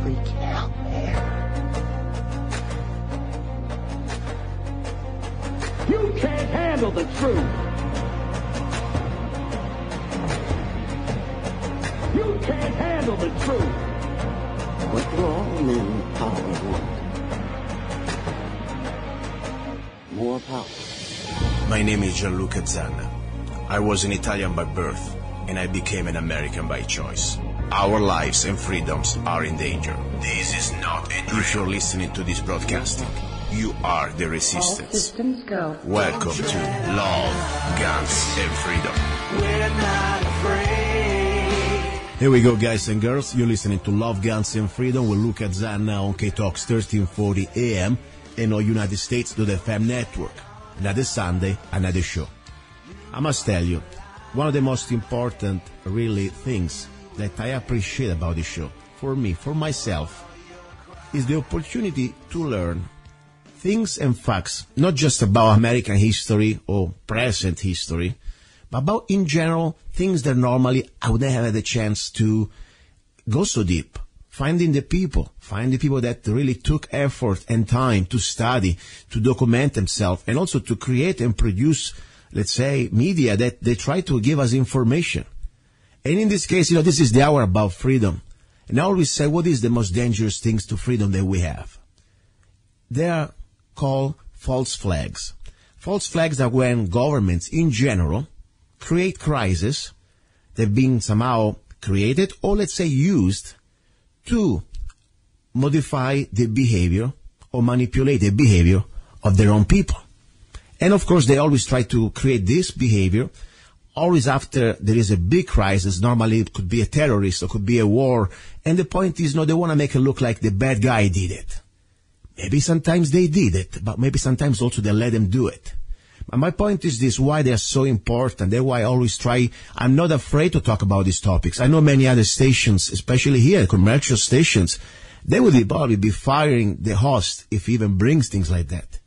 freak out there. You can't handle the truth. You can't handle the truth. What do all men power want? More power. My name is luca-zanna. I was an Italian by birth, and I became an American by choice. Our lives and freedoms are in danger. This is not a dream. If you're listening to this broadcasting, you are the resistance. All systems go. Welcome to Love, Guns, and Freedom. We're not afraid. Here we go, guys and girls. You're listening to Love, Guns, and Freedom with luca-zanna on KTOX 1340 AM in all United States to the FM network. Another Sunday, another show. I must tell you, one of the most important, really, things that I appreciate about the show, for me, for myself, is the opportunity to learn things and facts, not just about American history or present history, but about, in general, things that normally I wouldn't have had a chance to go so deep. Finding the people that really took effort and time to study, to document themselves, and also to create and produce, let's say, media that they try to give us information. And in this case, this is the hour about freedom. And I always say, what is the most dangerous things to freedom that we have? They are called false flags. False flags are when governments, in general, create crises that have been somehow created or, let's say, used to modify the behavior or manipulate the behavior of their own people. And of course, they always try to create this behavior always after there is a big crisis. Normally it could be a terrorist or could be a war. And the point is, they want to make it look like the bad guy did it. Maybe sometimes they did it, but maybe sometimes also they let them do it. But my point is this, why they are so important. That's why I always try, I'm not afraid to talk about these topics. I know many other stations, especially here, commercial stations, they would probably be firing the host if he even brings things like that.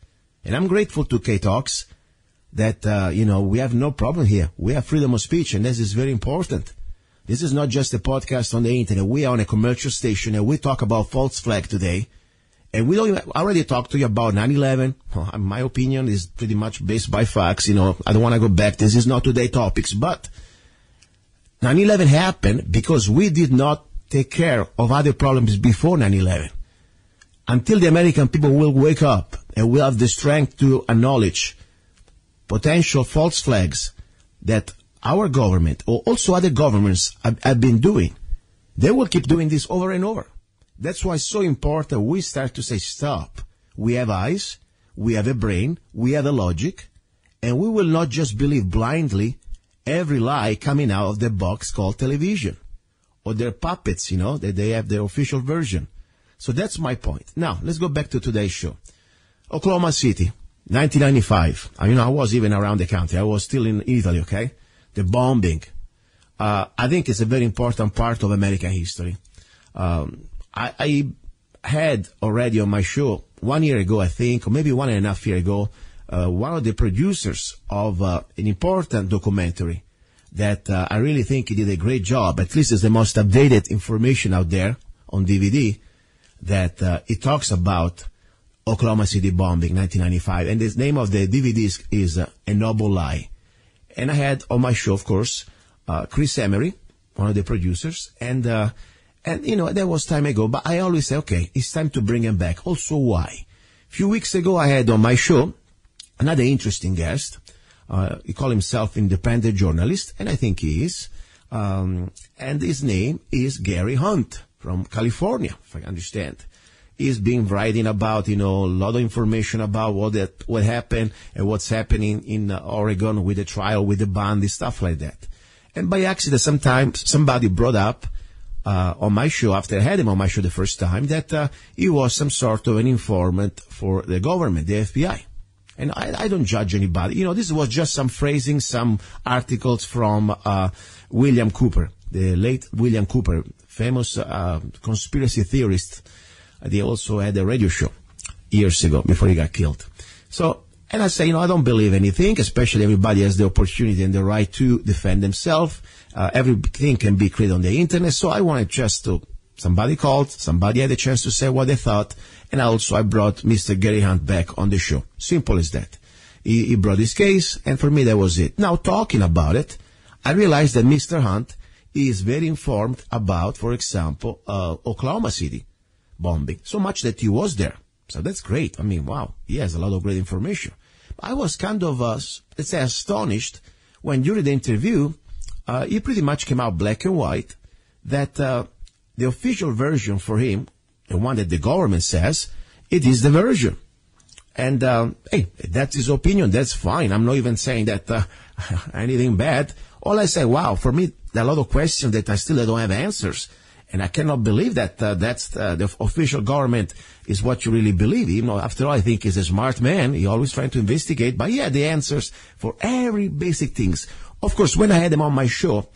And I'm grateful to KTOX that, we have no problem here. We have freedom of speech, and this is very important. This is not just a podcast on the internet. We are on a commercial station, and we talk about false flag today. And we already talked to you about 9/11. My opinion is pretty much based by facts. I don't want to go back. This is not today's topics. But 9/11 happened because we did not take care of other problems before 9/11. Until the American people will wake up and will have the strength to acknowledge potential false flags that our government or also other governments have been doing, they will keep doing this over and over. That's why it's so important we start to say, stop. We have eyes, we have a brain, we have a logic, and we will not just believe blindly every lie coming out of the box called television or their puppets, that they have their official version. So that's my point. Now, let's go back to today's show. Oklahoma City, 1995. I was even around the country. I was still in Italy, okay? The bombing. I think it's a very important part of American history. I had already on my show 1 year ago, I think, or maybe 1.5 years ago, one of the producers of an important documentary that I really think he did a great job. At least it's the most updated information out there on DVD that it talks about Oklahoma City bombing, 1995. And the name of the DVD is A Noble Lie. And I had on my show, of course, Chris Emery, one of the producers, and that was time ago, but I always say, okay, it's time to bring him back. Also, why? A few weeks ago, I had on my show another interesting guest. He called himself independent journalist, and I think he is. And his name is Gary Hunt from California, if I understand. He's been writing about, a lot of information about what happened and what's happening in Oregon with the trial, with the Bundy, stuff like that. And by accident, sometimes somebody brought up on my show, after I had him on my show the first time, that he was some sort of an informant for the government, the FBI. And I don't judge anybody. This was just some phrasing, some articles from William Cooper, the late William Cooper, famous conspiracy theorist. They also had a radio show years ago before he got killed. So, and I say, I don't believe anything, especially everybody has the opportunity and the right to defend themselves. Everything can be created on the internet. So I wanted just to Somebody called, somebody had a chance to say what they thought, and also I brought Mr. Gary Hunt back on the show. Simple as that. He brought his case, and for me that was it. Now, talking about it, I realized that Mr. Hunt is very informed about, for example, Oklahoma City bombing, so much that he was there. So that's great. I mean, wow, he has a lot of great information. I was kind of, let's say, astonished when during the interview, he pretty much came out black and white that the official version for him, the one that the government says, it is the version. And, hey, that's his opinion. That's fine. I'm not even saying that anything bad. All I say, wow, for me, there are a lot of questions that I still don't have answers. And I cannot believe that that's the official government is what you really believe. You know, after all, I think he's a smart man. He's always trying to investigate. But yeah, the answers for every basic things. Of course, when I had him on my show,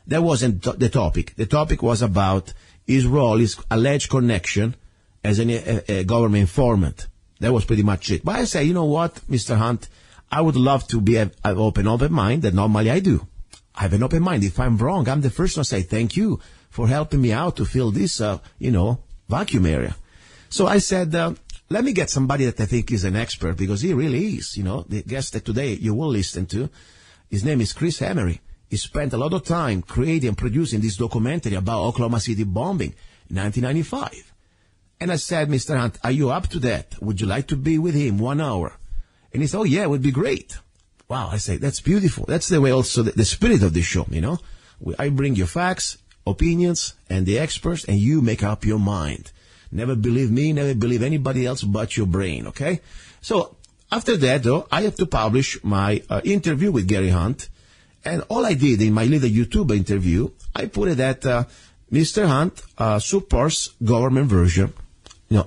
that wasn't the topic. The topic was about his role, his alleged connection as a government informant. That was pretty much it. But I say, you know what, Mr. Hunt, I would love to be an open mind that normally I do. I have an open mind. If I'm wrong, I'm the first one to say thank you for helping me out to fill this, vacuum area. So I said, let me get somebody that I think is an expert, because he really is. You know, the guest that today you will listen to, his name is Chris Emery. He spent a lot of time creating and producing this documentary about Oklahoma City bombing in 1995. And I said, Mr. Hunt, are you up to that? Would you like to be with him 1 hour? And he said, oh, yeah, it would be great. Wow, I say, that's beautiful. That's the way also the spirit of the show, you know. I bring you facts, opinions, and the experts, and you make up your mind. Never believe me, never believe anybody else but your brain, okay? So after that, though, I have to publish my interview with Gary Hunt. And all I did in my little YouTube interview, I put it that Mr. Hunt supports government version,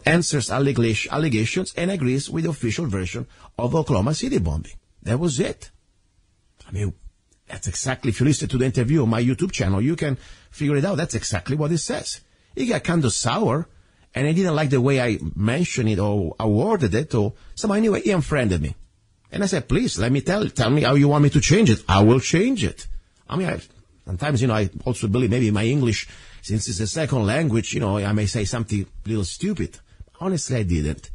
answers allegations and agrees with the official version of Oklahoma City bombing. That was it. I mean, that's exactly, if you listen to the interview on my YouTube channel, you can figure it out. That's exactly what it says. He got kind of sour, and I didn't like the way I mentioned it or awarded it, or somehow anyway, he unfriended me. And I said, please, let me tell me how you want me to change it. I will change it. I mean, sometimes, I also believe maybe my English, since it's a second language, I may say something a little stupid. Honestly, I didn't.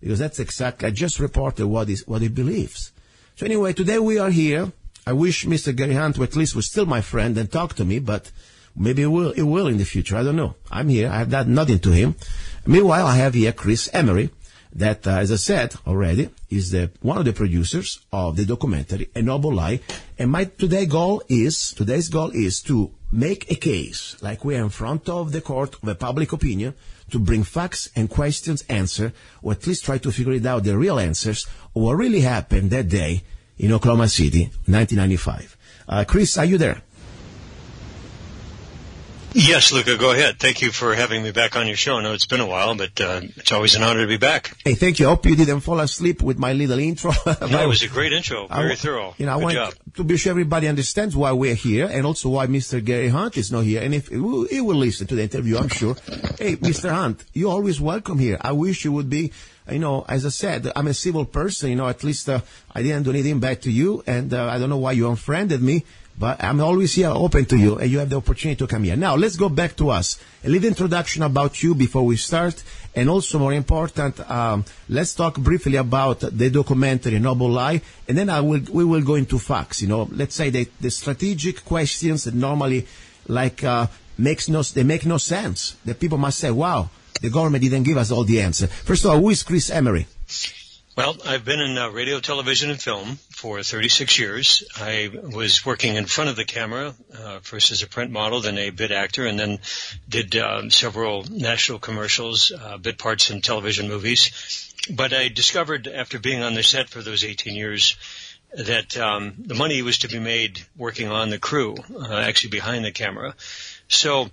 Because that's exactly, I just reported what he believes. So anyway, today we are here. I wish Mr. Gary Hunt at least was still my friend and talk to me, but maybe it will in the future. I don't know. I'm here. I have done nothing to him. Meanwhile, I have here Chris Emery, that, as I said already, is one of the producers of the documentary A Noble Lie. And today's goal is to make a case, like we are in front of the court of a public opinion, to bring facts and questions answered, or at least try to figure it out, the real answers, or what really happened that day in Oklahoma City, 1995. Chris, are you there? Yes, Luca, go ahead. Thank you for having me back on your show. I know it's been a while, but it's always an honor to be back. Hey, thank you. I hope you didn't fall asleep with my little intro. No, it was a great intro. Very thorough. I want job. to be sure everybody understands why we're here, and also why Mr. Gary Hunt is not here. And if he will listen to the interview, I'm sure. Hey, Mr. Hunt, you're always welcome here. I wish you would be, as I said, I'm a civil person, at least I didn't do anything bad to you, and I don't know why you unfriended me. But I'm always here open to you, and you have the opportunity to come here. Now, let's go back to us. A little introduction about you before we start, and also more important, let's talk briefly about the documentary Noble Lie, and then we will go into facts. Let's say the strategic questions that normally make no sense. The people must say, wow, the government didn't give us all the answer. First of all, who is Chris Emery? Well, I've been in radio, television, and film for 36 years. I was working in front of the camera, first as a print model, then a bit actor, and then did several national commercials, bit parts in television movies. But I discovered after being on the set for those 18 years that the money was to be made working on the crew, actually behind the camera. So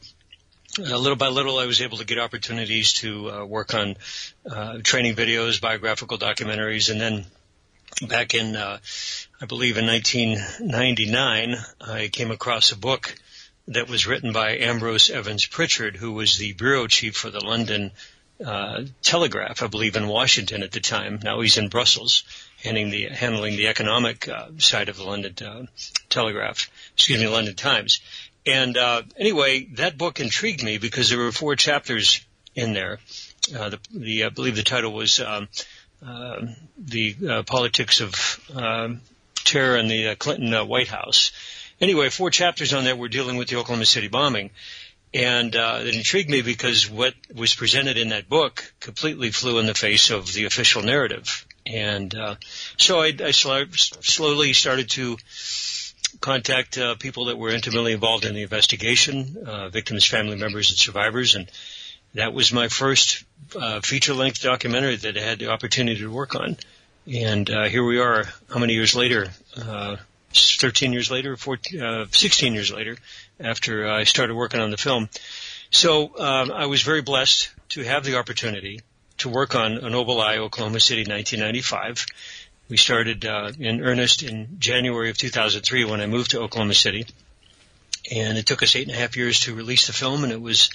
little by little, I was able to get opportunities to work on training videos, biographical documentaries, and then back in, I believe in 1999, I came across a book that was written by Ambrose Evans Pritchard, who was the bureau chief for the London Telegraph, I believe in Washington at the time. Now he's in Brussels, handling the economic side of the London London Times. And anyway, that book intrigued me because there were 4 chapters in there. I believe the title was the politics of terror in the Clinton White House. Anyway, 4 chapters on there were dealing with the Oklahoma City bombing. And it intrigued me because what was presented in that book completely flew in the face of the official narrative. And so I slowly started to contact people that were intimately involved in the investigation, victims, family members, and survivors. And that was my first feature-length documentary that I had the opportunity to work on. And here we are, how many years later? 13 years later, 16 years later, after I started working on the film. So I was very blessed to have the opportunity to work on A Noble Eye, Oklahoma City, 1995. We started in earnest in January of 2003 when I moved to Oklahoma City. And it took us 8.5 years to release the film, and it was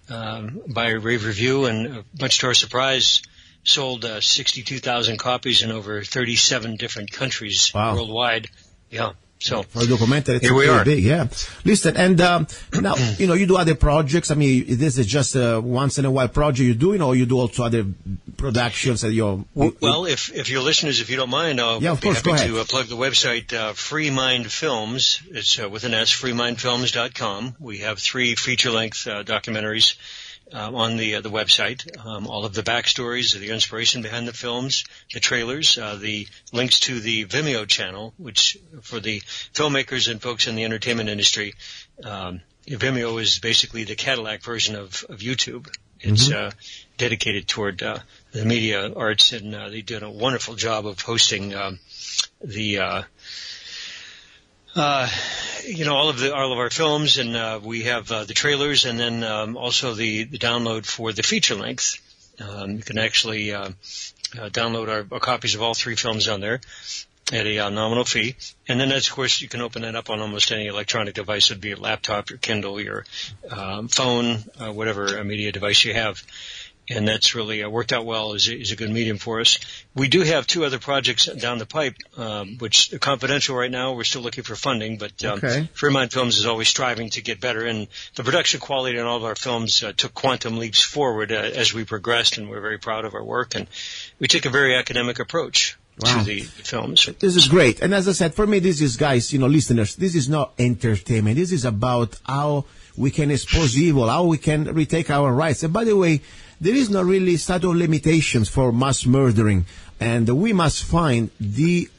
by a rave review, and much to our surprise, sold 62,000 copies in over 37 different countries worldwide. Yeah. So for a documentary, it's here we are. Big, yeah. Listen, and now you do other projects. I mean, this is just a once in a while project you're doing, or you do also other productions that you're. Well, if your listeners, if you don't mind, I'll be happy to plug the website Free Mind Films. It's with an S, freemindfilms.com. We have 3 feature-length documentaries on the website, all of the backstories, the inspiration behind the films, the trailers, the links to the Vimeo channel, which for the filmmakers and folks in the entertainment industry, Vimeo is basically the Cadillac version of YouTube. It's dedicated toward the media arts, and they did a wonderful job of hosting all of our films, and we have the trailers, and then also the download for the feature length. You can actually download our copies of all 3 films on there at a nominal fee, and then of course you can open that up on almost any electronic device. It'd be your laptop, your Kindle, your phone, whatever media device you have. And that's really worked out well as a good medium for us. We do have 2 other projects down the pipe, which are confidential right now. We're still looking for funding, but Free Mind Films is always striving to get better. And the production quality on all of our films took quantum leaps forward as we progressed, and we're very proud of our work. And we take a very academic approach to the films. This is great. And as I said, for me, this is, guys, listeners, this is not entertainment. This is about how we can expose evil, how we can retake our rights. And by the way, there is no really set of limitations for mass murdering, and we must find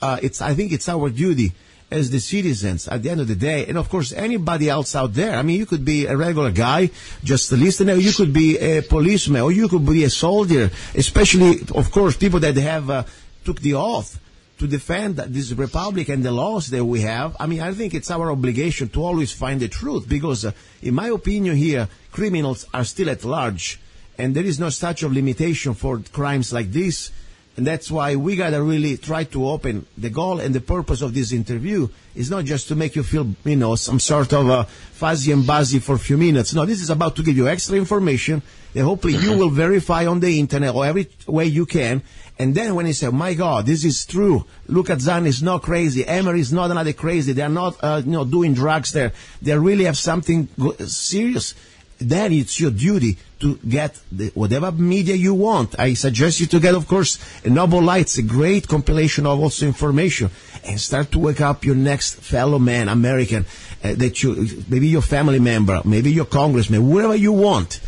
I think it's our duty as the citizens at the end of the day, and of course anybody else out there. I mean, you could be a regular guy, just a listener, you could be a policeman, or you could be a soldier, especially, of course, people that have took the oath to defend this republic and the laws that we have. I mean, I think it's our obligation to always find the truth, because in my opinion here, criminals are still at large. And there is no statute of limitation for crimes like this. And that's why we got to really try to open. The goal and the purpose of this interview is not just to make you feel, some sort of fuzzy and buzzy for a few minutes. No, this is about to give you extra information that hopefully you will verify on the internet or every way you can. And then when you say, my God, this is true. Luca-zanna is not crazy. Emery is not another crazy. They're not, doing drugs there. They really have something serious. Then it's your duty to get whatever media you want. I suggest you to get, of course, a Noble Lights, a great compilation of also information, and start to wake up your next fellow man, American, maybe your family member, maybe your congressman, whoever you want.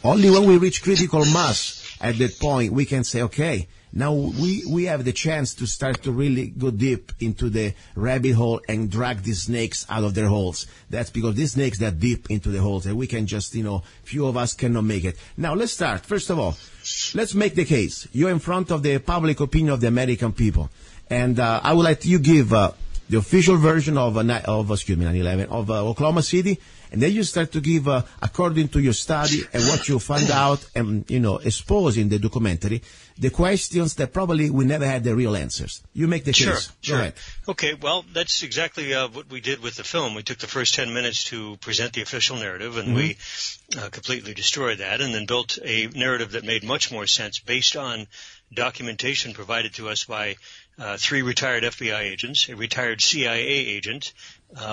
Only when we reach critical mass, at that point, we can say, okay, now we have the chance to start to really go deep into the rabbit hole and drag these snakes out of their holes. That's because these snakes that deep into the holes, and we can just, few of us cannot make it. Now let's start. First of all, let's make the case. You're in front of the public opinion of the American people, and I would like you give the official version of 9/11 of Oklahoma City. And then you start to give, according to your study and what you found out and, expose in the documentary, the questions that probably we never had the real answers. You make the case. Sure. Go ahead. Okay, well, that's exactly what we did with the film. We took the first 10 minutes to present the official narrative, and we completely destroyed that, and then built a narrative that made much more sense based on documentation provided to us by 3 retired FBI agents, a retired CIA agent,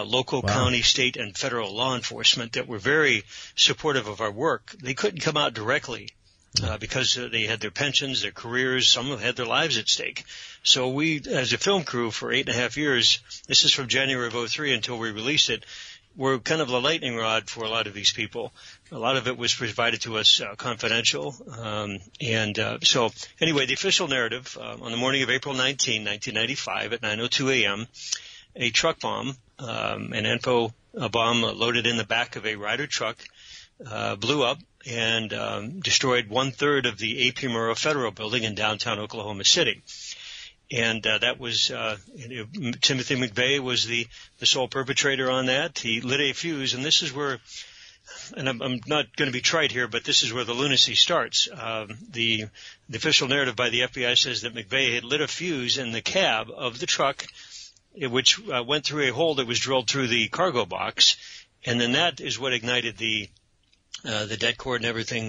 local, county, state, and federal law enforcement that were very supportive of our work. They couldn't come out directly because they had their pensions, their careers. Some had their lives at stake. So we, as a film crew for 8.5 years, this is from January of 2003 until we released it, were kind of the lightning rod for a lot of these people. A lot of it was provided to us confidential. So anyway, the official narrative, on the morning of April 19, 1995 at 9:02 a.m., a truck bomb, an info bomb loaded in the back of a Ryder truck, blew up and destroyed 1/3 of the A.P. Murrah Federal Building in downtown Oklahoma City. And that was Timothy McVeigh was the sole perpetrator on that. He lit a fuse, and this is where, and I'm not going to be trite here, but this is where the lunacy starts. The official narrative by the FBI says that McVeigh had lit a fuse in the cab of the truck, which went through a hole that was drilled through the cargo box, and then that is what ignited the det cord and everything,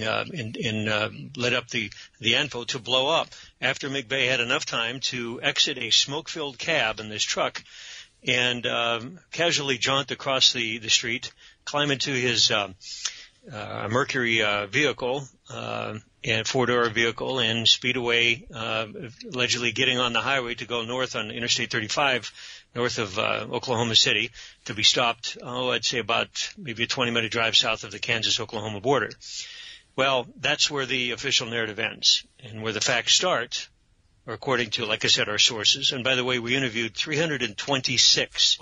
lit up the info to blow up after McVeigh had enough time to exit a smoke-filled cab in this truck and casually jaunt across the street, climb into his Mercury vehicle, and four-door vehicle, and speed away, allegedly getting on the highway to go north on Interstate 35, north of Oklahoma City, to be stopped, I'd say about maybe a 20-minute drive south of the Kansas-Oklahoma border. Well, that's where the official narrative ends, and where the facts start, or according to, like I said, our sources. And by the way, we interviewed 326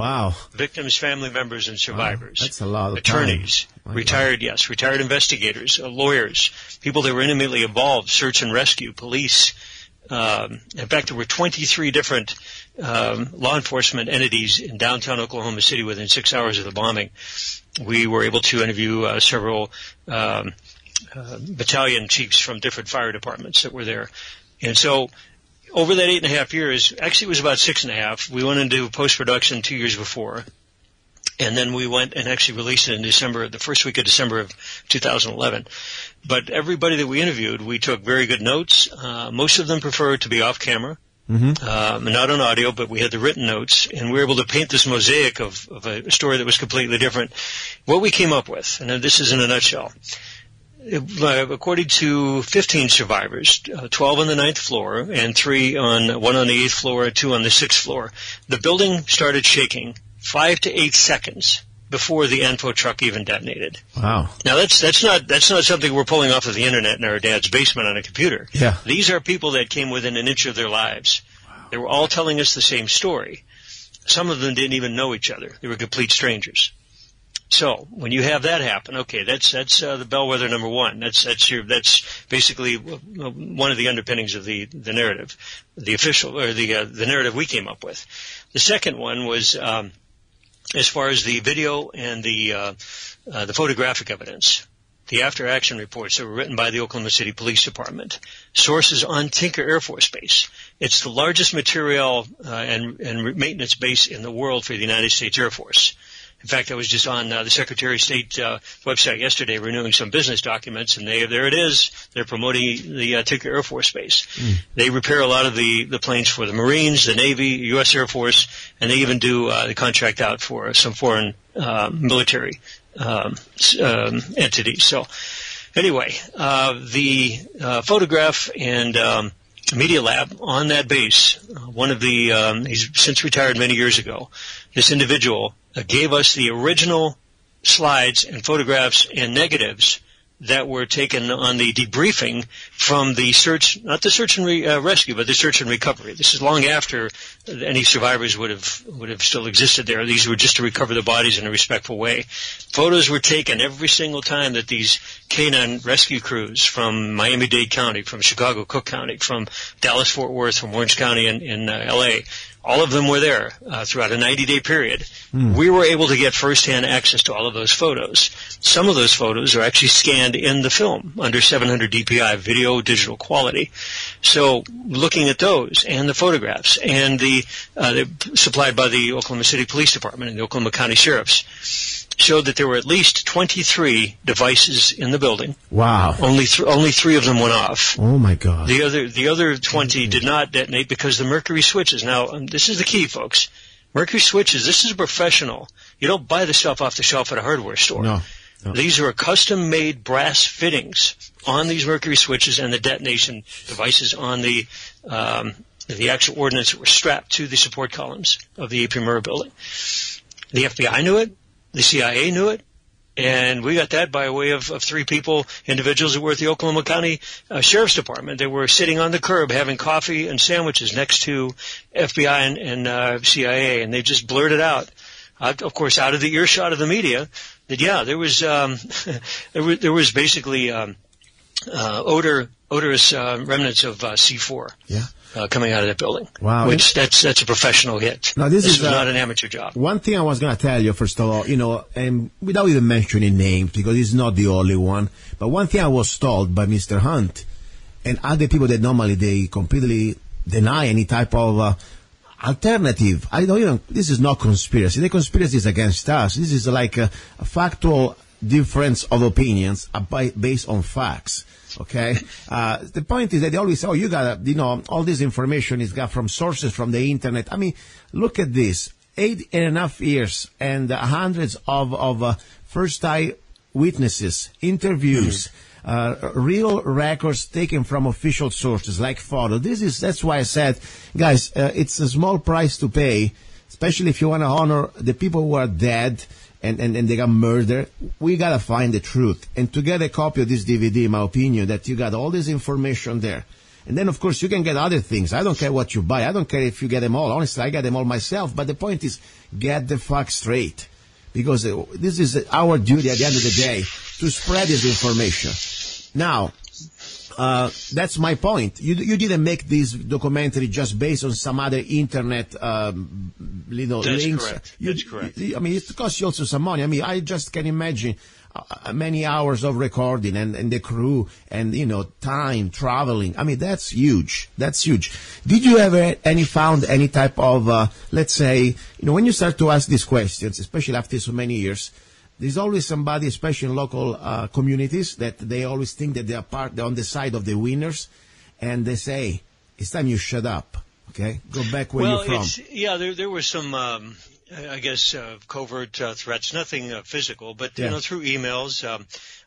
victims, family members, and survivors. Wow, that's a lot of attorneys, time. retired investigators, lawyers, people that were intimately involved, search and rescue, police. In fact, there were 23 different law enforcement entities in downtown Oklahoma City within 6 hours of the bombing. We were able to interview several battalion chiefs from different fire departments that were there. And so over that 8.5 years, actually it was about 6.5, we went into post-production 2 years before. And then we went and actually released it in December, the first week of December of 2011. But everybody that we interviewed, we took very good notes. Most of them preferred to be off camera, not on audio, but we had the written notes, and we were able to paint this mosaic of a story that was completely different. What we came up with, and this is in a nutshell, according to 15 survivors, 12 on the 9th floor, and one on the 8th floor and 2 on the 6th floor, the building started shaking 5 to 8 seconds before the info truck even detonated. Wow. Now that's not something we're pulling off of the internet in our dad's basement on a computer. Yeah. These are people that came within an inch of their lives. Wow. They were all telling us the same story. Some of them didn't even know each other. They were complete strangers. So when you have that happen, okay, that's the bellwether number one. That's basically one of the underpinnings of the narrative, the official or the narrative we came up with. The second one was as far as the video and the photographic evidence, the after-action reports that were written by the Oklahoma City Police Department, sources on Tinker Air Force Base. It's the largest material and maintenance base in the world for the United States Air Force. In fact, I was just on the Secretary of State website yesterday renewing some business documents, and there it is. They're promoting the Tinker Air Force Base. They repair a lot of the planes for the Marines, the Navy, U.S. Air Force, and they even do the contract out for some foreign military entities. So anyway, the photograph and media lab on that base, one of the he's since retired many years ago, this individual gave us the original slides and photographs and negatives that were taken on the debriefing from the search, not the search and rescue, but the search and recovery. This is long after any survivors would have still existed there. These were just to recover the bodies in a respectful way. Photos were taken every single time that these canine rescue crews from Miami-Dade County, from Chicago, Cook County, from Dallas-Fort Worth, from Orange County in L.A., all of them were there throughout a 90-day period. We were able to get firsthand access to all of those photos. Some of those photos are actually scanned in the film under 700 DPI video digital quality. So looking at those and the photographs and they're supplied by the Oklahoma City Police Department and the Oklahoma County Sheriffs showed that there were at least 23 devices in the building. Wow. Only 3 of them went off. Oh my God. The other 20 did not detonate because the mercury switches. Now, this is the key, folks. Mercury switches, this is professional. You don't buy the stuff off the shelf at a hardware store. No. These are custom-made brass fittings on these Mercury switches and the detonation devices on the actual ordnance that were strapped to the support columns of the A.P. Murrah building. The FBI knew it. The CIA knew it. And we got that by way of three individuals who were at the Oklahoma County Sheriff's Department. They were sitting on the curb having coffee and sandwiches next to FBI and CIA, and they just blurted out, of course, out of the earshot of the media, that there was there was basically odorous remnants of C4 coming out of that building. Wow, which that's a professional hit. Now this is not an amateur job. One thing I was going to tell you, first of all, and without even mentioning names, because he's not the only one, but one thing I was told by Mr. Hunt and other people that normally they completely deny any type of alternative. This is not conspiracy. The conspiracy is against us. This is like a factual difference of opinions based on facts. Okay? The point is that they always say, you got all this information is got from sources from the internet. I mean, look at this. 8.5 years and hundreds of first-eye witnesses, interviews, real records taken from official sources like photos. That's why I said, guys, it's a small price to pay, especially if you want to honor the people who are dead and they got murdered. We got to find the truth. And to get a copy of this DVD, in my opinion, that you got all this information there. And then, of course, you can get other things. I don't care what you buy. I don't care if you get them all. Honestly, I got them all myself. But the point is, get the facts straight. Because this is our duty at the end of the day, to spread this information. Now, that's my point. You didn't make this documentary just based on some other internet, links. Correct. That's correct. I mean, it costs you also some money. I mean, I just can imagine many hours of recording and the crew and, time, traveling. I mean, that's huge. That's huge. Did you ever found any type of, let's say, when you start to ask these questions, especially after so many years, there's always somebody, especially in local communities, that they always think that they're on the side of the winners, and they say, it's time you shut up, okay? Go back where you're from. There were some, I guess, covert threats, nothing physical, but, through emails.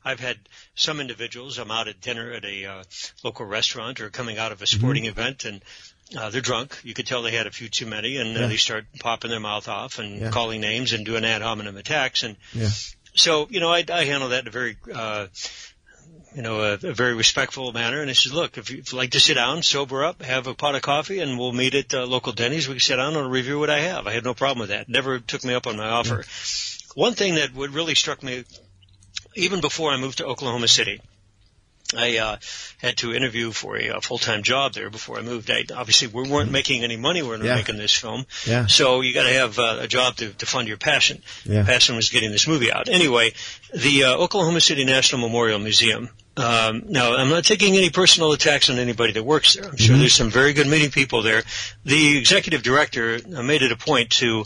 I've had some individuals, I'm out at dinner at a local restaurant or coming out of a sporting event, and they're drunk. You could tell they had a few too many, and they start popping their mouth off and calling names and doing ad hominem attacks. And so, I handle that in a very, a very respectful manner. And I said, look, if you'd like to sit down, sober up, have a pot of coffee, and we'll meet at local Denny's. We can sit down and review what I have. I had no problem with that. Never took me up on my offer. One thing that really struck me, even before I moved to Oklahoma City, I had to interview for a full-time job there before I moved. Obviously, we weren't making any money when we were making this film. So you got to have a job to fund your passion. Passion was getting this movie out. Anyway, the Oklahoma City National Memorial Museum. Now, I'm not taking any personal attacks on anybody that works there. I'm sure there's some very good meeting people there. The executive director made it a point to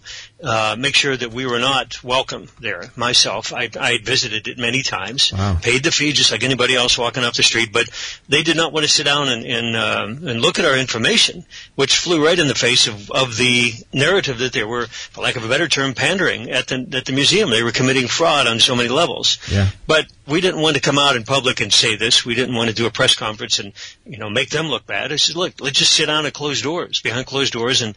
make sure that we were not welcome there. Myself, I visited it many times, paid the fee just like anybody else walking up the street, but they did not want to sit down and look at our information, which flew right in the face of the narrative that they were, for lack of a better term, pandering at the museum. They were committing fraud on so many levels. But we didn't want to come out in public and say this. We didn't want to do a press conference and, make them look bad. I said, look, let's just sit down behind closed doors, and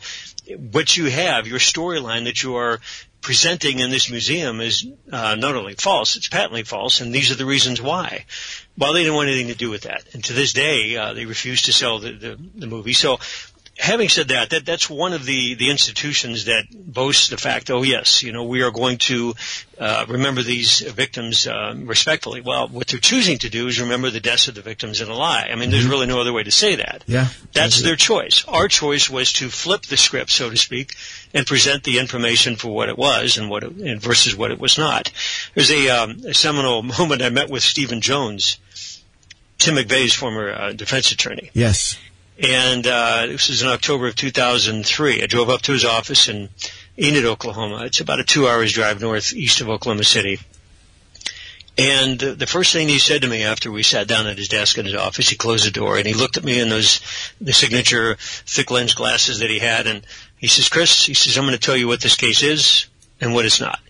what you have, your storyline that you are presenting in this museum is not only false, it's patently false, and these are the reasons why. Well, they didn't want anything to do with that. And to this day, they refuse to sell the movie. So, having said that, that's one of the institutions that boasts the fact, we are going to remember these victims respectfully. Well, what they're choosing to do is remember the deaths of the victims in a lie. I mean, there's really no other way to say that. That's their choice. Our choice was to flip the script, so to speak, and present the information for what it was and versus what it was not. There's a seminal moment I met with Stephen Jones, Tim McVeigh's former defense attorney. And this was in October of 2003. I drove up to his office in Enid, Oklahoma. It's about a 2 hours drive northeast of Oklahoma City. And the first thing he said to me after we sat down at his desk in his office, he closed the door and he looked at me in the signature thick lens glasses that he had, and He says, Chris, he says, I'm going to tell you what this case is and what it's not.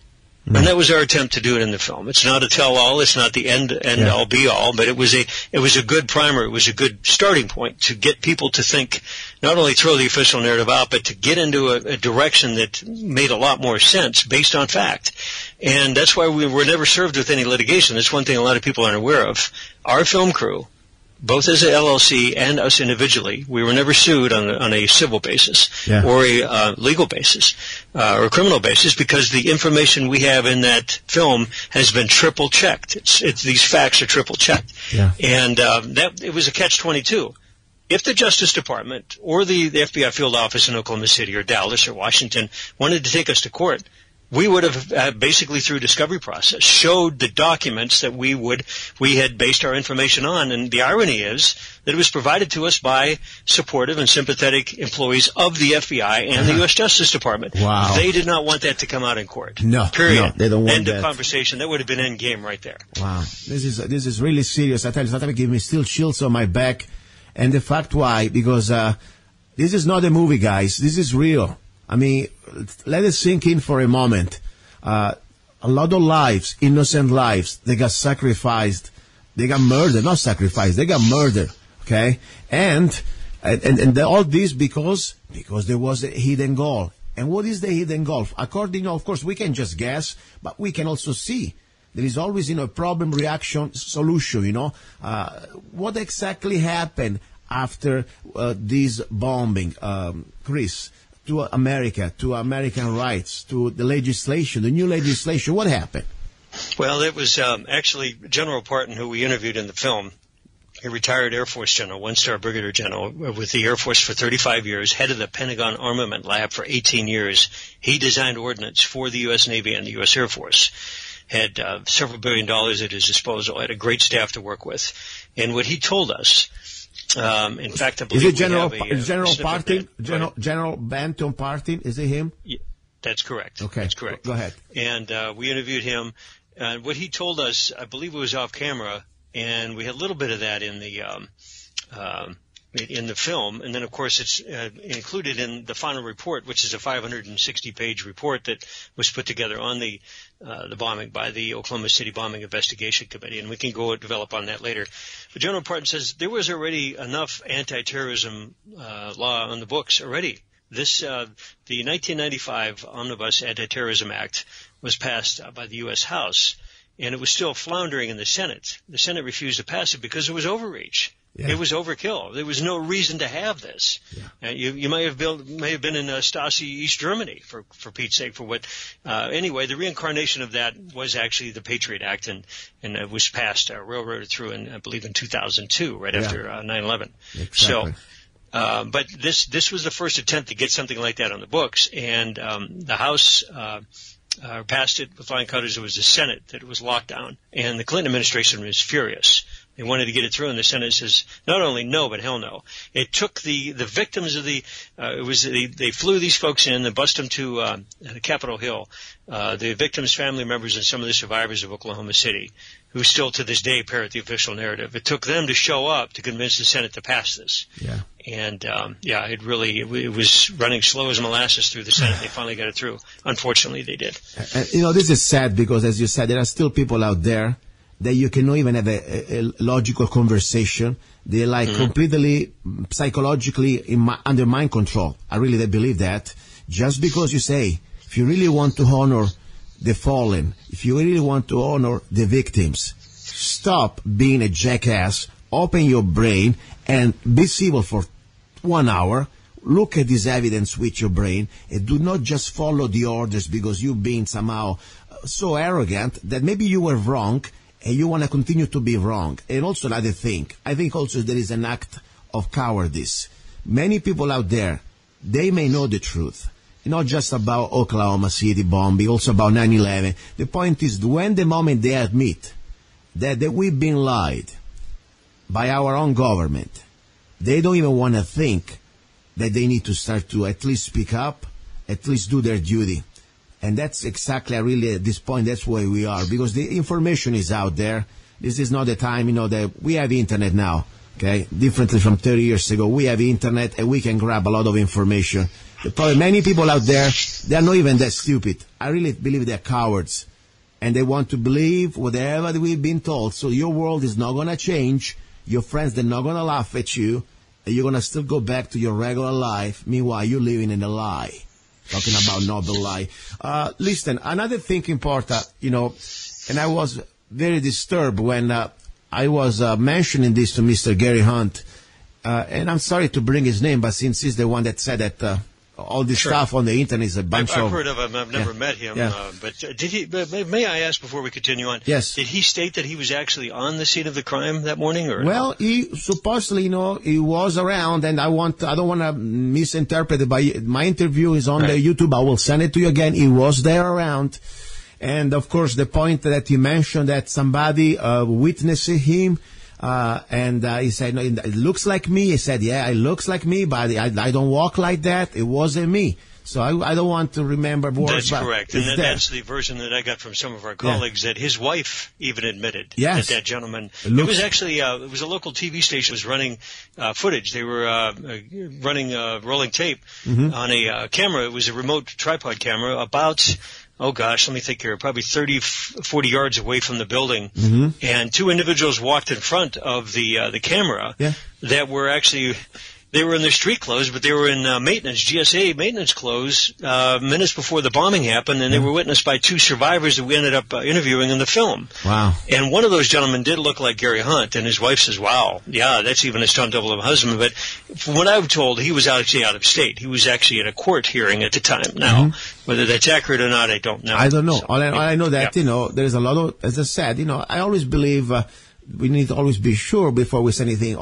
And that was our attempt to do it in the film. It's not a tell-all. It's not the end-all, be-all, but it was a good primer. It was a good starting point to get people to think, not only throw the official narrative out, but to get into a direction that made a lot more sense based on fact. And that's why we were never served with any litigation. That's one thing a lot of people aren't aware of. Our film crew, both as a LLC and us individually, we were never sued on a civil basis or a legal basis or a criminal basis, because the information we have in that film has been triple checked. These facts are triple checked, and that it was a catch-22. If the Justice Department or the FBI field office in Oklahoma City or Dallas or Washington wanted to take us to court, we would have basically through discovery process showed the documents that we had based our information on. And the irony is that it was provided to us by supportive and sympathetic employees of the FBI and the U.S. Justice Department. Wow. They did not want that to come out in court. No. Period. No, they don't want End that. of conversation. That would have been end game right there. Wow. This is really serious. I tell you, sometimes it gives me still chills on my back. And the fact why, because this is not a movie, guys. This is real. I mean, let it sink in for a moment. A lot of lives, innocent lives, they got sacrificed. They got murdered, not sacrificed. They got murdered. Okay, and all this because there was a hidden goal. And what is the hidden goal? According, of course, we can just guess, but we can also see. There is always, a problem, reaction, solution. What exactly happened after this bombing, Chris? To America, to American rights, to the legislation, the new legislation. What happened? Well, it was actually General Parton, who we interviewed in the film, a retired Air Force general, one-star brigadier general with the Air Force for 35 years, head of the Pentagon Armament Lab for 18 years. He designed ordnance for the U.S. Navy and the U.S. Air Force, had several $1 billion at his disposal, had a great staff to work with. And what he told us, in fact, I believe is it General Parton? General Banton Parton? Is it him? Yeah, that's correct. Okay, that's correct. Go ahead. And we interviewed him. What he told us, I believe it was off camera, and we had a little bit of that in the film. And then, of course, it's included in the final report, which is a 560-page report that was put together on the bombing by the Oklahoma City Bombing Investigation Committee, and we can go develop on that later. But General Parton says there was already enough anti-terrorism law on the books already. The 1995 Omnibus Anti-Terrorism Act was passed by the U.S. House, and it was still floundering in the Senate. The Senate refused to pass it because it was overreach. Yeah. It was overkill. There was no reason to have this. Yeah. You may have been in Stasi, East Germany, for Pete's sake. Anyway, the reincarnation of that was actually the Patriot Act, and it was passed, railroaded through, I believe, in 2002, right after 9/11. Exactly. So, but this was the first attempt to get something like that on the books, and the House passed it with flying colors. It was the Senate that was locked down, and the Clinton administration was furious. They wanted to get it through, and the Senate says not only no, but hell no. It took the victims of they flew these folks in, they bust them to Capitol Hill. The victims' family members and some of the survivors of Oklahoma City, who still to this day parrot the official narrative. It took them to show up to convince the Senate to pass this. Yeah. And it was running slow as molasses through the Senate. They finally got it through. Unfortunately, they did. This is sad because, as you said, there are still people out there that you cannot even have a logical conversation. They're completely psychologically under mind control. I really believe that. Just because you say, if you really want to honor the fallen, if you really want to honor the victims, stop being a jackass, open your brain, and be civil for 1 hour. Look at this evidence with your brain, and do not just follow the orders because you've been somehow so arrogant that maybe you were wrong, and you want to continue to be wrong. And also another thing, I think also there is an act of cowardice. Many people out there, they may know the truth. Not just about Oklahoma City bombing, also about 9/11. The point is, when the moment they admit that we've been lied by our own government, they don't even want to think that they need to start to at least speak up, at least do their duty. And that's exactly, really, at this point, that's where we are. Because the information is out there. This is not the time, that we have internet now, okay? Differently from 30 years ago, we have internet and we can grab a lot of information. Probably many people out there, they're not even that stupid. I really believe they're cowards. And they want to believe whatever we've been told. So your world is not going to change. Your friends, they're not going to laugh at you. And you're going to still go back to your regular life. Meanwhile, you're living in a lie. Talking about not the lie. Listen, another thing important, and I was very disturbed when I was mentioning this to Mr. Gary Hunt. And I'm sorry to bring his name, but since he's the one that said that all this stuff on the internet is a bunch of... I've heard of him. I've never met him. But did he? May I ask before we continue on? Yes. Did he state that he was actually on the scene of the crime that morning? Or well, he supposedly, he was around, and I don't want to misinterpret it. But my interview is on the YouTube. I will send it to you again. He was there around. And, of course, the point that you mentioned that somebody witnessed him, and he said, no, it looks like me. He said, yeah, it looks like me, but I don't walk like that. It wasn't me. So I don't want to remember words. That's correct. And that's the version that I got from some of our colleagues, that his wife even admitted that gentleman. It was actually, it was a local TV station was running footage. They were running rolling tape on a camera. It was a remote tripod camera about... Oh gosh, let me think here, probably 30, 40 yards away from the building. And two individuals walked in front of the camera that were actually, they were in their street clothes, but they were in maintenance, GSA maintenance clothes, minutes before the bombing happened, and they were witnessed by two survivors that we ended up interviewing in the film. Wow. And one of those gentlemen did look like Gary Hunt, and his wife says, wow, yeah, that's even a stunt double of a husband. But from what I've told, he was actually out of state. He was actually in a court hearing at the time. Now, whether that's accurate or not, I don't know. I don't know. So, all I know that, there's a lot of, as I said, I always believe we need to always be sure before we say anything.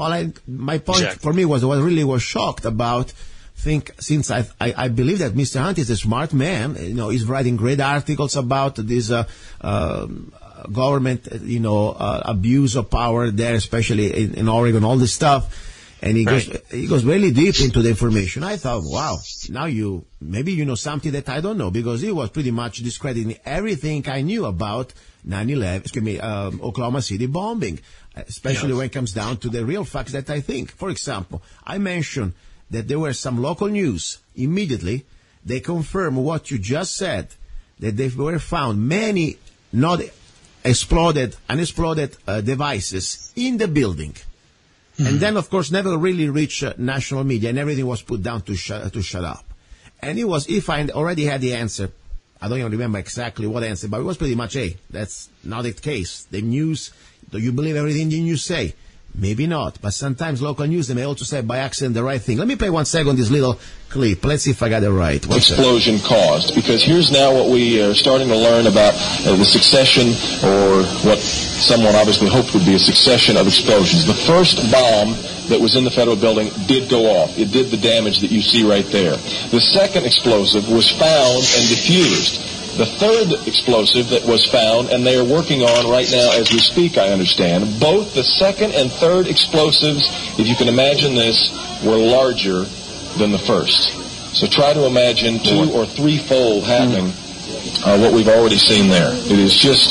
My point for me was what really was shocked about, since I believe that Mr. Hunt is a smart man, he's writing great articles about this government, abuse of power there, especially in Oregon, all this stuff. And he goes really deep into the information. I thought, wow, now maybe you know something that I don't know, because he was pretty much discrediting everything I knew about 9/11, Oklahoma City bombing, especially when it comes down to the real facts that I think. For example, I mentioned that there were some local news. Immediately, they confirm what you just said, that they were found many unexploded devices in the building. And then, of course, never really reached national media, and everything was put down to shut up. And if I already had the answer, I don't even remember exactly what answer, but it was pretty much, hey, that's not the case. The news, do you believe everything the news say? Maybe not, but sometimes local news, they may also say by accident the right thing. Let me play 1 second this little clip. Let's see if I got it right. Explosion caused, because here's now what we are starting to learn about the succession, or what someone obviously hoped would be a succession of explosions. The first bomb that was in the federal building did go off. It did the damage that you see right there. The second explosive was found and diffused. The third explosive that was found, and they are working on right now as we speak, I understand, both the second and third explosives, if you can imagine this, were larger than the first. So try to imagine 2- or 3-fold happening what we've already seen there. It is just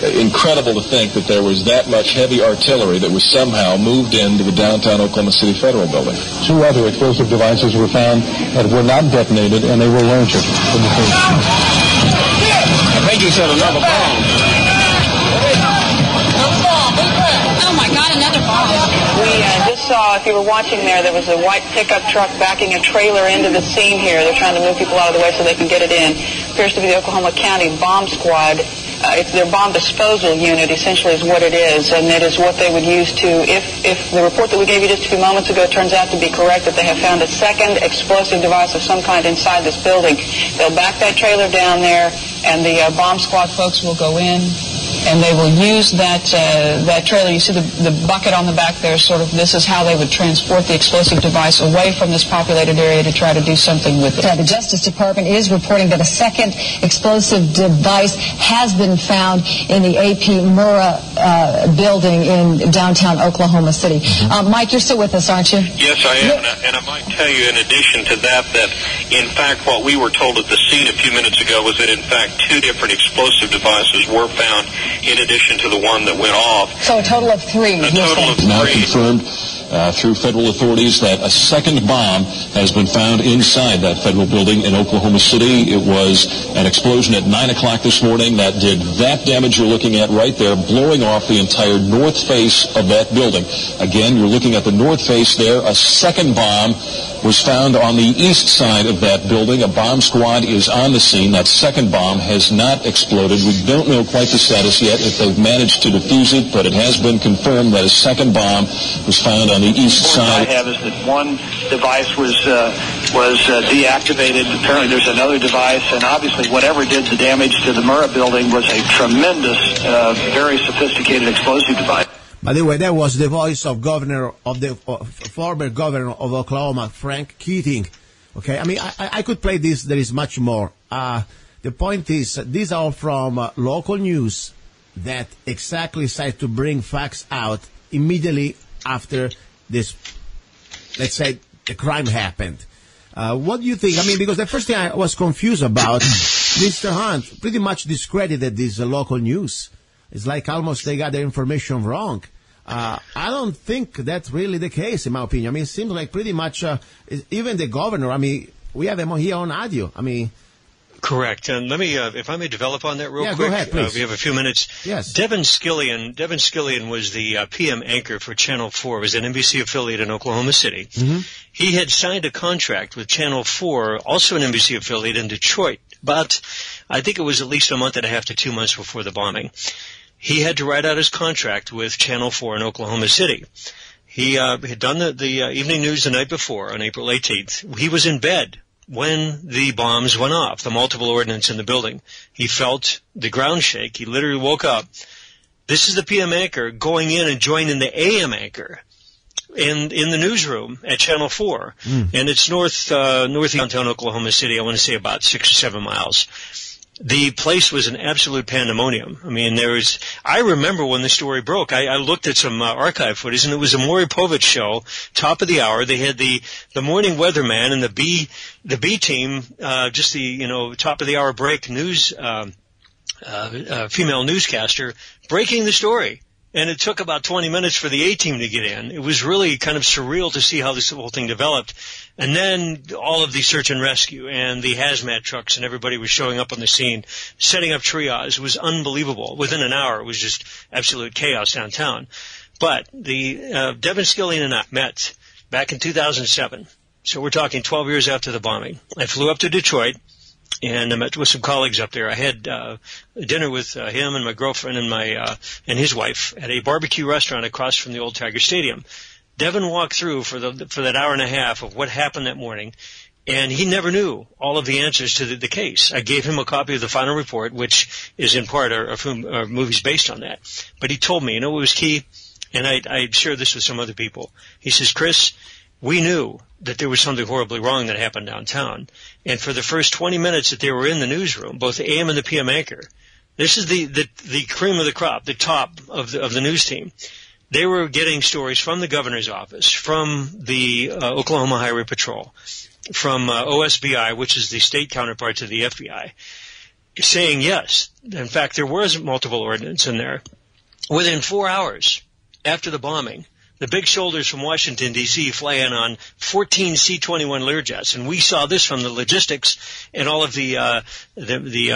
incredible to think that there was that much heavy artillery that was somehow moved into the downtown Oklahoma City Federal Building. 2 other explosive devices were found that were not detonated, and they were larger. I think you said another bomb. Oh my God, another bomb. We just saw, if you were watching there was a white pickup truck backing a trailer into the scene here. They're trying to move people out of the way so they can get it in. Appears to be the Oklahoma County Bomb Squad. It's their bomb disposal unit, essentially, is what it is, and it is what they would use to, if the report that we gave you just a few moments ago turns out to be correct, that they have found a second explosive device of some kind inside this building. They'll back that trailer down there, and the bomb squad folks will go in, and they will use that trailer. You see the bucket on the back there, sort of, this is how they would transport the explosive device away from this populated area to try to do something with it. The Justice Department is reporting that a second explosive device has been found in the A.P. Murrah building in downtown Oklahoma City. Mike, you're still with us, aren't you? Yes, I am. And I might tell you, in addition to that in fact what we were told at the scene a few minutes ago was that in fact 2 different explosive devices were found in addition to the one that went off. So a total of 3. A total of 3. Now confirmed through federal authorities that a second bomb has been found inside that federal building in Oklahoma City. It was an explosion at 9 o'clock this morning that did that damage you're looking at right there, blowing off the entire north face of that building. Again, you're looking at the north face there. A second bomb was found on the east side of that building. A bomb squad is on the scene. That second bomb has not exploded. We don't know quite the status yet, if they've managed to defuse it, but it has been confirmed that a second bomb was found on the east side. What I have is that one device was deactivated. Apparently there's another device, and obviously whatever did the damage to the Murrah building was a tremendous, very sophisticated explosive device. By the way, that was the voice of former governor of Oklahoma, Frank Keating. Okay, I mean, I could play this. There is much more. The point is, these are from local news that exactly decided to bring facts out immediately after this, let's say, the crime happened. What do you think? I mean, because the first thing I was confused about, Mr. Hunt pretty much discredited this local news. It's like almost they got their information wrong. I don't think that's really the case, in my opinion. I mean, it seems like pretty much even the governor, I mean, we have him here on audio. I mean... Correct. And let me, if I may develop on that real quick. Go ahead, please. We have a few minutes. Yes. Devin Scillian was the PM anchor for Channel 4. It was an NBC affiliate in Oklahoma City. Mm-hmm. He had signed a contract with Channel 4, also an NBC affiliate in Detroit, but I think it was at least a month and a half to 2 months before the bombing. He had to write out his contract with Channel 4 in Oklahoma City. He had done the evening news the night before, on April 18th. He was in bed when the bombs went off, the multiple ordnance in the building. He felt the ground shake. He literally woke up. This is the PM anchor going in and joining the AM anchor in the newsroom at Channel 4. And it's northeast downtown Oklahoma City, I want to say about 6 or 7 miles. The place was an absolute pandemonium. I mean, I remember when the story broke, I looked at some archive footage, and it was a Maury Povich show, top of the hour. They had the morning weatherman and the B team, just the, top of the hour break news, female newscaster breaking the story. And it took about 20 minutes for the A team to get in. It was really kind of surreal to see how this whole thing developed. And then all of the search and rescue and the hazmat trucks and everybody was showing up on the scene, setting up triage. It was unbelievable. Within an hour, it was just absolute chaos downtown. But the Devin Scillian and I met back in 2007. So we're talking 12 years after the bombing. I flew up to Detroit, and I met with some colleagues up there. I had dinner with him and my girlfriend and his wife at a barbecue restaurant across from the old Tiger Stadium. Devin walked through for that hour and a half of what happened that morning, and he never knew all of the answers to the case. I gave him a copy of the final report, which is in part our movie's based on that. But he told me, what was key, and I shared this with some other people. He says, Chris, we knew that there was something horribly wrong that happened downtown. And for the first 20 minutes that they were in the newsroom, both the AM and the PM anchor, this is the cream of the crop, the top of the news team. They were getting stories from the governor's office, from the Oklahoma Highway Patrol, from OSBI, which is the state counterpart to the FBI, saying yes. In fact, there was multiple ordnance in there. Within 4 hours after the bombing, the big shoulders from Washington, D.C. fly in on 14 C-21 Learjets, and we saw this from the logistics and all of the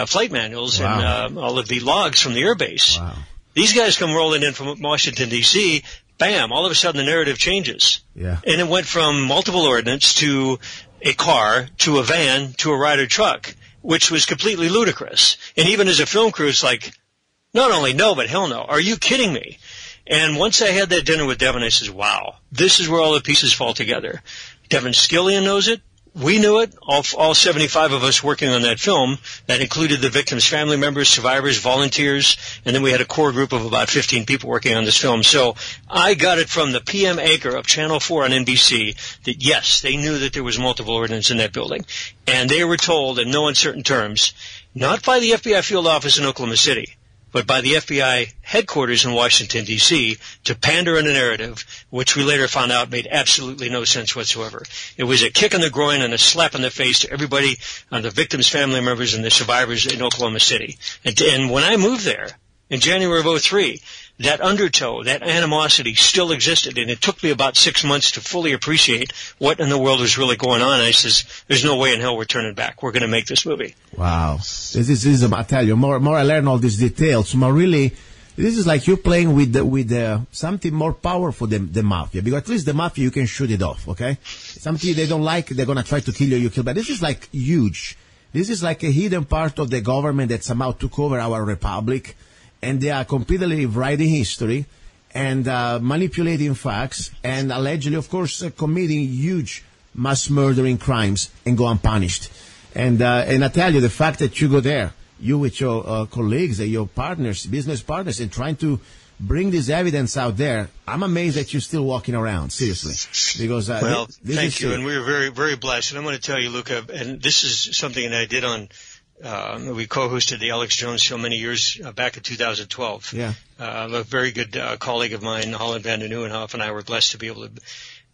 flight manuals. Wow. And all of the logs from the airbase. Wow. These guys come rolling in from Washington, D.C., bam, all of a sudden the narrative changes. Yeah. And it went from multiple ordnance to a car to a van to a Ryder truck, which was completely ludicrous. And even as a film crew, it's like, not only no, but hell no. Are you kidding me? And once I had that dinner with Devin, I says, wow, this is where all the pieces fall together. Devin Scillian knows it. We knew it, all 75 of us working on that film. That included the victims' family members, survivors, volunteers, and then we had a core group of about 15 people working on this film. So I got it from the PM anchor of Channel 4 on NBC that, yes, they knew that there was multiple ordnance in that building. And they were told in no uncertain terms, not by the FBI field office in Oklahoma City, but by the FBI headquarters in Washington, D.C., to pander in a narrative, which we later found out made absolutely no sense whatsoever. It was a kick in the groin and a slap in the face to everybody, the victims' family members and the survivors in Oklahoma City. And when I moved there In January of 2003, that undertow, that animosity still existed, and it took me about 6 months to fully appreciate what in the world was really going on. And I says, there's no way in hell we're turning back. We're going to make this movie. Wow. This is I tell you, more I learn all these details, more really, this is like you're playing with something more powerful than the mafia, because at least the mafia, you can shoot it off, okay? Something they don't like, they're going to try to kill you, kill. But this is like huge. This is like a hidden part of the government that somehow took over our republic, and they are completely writing history and manipulating facts and allegedly, of course, committing huge mass murdering crimes and go unpunished. And I tell you, the fact that you go there, you with your colleagues and your partners, business partners, and trying to bring this evidence out there, I'm amazed that you're still walking around, seriously. Because well, thank you, and we were very, very blessed. And I'm going to tell you, Luca, and this is something that I did on. We co-hosted the Alex Jones Show many years back in 2012. Yeah. A very good colleague of mine, Holland van der Nieuwenhof, and I were blessed to be able to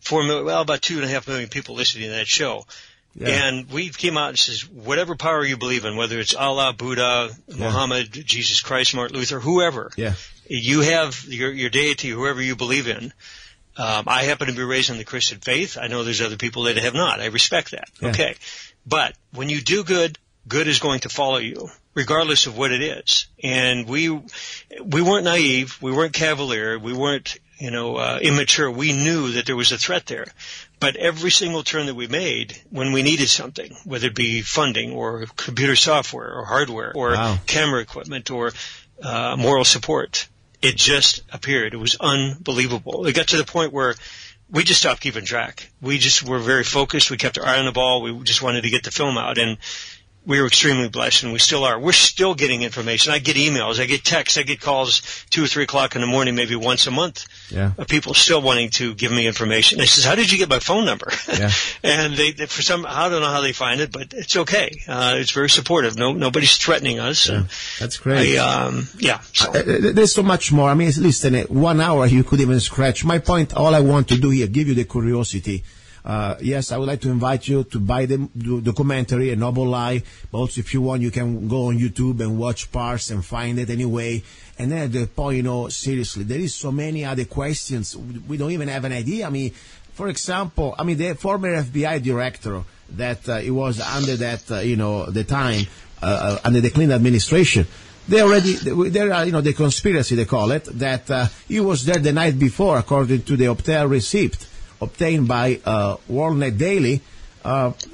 form about 2.5 million people listening to that show. Yeah. And we came out and says, whatever power you believe in, whether it's Allah, Buddha, Muhammad, Jesus Christ, Martin Luther, whoever, you have your deity, whoever you believe in. I happen to be raised in the Christian faith. I know there's other people that have not. I respect that. Yeah. Okay. But when you do good, good is going to follow you, regardless of what it is. And we weren't naive, we weren't cavalier, we weren't, immature. We knew that there was a threat there. But every single turn that we made, when we needed something, whether it be funding or computer software or hardware or camera equipment or moral support, it just appeared. It was unbelievable. It got to the point where we just stopped keeping track. We just were very focused. We kept our eye on the ball. We just wanted to get the film out. And we were extremely blessed, and we still are. We're still getting information. I get emails, I get texts, I get calls 2 or 3 o'clock in the morning, maybe once a month, of people still wanting to give me information. They says, "How did you get my phone number?" Yeah. And they for some, I don't know how they find it, but it's okay. It's very supportive. Nobody's threatening us. Yeah. That's great. So. There's so much more. I mean, listen, 1 hour you could even scratch. My point, all I want to do here, give you the curiosity. Yes, I would like to invite you to buy the documentary, A Noble Lie. But also, if you want, you can go on YouTube and watch parts and find it anyway. And then at the point, seriously, there is so many other questions. We don't even have an idea. I mean, for example, the former FBI director that it was under that, the time, under the Clinton administration, there are, the conspiracy, they call it, that he was there the night before, according to the hotel receipt obtained by WorldNet Daily.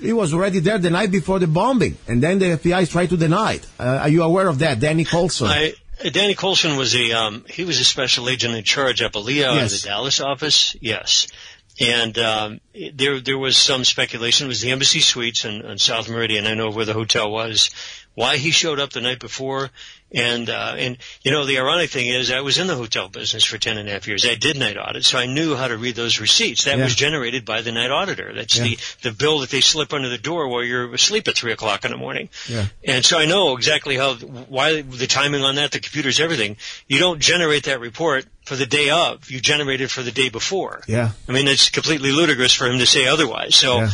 He was already there the night before the bombing, and then the FBI tried to deny it. Are you aware of that, Danny Colson? Danny Colson was he was a special agent in charge, I believe, of the Dallas office. Yes. And there was some speculation. It was the Embassy Suites on South Meridian. I know where the hotel was. Why he showed up the night before. And the ironic thing is I was in the hotel business for 10.5 years. I did night audit, so I knew how to read those receipts. That was generated by the night auditor. That's the bill that they slip under the door while you're asleep at 3 o'clock in the morning. Yeah. And so I know exactly why the timing on that, the computers, everything. You don't generate that report for the day of. You generate it for the day before. Yeah. I mean, it's completely ludicrous for him to say otherwise. So,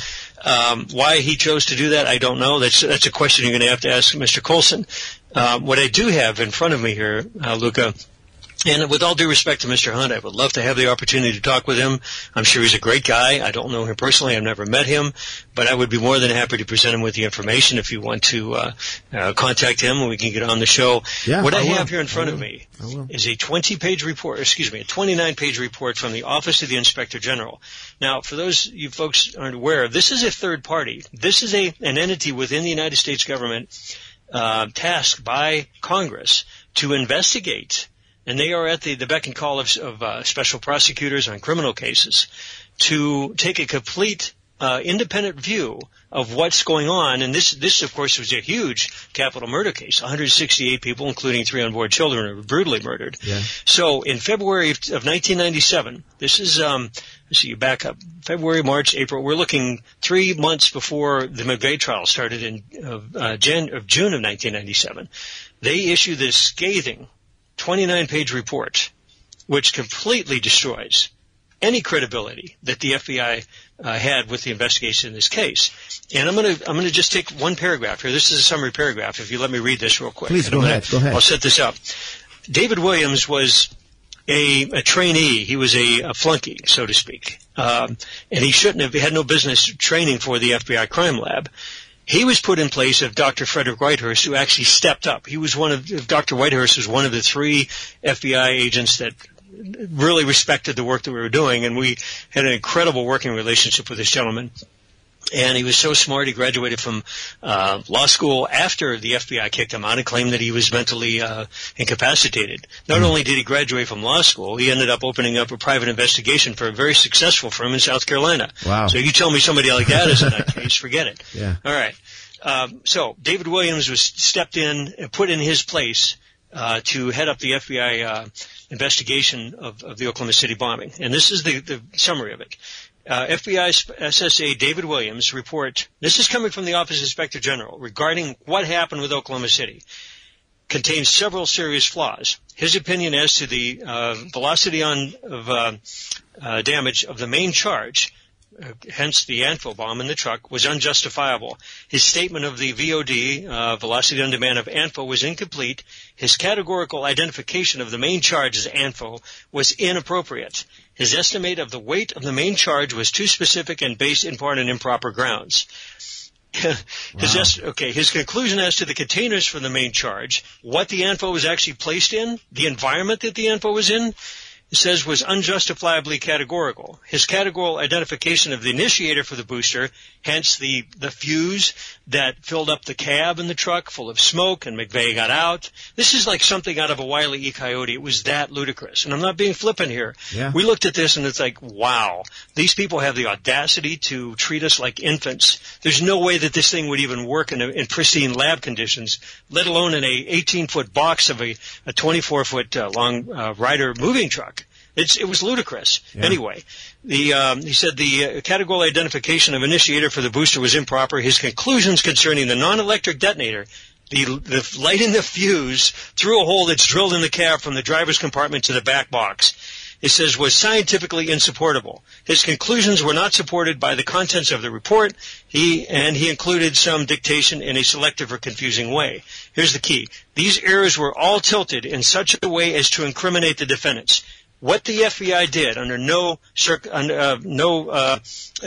why he chose to do that, I don't know. That's a question you're going to have to ask Mr. Colson. What I do have in front of me here, Luca, and with all due respect to Mr. Hunt, I would love to have the opportunity to talk with him. I'm sure he's a great guy. I don't know him personally. I've never met him, but I would be more than happy to present him with the information if you want to contact him and we can get on the show. Yeah, what I have here in front of me is a 29-page report from the Office of the Inspector General. Now, for those you folks aren't aware, this is a third party. This is an entity within the United States government tasked by Congress to investigate, and they are at the beck and call of special prosecutors on criminal cases to take a complete independent view of what's going on. And this, of course, was a huge capital murder case. 168 people, including 3 onboard children, were brutally murdered. Yeah. So in February of 1997, this is, you back up, February, March, April, we're looking 3 months before the McVeigh trial started in June of 1997. They issued this scathing 29-page report, which completely destroys any credibility that the FBI had with the investigation in this case. And I'm going to just take one paragraph here. This is a summary paragraph. If you let me read this real quick. Please go ahead. I'll set this up. David Williams was a trainee. He was a flunky, so to speak. And he had no business training for the FBI crime lab. He was put in place of Dr. Frederick Whitehurst, who actually stepped up. Dr. Whitehurst was one of the 3 FBI agents that really respected the work that we were doing, and we had an incredible working relationship with this gentleman. And he was so smart, he graduated from law school after the FBI kicked him out and claimed that he was mentally incapacitated. Not only did he graduate from law school, he ended up opening up a private investigation for a very successful firm in South Carolina. Wow. So you tell me somebody like that is in that case, forget it. Yeah. All right. So David Williams was stepped in and put in his place to head up the FBI investigation of the Oklahoma City bombing. And this is the summary of it. FBI SSA David Williams report, this is coming from the Office of Inspector General, regarding what happened with Oklahoma City, contains several serious flaws. His opinion as to the velocity of damage of the main charge, hence the Anvil bomb in the truck, was unjustifiable. His statement of the VOD, velocity on demand of Anvil, was incomplete. His categorical identification of the main charge as Anvil was inappropriate. His estimate of the weight of the main charge was too specific and based in part on improper grounds. His conclusion as to the containers for the main charge, what the Anvil was actually placed in, the environment that the Anvil was in, it says was unjustifiably categorical. His categorical identification of the initiator for the booster, hence the fuse that filled up the cab in the truck full of smoke and McVeigh got out. This is like something out of a Wile E. Coyote. It was that ludicrous. And I'm not being flippant here. Yeah. We looked at this and it's like, wow, these people have the audacity to treat us like infants. There's no way that this thing would even work in pristine lab conditions, let alone in a 18-foot box of a 24-foot long Ryder moving truck. It was ludicrous. Yeah. Anyway, he said the categorical identification of initiator for the booster was improper. His conclusions concerning the non-electric detonator, the lighting the fuse through a hole that's drilled in the cab from the driver's compartment to the back box, it says was scientifically insupportable. His conclusions were not supported by the contents of the report. He included some dictation in a selective or confusing way. Here's the key. These errors were all tilted in such a way as to incriminate the defendants. What the FBI did, under no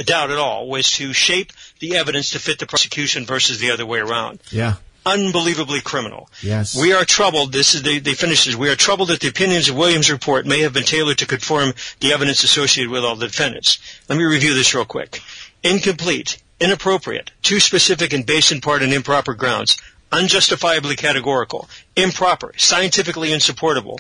doubt at all, was to shape the evidence to fit the prosecution versus the other way around. Yeah. Unbelievably criminal. Yes. We are troubled. They finish this. We are troubled that the opinions of Williams' report may have been tailored to conform the evidence associated with all the defendants. Let me review this real quick. Incomplete, inappropriate, too specific and based in part on improper grounds, unjustifiably categorical, improper, scientifically insupportable,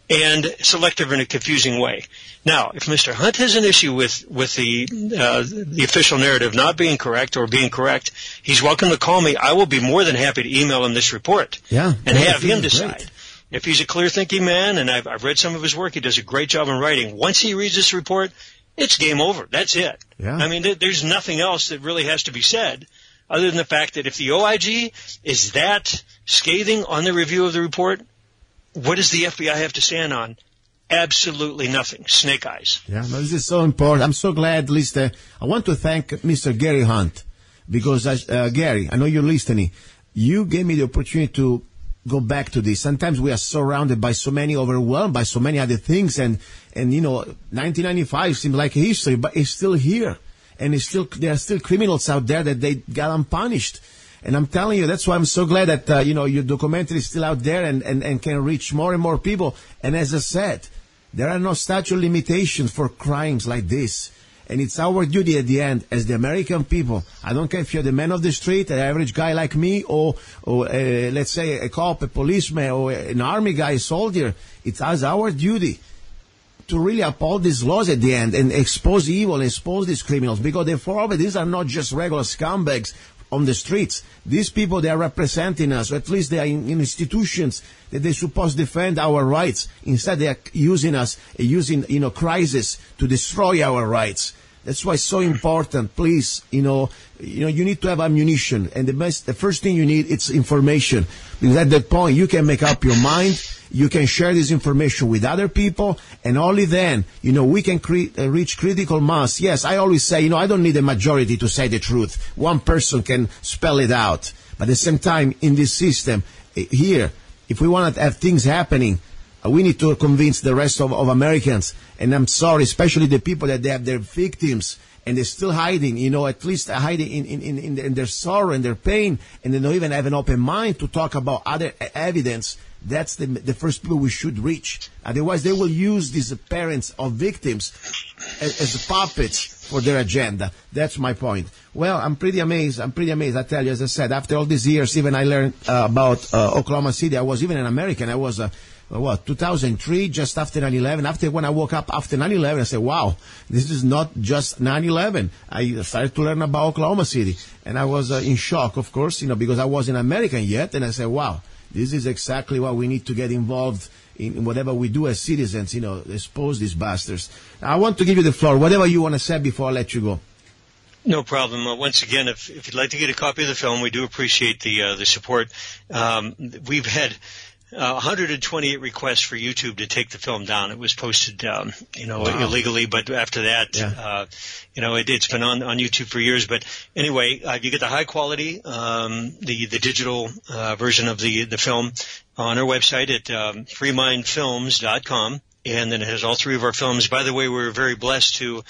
and selective in a confusing way. Now, if Mr. Hunt has an issue with the official narrative not being correct or being correct, he's welcome to call me. I will be more than happy to email him this report and have him decide. Great. If he's a clear-thinking man, and I've read some of his work, he does a great job in writing. Once he reads this report, it's game over. That's it. Yeah. I mean, there's nothing else that really has to be said other than the fact that if the OIG is that scathing on the review of the report, what does the FBI have to stand on? Absolutely nothing. Snake eyes. Yeah, no, this is so important. I'm so glad, at least, I want to thank Mr. Gary Hunt, because, Gary, I know you're listening. You gave me the opportunity to go back to this. Sometimes we are surrounded by so many, overwhelmed by so many other things, and 1995 seemed like history, but it's still here. And there are still criminals out there that they got unpunished. And I'm telling you, that's why I'm so glad that, your documentary is still out there and can reach more and more people. And as I said, there are no statute of limitations for crimes like this. And it's our duty at the end, as the American people. I don't care if you're the man of the street, an average guy like me, or let's say a cop, a policeman, or an army guy, a soldier. It's our duty to really uphold these laws at the end and expose evil, expose these criminals. Because these are not just regular scumbags on the streets. These people, they are representing us, or at least they are in institutions that they're supposed to defend our rights. Instead, they are using us, crisis to destroy our rights. That's why it's so important. Please, you need to have ammunition, and the first thing you need is information. Because at that point, you can make up your mind. You can share this information with other people, and only then, we can reach critical mass. Yes, I always say, I don't need a majority to say the truth. One person can spell it out. But at the same time, in this system, here, if we want to have things happening, We need to convince the rest of Americans. And I'm sorry, especially the people that they have their victims and they're still hiding, at least hiding in their sorrow and their pain, and they don't even have an open mind to talk about other evidence. That's the first people we should reach. Otherwise, they will use these parents of victims as puppets for their agenda. That's my point. Well, I'm pretty amazed. I tell you, as I said, after all these years, even I learned about Oklahoma City. I was even an American. I was 2003, just after 9/11. After when I woke up after 9/11, I said, wow, this is not just 9/11. I started to learn about Oklahoma City, and I was in shock, of course, because I wasn't American yet, and I said, wow, this is exactly what we need to get involved in whatever we do as citizens, expose these bastards. I want to give you the floor. Whatever you want to say before I let you go. No problem. Once again, if you'd like to get a copy of the film, we do appreciate the support. We've had 128 requests for YouTube to take the film down. It was posted, illegally, but after that, it's been on YouTube for years. But anyway, you get the high quality, the digital version of the film on our website at freemindfilms.com. And then it has all three of our films. By the way, we were very blessed to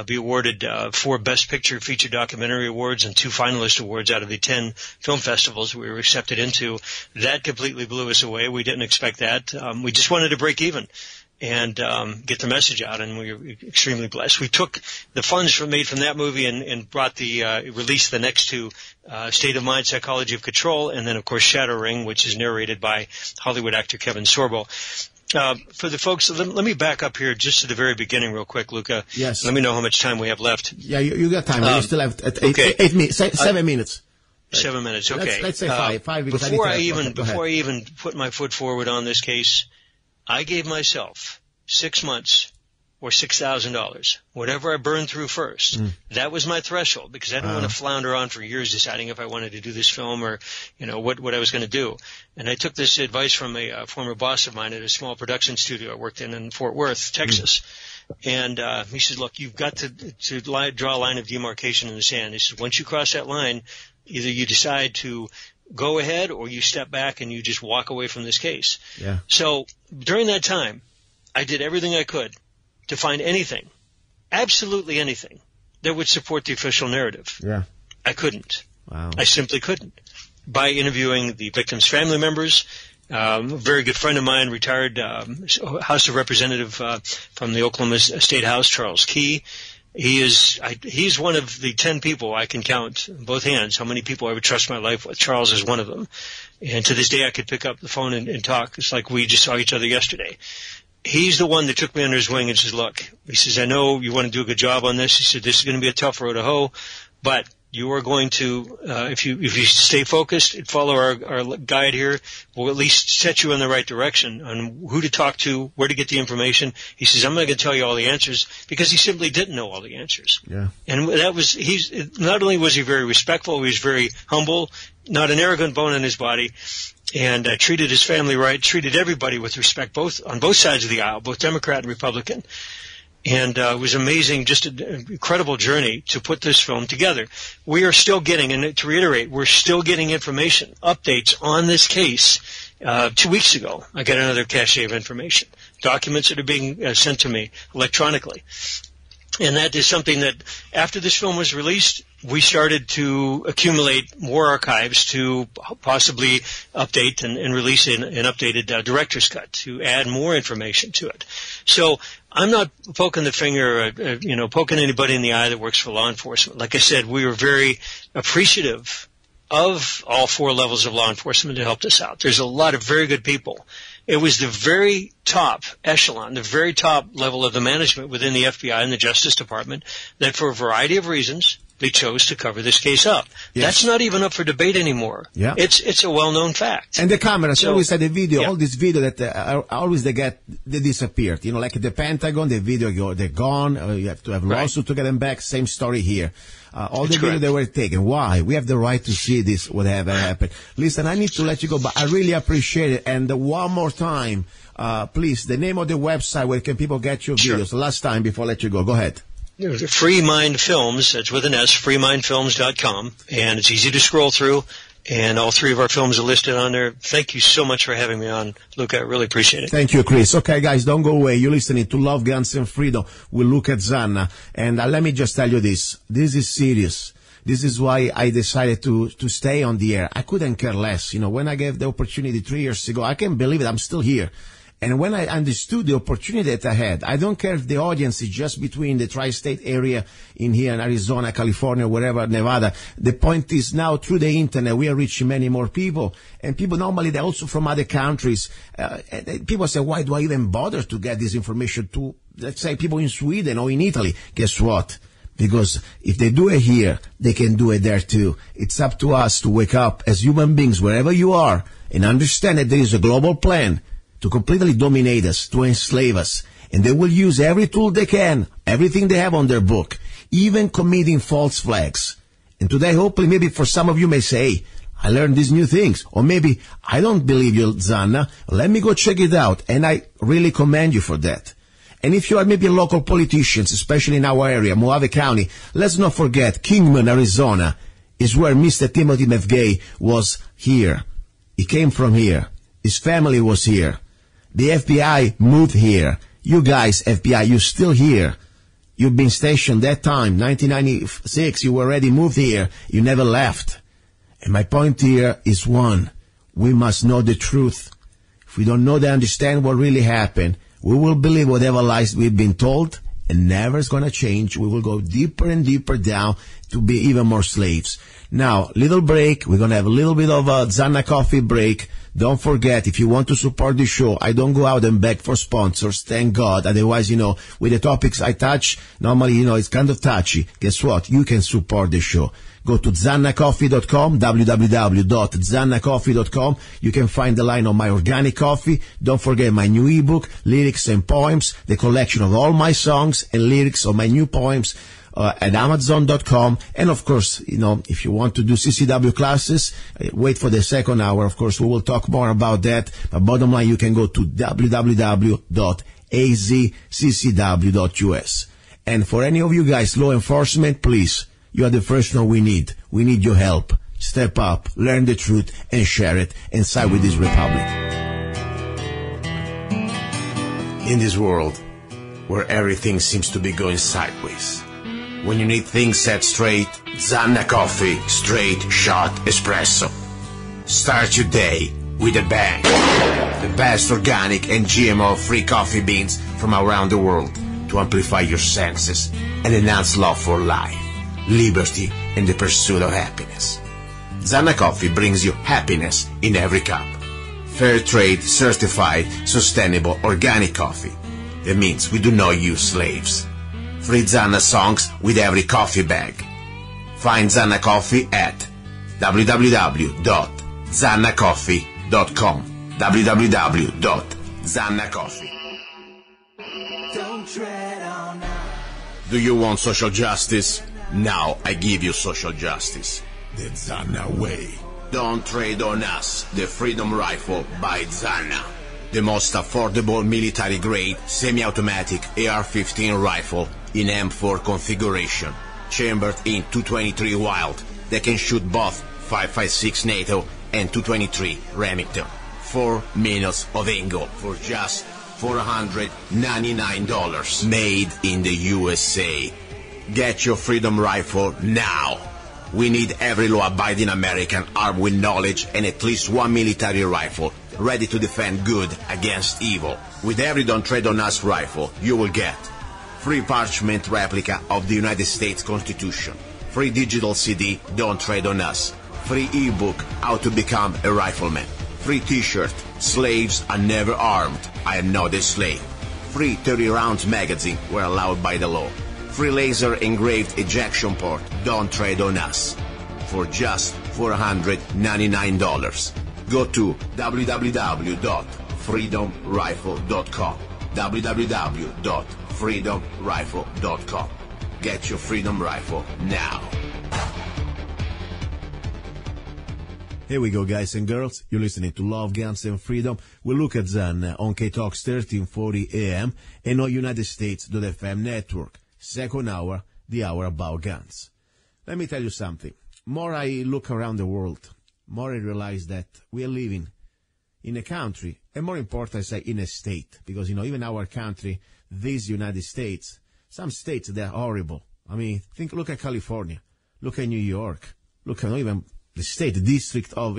be awarded 4 Best Picture Feature Documentary Awards and 2 finalist awards out of the 10 film festivals we were accepted into. That completely blew us away. We didn't expect that. We just wanted to break even and get the message out, and we were extremely blessed. We took the funds made from that movie and brought released the next 2, State of Mind, Psychology of Control, and then, of course, Shadow Ring, which is narrated by Hollywood actor Kevin Sorbo. For the folks, let me back up here just to the very beginning real quick, Luca. Yes. Let me know how much time we have left. Yeah, you got time. You still have 8 minutes, 7 minutes. 7 minutes, okay. Let's say 5. 5 because before I even put my foot forward on this case, I gave myself 6 months or $6,000, whatever I burned through first. That was my threshold because I didn't want to flounder on for years deciding if I wanted to do this film or, what I was going to do. And I took this advice from a former boss of mine at a small production studio I worked in Fort Worth, Texas. And he said, look, you've got to draw a line of demarcation in the sand. He said, once you cross that line, either you decide to go ahead or you step back and you just walk away from this case. Yeah. So during that time, I did everything I could to find anything, absolutely anything, that would support the official narrative. Yeah. I couldn't. Wow. I simply couldn't. By interviewing the victims' family members, a very good friend of mine, retired House of Representative from the Oklahoma State House, Charles Key. He's one of the 10 people I can count in both hands how many people I would trust my life with. Charles is one of them. And to this day, I could pick up the phone and talk. It's like we just saw each other yesterday. He's the one that took me under his wing and says, look, he says, I know you want to do a good job on this. He said, this is going to be a tough road to hoe, but you are going to, if you stay focused and follow our guide here, we'll at least set you in the right direction on who to talk to, where to get the information. He says, I'm not going to tell you all the answers because he simply didn't know all the answers. Yeah. And he's not only was he very respectful, he was very humble, not an arrogant bone in his body, and treated his family right, treated everybody with respect, on both sides of the aisle, both Democrat and Republican. And it was amazing, just an incredible journey to put this film together. We are still getting, and to reiterate, we're still getting information, updates on this case. 2 weeks ago, I got another cache of information, documents that are being sent to me electronically. And that is something that, after this film was released, we started to accumulate more archives to possibly update and release an updated director's cut to add more information to it. So I'm not poking the finger, poking anybody in the eye that works for law enforcement. Like I said, we were very appreciative of all 4 levels of law enforcement that helped us out. There's a lot of very good people. It was the very top echelon, the very top level of the management within the FBI and the Justice Department that, for a variety of reasons, they chose to cover this case up. Yes. That's not even up for debate anymore. Yeah. It's a well-known fact. And the cameras, always had the video, all this video that they disappeared. Like the Pentagon, the video, they're gone. You have to have lawsuit to get them back. Same story here. All the video they were taken. Why? We have the right to see this, whatever happened. Listen, I need to let you go, but I really appreciate it. And one more time, please, the name of the website where can people get your videos. Sure. Last time before I let you go. Go ahead. Free Mind Films, that's with an S, freemindfilms.com, and it's easy to scroll through. and all three of our films are listed on there. Thank you so much for having me on, Luca. I really appreciate it. Thank you, Chris. Okay, guys, don't go away. You're listening to Love, Guns, and Freedom with luca-zanna. And let me just tell you this. This is serious. This is why I decided to stay on the air. I couldn't care less. You know, when I gave the opportunity 3 years ago, I can't believe it. I'm still here. And when I understood the opportunity that I had, I don't care if the audience is just between the tri-state area in here in Arizona, California, wherever, Nevada. The point is now through the internet, we are reaching many more people. And people normally, they're also from other countries. And people say, why do I even bother to get this information to, let's say, people in Sweden or in Italy? Guess what? Because if they do it here, they can do it there too. It's up to us to wake up as human beings wherever you are and understand that there is a global plan to completely dominate us, to enslave us. And they will use every tool they can, everything they have on their book, even committing false flags. And today, hopefully, maybe for some of you may say, hey, I learned these new things. Or maybe, I don't believe you, Zanna. Let me go check it out. And I really commend you for that. And if you are maybe local politicians, especially in our area, Mohave County, let's not forget Kingman, Arizona, is where Mr. Timothy McVeigh was here. He came from here. His family was here. The FBI moved here. You guys, FBI, you're still here. You've been stationed that time, 1996. You already moved here. You never left. And my point here is one. We must know the truth. If we don't know and understand what really happened, we will believe whatever lies we've been told, and never is going to change. We will go deeper and deeper down to be even more slaves. Now, little break. We're going to have a little bit of a Zanna coffee break. Don't forget, if you want to support the show, I don't go out and beg for sponsors, thank God. Otherwise, you know, with the topics I touch, normally, you know, it's kind of touchy. Guess what? You can support the show. Go to zannacoffee.com, www.zannacoffee.com. You can find the line of my organic coffee. Don't forget my new ebook, Lyrics and Poems, the collection of all my songs and lyrics of my new poems. At Amazon.com. And of course, you know, if you want to do CCW classes, wait for the second hour. Of course, we will talk more about that. But bottom line, you can go to www.azccw.us. And for any of you guys, law enforcement, please, you are the first one we need. We need your help. Step up, learn the truth, and share it, and side with this republic. In this world, where everything seems to be going sideways, when you need things set straight, Zanna Coffee, straight shot espresso. Start your day with a bang. The best organic and GMO-free coffee beans from around the world to amplify your senses and enhance love for life, liberty, and the pursuit of happiness. Zanna Coffee brings you happiness in every cup. Fair trade, certified, sustainable, organic coffee. That means we do not use slaves. Free Zanna songs with every coffee bag. Find Zanna Coffee at www.zannacoffee.com. www.zannacoffee. Don't tread on us. Do you want social justice? Now I give you social justice. The Zanna way. Don't trade on us. The Freedom Rifle by Zanna. The most affordable military-grade semi-automatic AR-15 rifle in M4 configuration, chambered in 223 Wild, that can shoot both 5.56 NATO and 223 Remington. 4 minutes of angle for just $499, made in the USA. Get your Freedom Rifle now. We need every law-abiding American armed with knowledge and at least one military rifle, ready to defend good against evil. With every Don't Trade on Us rifle, you will get free parchment replica of the United States Constitution, free digital CD, Don't Trade on Us, free ebook, How to Become a Rifleman, free t-shirt, Slaves Are Never Armed, I Am Not a Slave, free 30-round magazine where allowed by the law, free laser engraved ejection port, Don't Trade on Us, for just $499. Go to www.freedomrifle.com, www.freedomrifle.com. Get your Freedom Rifle now. Here we go, guys and girls. You're listening to Love, Guns, and Freedom. We look at Zanna on KTOX 1340 AM and on United States.FM network. Second hour, the hour about guns. Let me tell you something. More I look around the world, more I realize that we are living in a country, and more important, I say, in a state, because, even our country, this United States, some states, they're horrible. I mean, look at California, look at New York, look at even the state, the district of,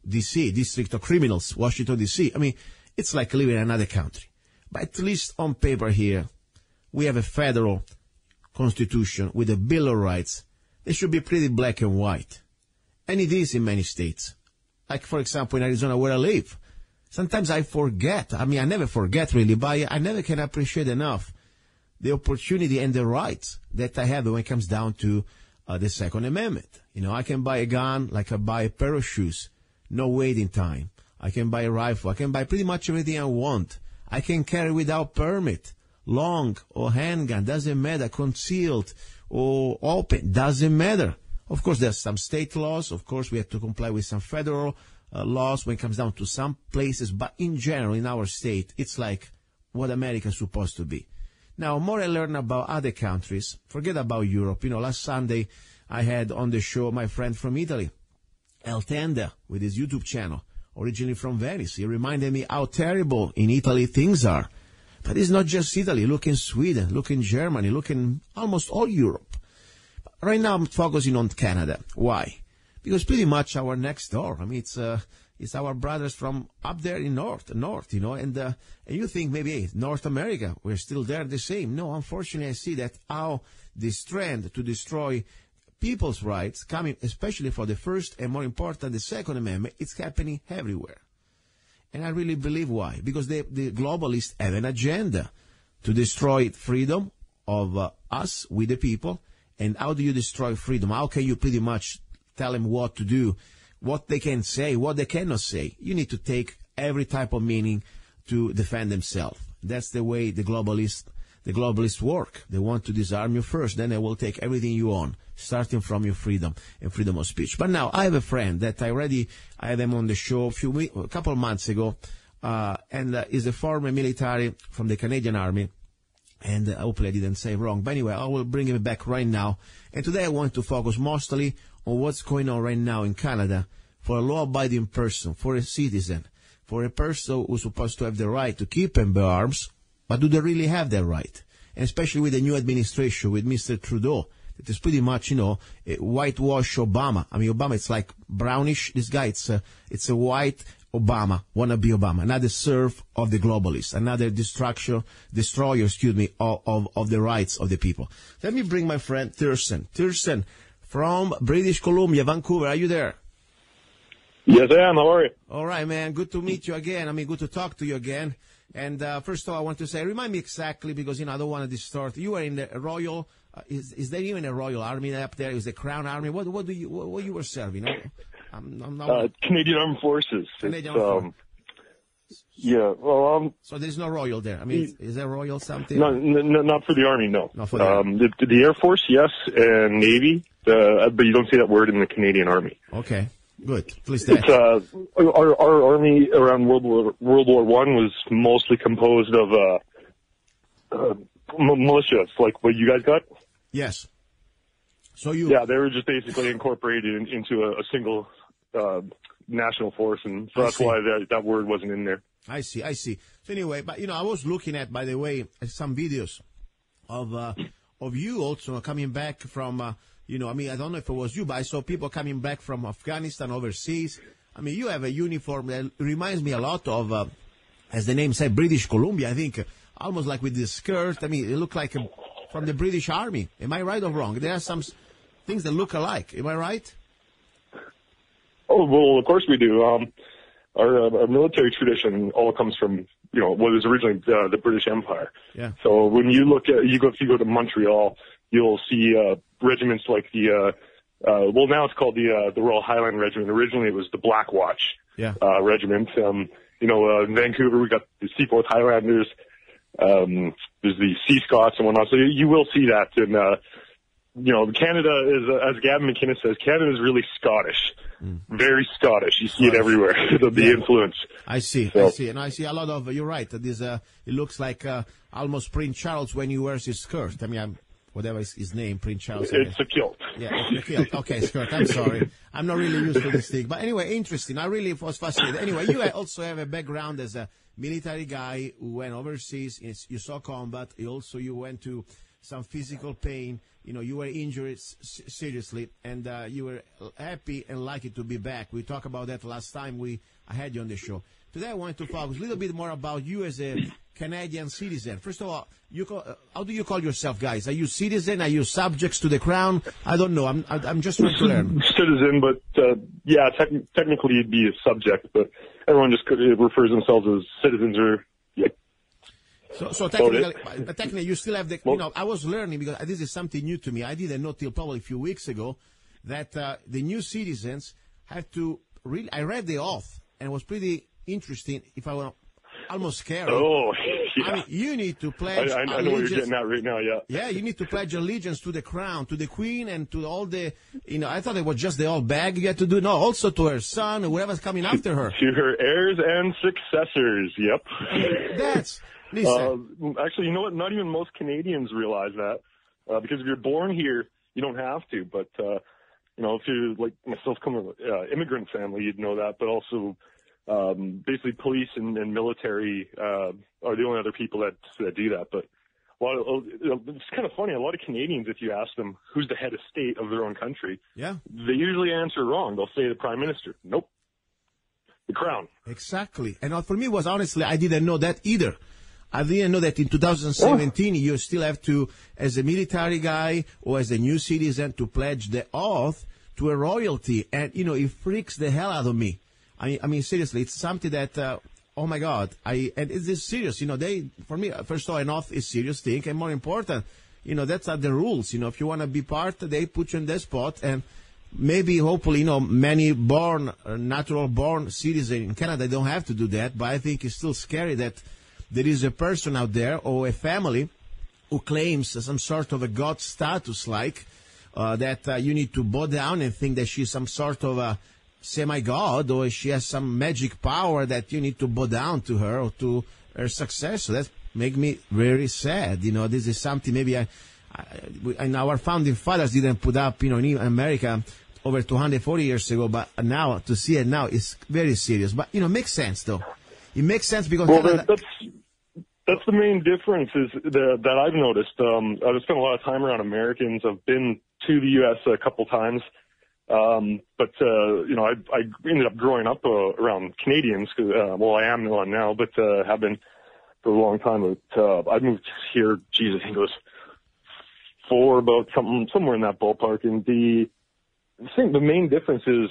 D.C., district of criminals, Washington, D.C. I mean, it's like living in another country. But at least on paper here, we have a federal constitution with a Bill of Rights. They should be pretty black and white. And it is in many states. Like, for example, in Arizona, where I live. Sometimes I forget. I mean, I never forget, really, but I never can appreciate enough the opportunity and the rights that I have when it comes down to the Second Amendment. I can buy a gun like I buy a pair of shoes. No waiting time. I can buy a rifle. I can buy pretty much everything I want. I can carry without permit. Long or handgun, doesn't matter. Concealed or open, doesn't matter. Of course, there's some state laws. Of course, we have to comply with some federal laws when it comes down to some places. But in general, in our state, it's like what America is supposed to be. Now, more I learn about other countries, forget about Europe. Last Sunday, I had on the show my friend from Italy, El Tenda, with his YouTube channel, originally from Venice. He reminded me how terrible in Italy things are. But it's not just Italy. Look in Sweden, look in Germany, look in almost all Europe. But right now, I'm focusing on Canada. Why? Because pretty much our next door. I mean, it's our brothers from up there in north, and you think maybe, hey, North America, we're still there the same. No, unfortunately, I see that how this trend to destroy people's rights, coming especially for the First and more important, the Second Amendment, it's happening everywhere. And I really believe why. Because the globalists have an agenda to destroy freedom of us, we the people. And how do you destroy freedom? How can you pretty much tell them what to do, what they can say, what they cannot say? You need to take every type of meaning to defend themselves. That's the way the globalists work. They want to disarm you first, then they will take everything you own, starting from your freedom and freedom of speech. But now I have a friend that I had him on the show a couple of months ago, and is a former military from the Canadian Army. And hopefully I didn't say wrong. But anyway, I will bring him back right now. And today I want to focus mostly on what's going on right now in Canada for a law-abiding person, for a citizen, for a person who's supposed to have the right to keep and bear arms. But do they really have that right? And especially with the new administration, with Mr. Trudeau, that is pretty much, a whitewash Obama. I mean, Obama, it's like brownish. This guy, it's a white Obama, wannabe Obama, another serf of the globalists, another destroyer, of the rights of the people. Let me bring my friend Tyrssen. Tyrssen, from British Columbia, Vancouver. Are you there? Yes, I am. How are you? All right, man. Good to meet you again. I mean, good to talk to you again. And first of all, I want to say, remind me exactly, because, I don't want to distort. You are in the Royal, is there even a Royal Army up there? Is the Crown Army? What you were serving? I'm not... Canadian Armed Forces. Canadian Armed Forces. Yeah, well, so there's no Royal there. I mean, is there Royal something? No, not for the Army, no. Not for the Army. The Air Force, yes, and Navy, but you don't see that word in the Canadian Army. Okay. Good. Please. It's, our army around World War I was mostly composed of militias, like what you guys got. Yes. So they were just basically incorporated into a single national force, and so that's why that word wasn't in there. I see. So anyway, but I was looking at, by the way, some videos of you also coming back from. I mean, I don't know if it was you, but I saw people coming back from Afghanistan overseas. I mean, you have a uniform that reminds me a lot of, as the name said, British Columbia. I think almost like with this skirt. I mean, it looked like from the British Army. Am I right or wrong? There are some things that look alike. Am I right? Oh, well, of course we do. Our military tradition all comes from, what was originally the British Empire. Yeah. So when you look at, if you go to Montreal, you'll see regiments like the now it's called the Royal Highland Regiment. Originally it was the Black Watch regiment. In Vancouver we got the Seaforth Highlanders. There's the Sea Scots and whatnot. So you will see that. And Canada is, as Gavin McInnes says, Canada is really Scottish. Very Scottish. You see it everywhere. The influence. I see. And I see a lot of, you're right. It looks like almost Prince Charles when he wears his skirt. I mean, whatever is his name, Prince Charles. It's a kilt. Yeah, it's a kilt. Okay, Scott, I'm sorry. I'm not really used to this thing. But anyway, interesting. I really was fascinated. Anyway, you also have a background as a military guy who went overseas. You saw combat. You went to some physical pain. You were injured seriously, and you were happy and lucky to be back. We talked about that last time I had you on the show. Today I wanted to focus a little bit more about you as a Canadian citizen. First of all, how do you call yourself, guys? Are you citizen? Are you subjects to the crown? I don't know. I'm just trying to learn. Citizen, but technically you'd be a subject, but everyone just refers themselves as citizens or. Yeah. So technically, you still have the. I was learning because this is something new to me. I didn't know till probably a few weeks ago that the new citizens have to really. I read the oath and it was pretty interesting. If I were almost scary. Oh, yeah. I mean, you need to pledge. I know what you're getting at right now. Yeah. Yeah, you need to pledge allegiance to the crown, to the queen, and to all the. I thought it was just the old bag you had to do. No, also to her son, whoever's coming after her. To her heirs and successors. Yep. That's. Listen. Actually, you know what? Not even most Canadians realize that. Because if you're born here, you don't have to. But, if you're like myself, coming from an immigrant family, you'd know that. But also, basically, police and military are the only other people that do that. But it's kind of funny. A lot of Canadians, if you ask them who's the head of state of their own country, they usually answer wrong. They'll say the prime minister. Nope. The crown. Exactly. And for me, was honestly, I didn't know that either. I didn't know that in 2017 you still have to, as a military guy or as a new citizen, to pledge the oath to a royalty. And, it freaks the hell out of me. I mean, seriously, it's something that, oh my God, and it is serious. For me, first of all, an oath is a serious thing. And more important, that's the rules. If you want to be part, they put you in the spot. And maybe, hopefully, many natural born citizens in Canada don't have to do that. But I think it's still scary that there is a person out there or a family who claims some sort of a god status, like that you need to bow down and think that she's some sort of a semi-god or she has some magic power that you need to bow down to her or to her successor. That makes me very sad. This is something maybe and our founding fathers didn't put up, in America over 240 years ago, but now to see it now is very serious. But, makes sense, though. It makes sense because that's the main difference that I've noticed. I've spent a lot of time around Americans. I've been to the U.S. a couple times. But I ended up growing up around Canadians. I am one now, but have been for a long time. I moved here, I think it was somewhere in that ballpark. And the main difference is,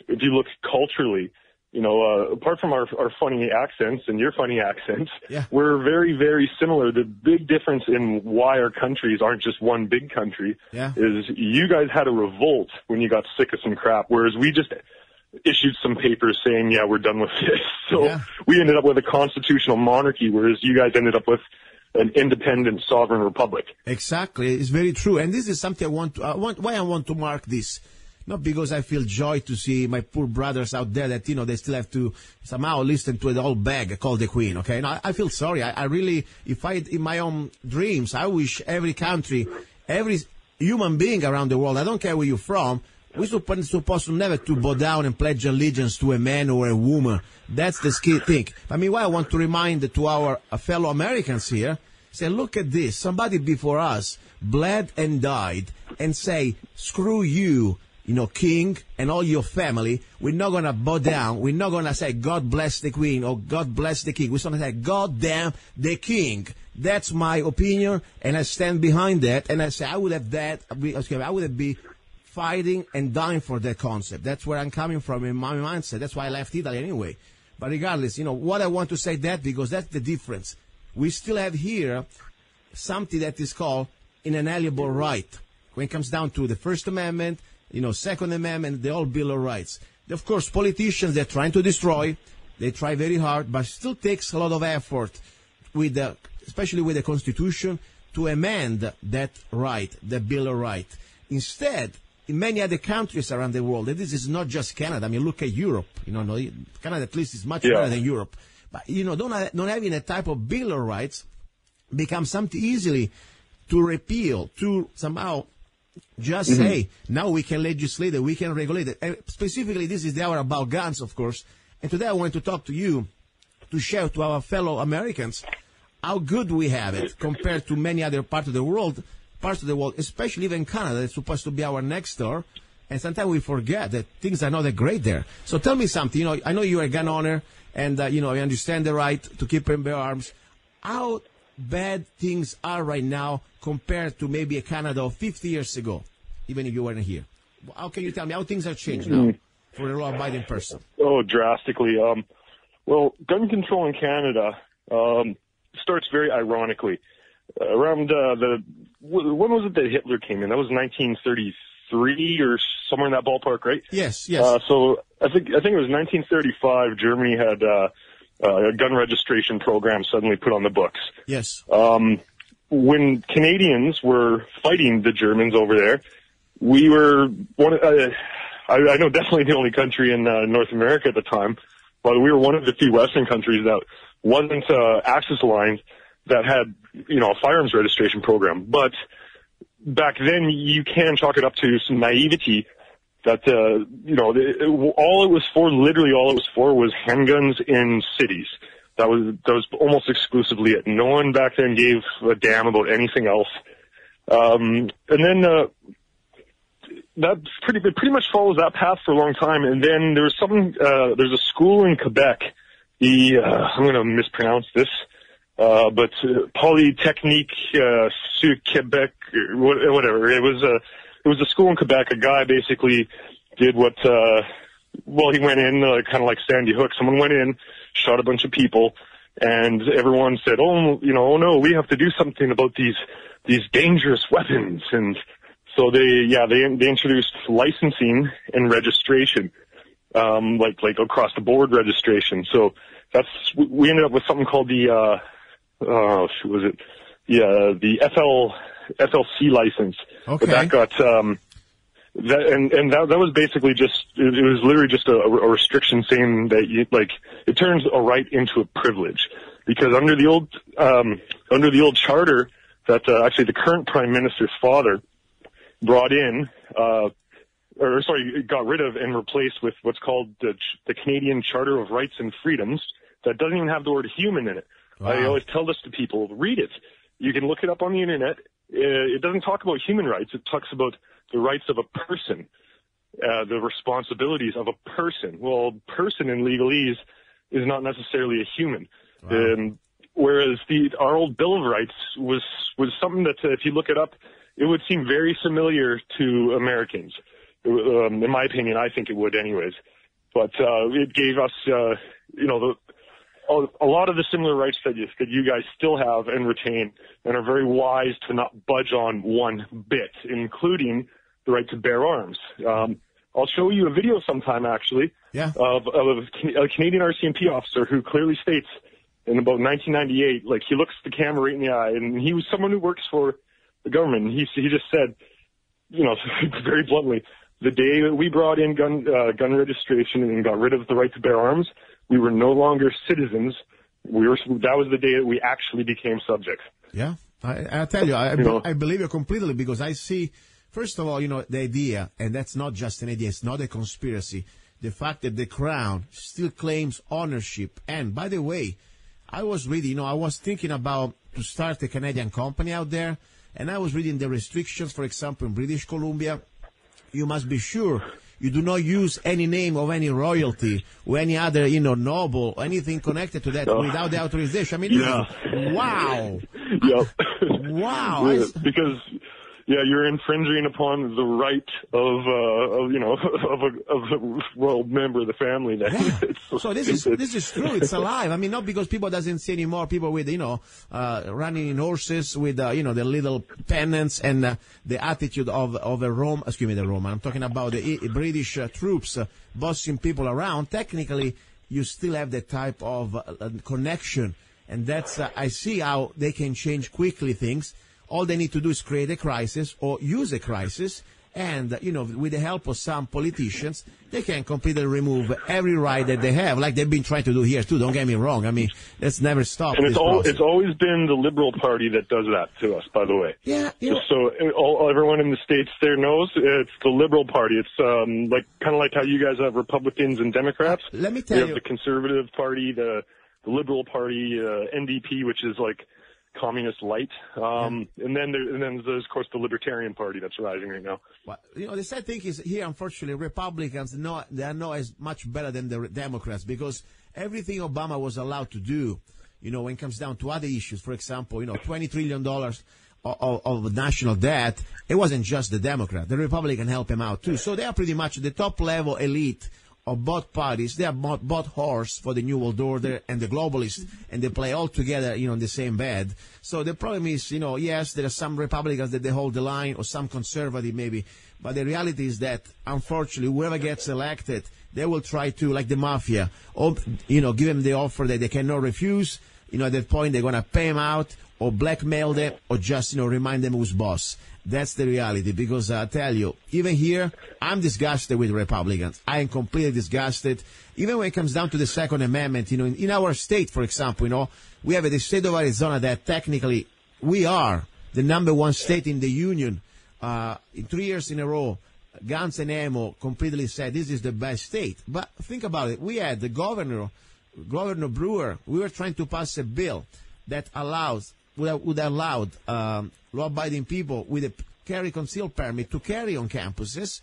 if you look culturally, apart from our funny accents and your funny accents, we're very, very similar. The big difference in why our countries aren't just one big country is you guys had a revolt when you got sick of some crap, whereas we just issued some papers saying, we're done with this. So we ended up with a constitutional monarchy, whereas you guys ended up with an independent sovereign republic. Exactly. It's very true. And this is something why I want to mark this. Not because I feel joy to see my poor brothers out there that, they still have to somehow listen to the old bag called the Queen, okay? No, I feel sorry. I really, in my own dreams, I wish every country, every human being around the world, I don't care where you're from, we're supposed to never to bow down and pledge allegiance to a man or a woman. That's the key thing. I mean, what I want to remind to our fellow Americans here, say, look at this. Somebody before us bled and died and say, screw you, king and all your family. We're not going to bow down. We're not going to say, God bless the queen or God bless the king. We're going to say, God damn the king. That's my opinion, and I stand behind that. And I say, I would have been fighting and dying for that concept. That's where I'm coming from in my mindset. That's why I left Italy anyway. But regardless, what I want to say because that's the difference. We still have here something that is called an inalienable right. When it comes down to the First Amendment, Second Amendment, the whole Bill of Rights. Of course, politicians, they're trying to destroy. They try very hard, but it still takes a lot of effort, especially with the Constitution, to amend that right, the Bill of Rights. Instead, in many other countries around the world, and this is not just Canada. I mean, look at Europe. Canada at least is much better than Europe. But, not having a type of Bill of Rights becomes something easily to repeal, to somehow just say, now we can legislate it, we can regulate it. And specifically, this is the hour about guns, of course. And today I want to talk to you, to share to our fellow Americans how good we have it compared to many other parts of the world, especially even Canada. It's supposed to be our next door. And sometimes we forget that things are not that great there. So tell me something. You know, I know you're a gun owner, and you know, I understand the right to keep and bear arms. How bad things are right now compared to maybe a Canada of 50 years ago, even if you weren't here? How can you tell me how things have changed now for a law-abiding person? Oh, drastically. Well, gun control in Canada starts very ironically. Around when was it that Hitler came in? That was 1933 or somewhere in that ballpark, right? Yes. So I think it was 1935. Germany had a gun registration program suddenly put on the books. Yes. When Canadians were fighting the Germans over there, we were I know definitely the only country in North America at the time, but we were one of the few Western countries that wasn't access lines that had, you know, a firearms registration program. But back then, you can chalk it up to some naivety that, you know, all it was for was handguns in cities. That was almost exclusively it. No one back then gave a damn about anything else. And then, that pretty much follows that path for a long time. And then there's a school in Quebec. I'm going to mispronounce this. But Polytechnique sur Quebec, whatever. It was a school in Quebec. A guy basically did what, he went in, kind of like Sandy Hook. Someone went in, shot a bunch of people, and everyone said, oh no, we have to do something about these dangerous weapons. And so they introduced licensing and registration, like across the board registration. So we ended up with something called the FLC license. Okay. But that got, that was basically just, it was literally just a restriction saying that it turns a right into a privilege. Because under the old charter that, actually the current Prime Minister's father brought in, got rid of and replaced with what's called the Canadian Charter of Rights and Freedoms that doesn't even have the word human in it. Wow. I always tell this to people, read it. You can look it up on the internet. It doesn't talk about human rights. It talks about the rights of a person, the responsibilities of a person. Well, person in legalese is not necessarily a human. Wow. Whereas our old Bill of Rights was something that, if you look it up, it would seem very familiar to Americans. In my opinion, I think it would anyways. But it gave us, a lot of the similar rights that you guys still have and retain, and are very wise to not budge on one bit, including the right to bear arms. I'll show you a video sometime, actually, of a Canadian RCMP officer who clearly states in about 1998, like, he looks the camera right in the eye, and he was someone who works for the government. He just said, very bluntly, the day that we brought in gun registration and got rid of the right to bear arms, we were no longer citizens. That was the day that we actually became subjects. Yeah, I tell you, I believe you completely, because I see, first of all, the idea, and that's not just an idea, it's not a conspiracy, the fact that the Crown still claims ownership. And by the way, I was reading, I was thinking about to start a Canadian company out there, and I was reading the restrictions. For example, in British Columbia, you must be sure you do not use any name of any royalty or any other, noble, anything connected to that without the authorization. I mean, wow. Yep. Wow. Because, you're infringing upon the right of a royal member of the family. Yeah. So this is true. It's alive. I mean, not because people doesn't see anymore people with, running in horses with, the little pennants and the attitude of a Roman. I'm talking about the British troops bossing people around. Technically, you still have that type of connection. And that's, I see how they can change quickly things. All they need to do is create a crisis or use a crisis, And, you know, with the help of some politicians, they can completely remove every right that they have, like they've been trying to do here, too. Don't get me wrong. I mean, that's never stopped. And it's always been the Liberal Party that does that to us, by the way. Yeah. Just so everyone in the States there knows, it's the Liberal Party. It's kind of like how you guys have Republicans and Democrats. Let me tell you. We have the Conservative Party, the Liberal Party, NDP, which is like communist light, and then there's of course the Libertarian Party that's rising right now. Well, you know, the sad thing is here, unfortunately, Republicans they are not as much better than the Democrats, because everything Obama was allowed to do, you know, when it comes down to other issues, for example, you know, $20 trillion of national debt, it wasn't just the Democrat. The Republican helped him out too. So they are pretty much the top level elite of both parties. They are both horse for the New World Order and the globalists, and they play all together, you know, in the same bed. So the problem is, you know, yes, there are some Republicans that they hold the line, or some conservative maybe, but the reality is that, unfortunately, whoever gets elected, they will try to, like the mafia, or, you know, give them the offer that they cannot refuse. You know, at that point, they're going to pay them out, or blackmail them, or just, you know, remind them who's boss. That's the reality, because I tell you, even here, I'm disgusted with Republicans. I am completely disgusted. Even when it comes down to the Second Amendment, you know, in our state, for example, you know, we have the state of Arizona that technically we are the #1 state in the union. In 3 years in a row, Guns and Ammo completely said this is the best state. But think about it. We had the Governor Brewer. We were trying to pass a bill that would allow law-abiding people with a carry concealed permit to carry on campuses,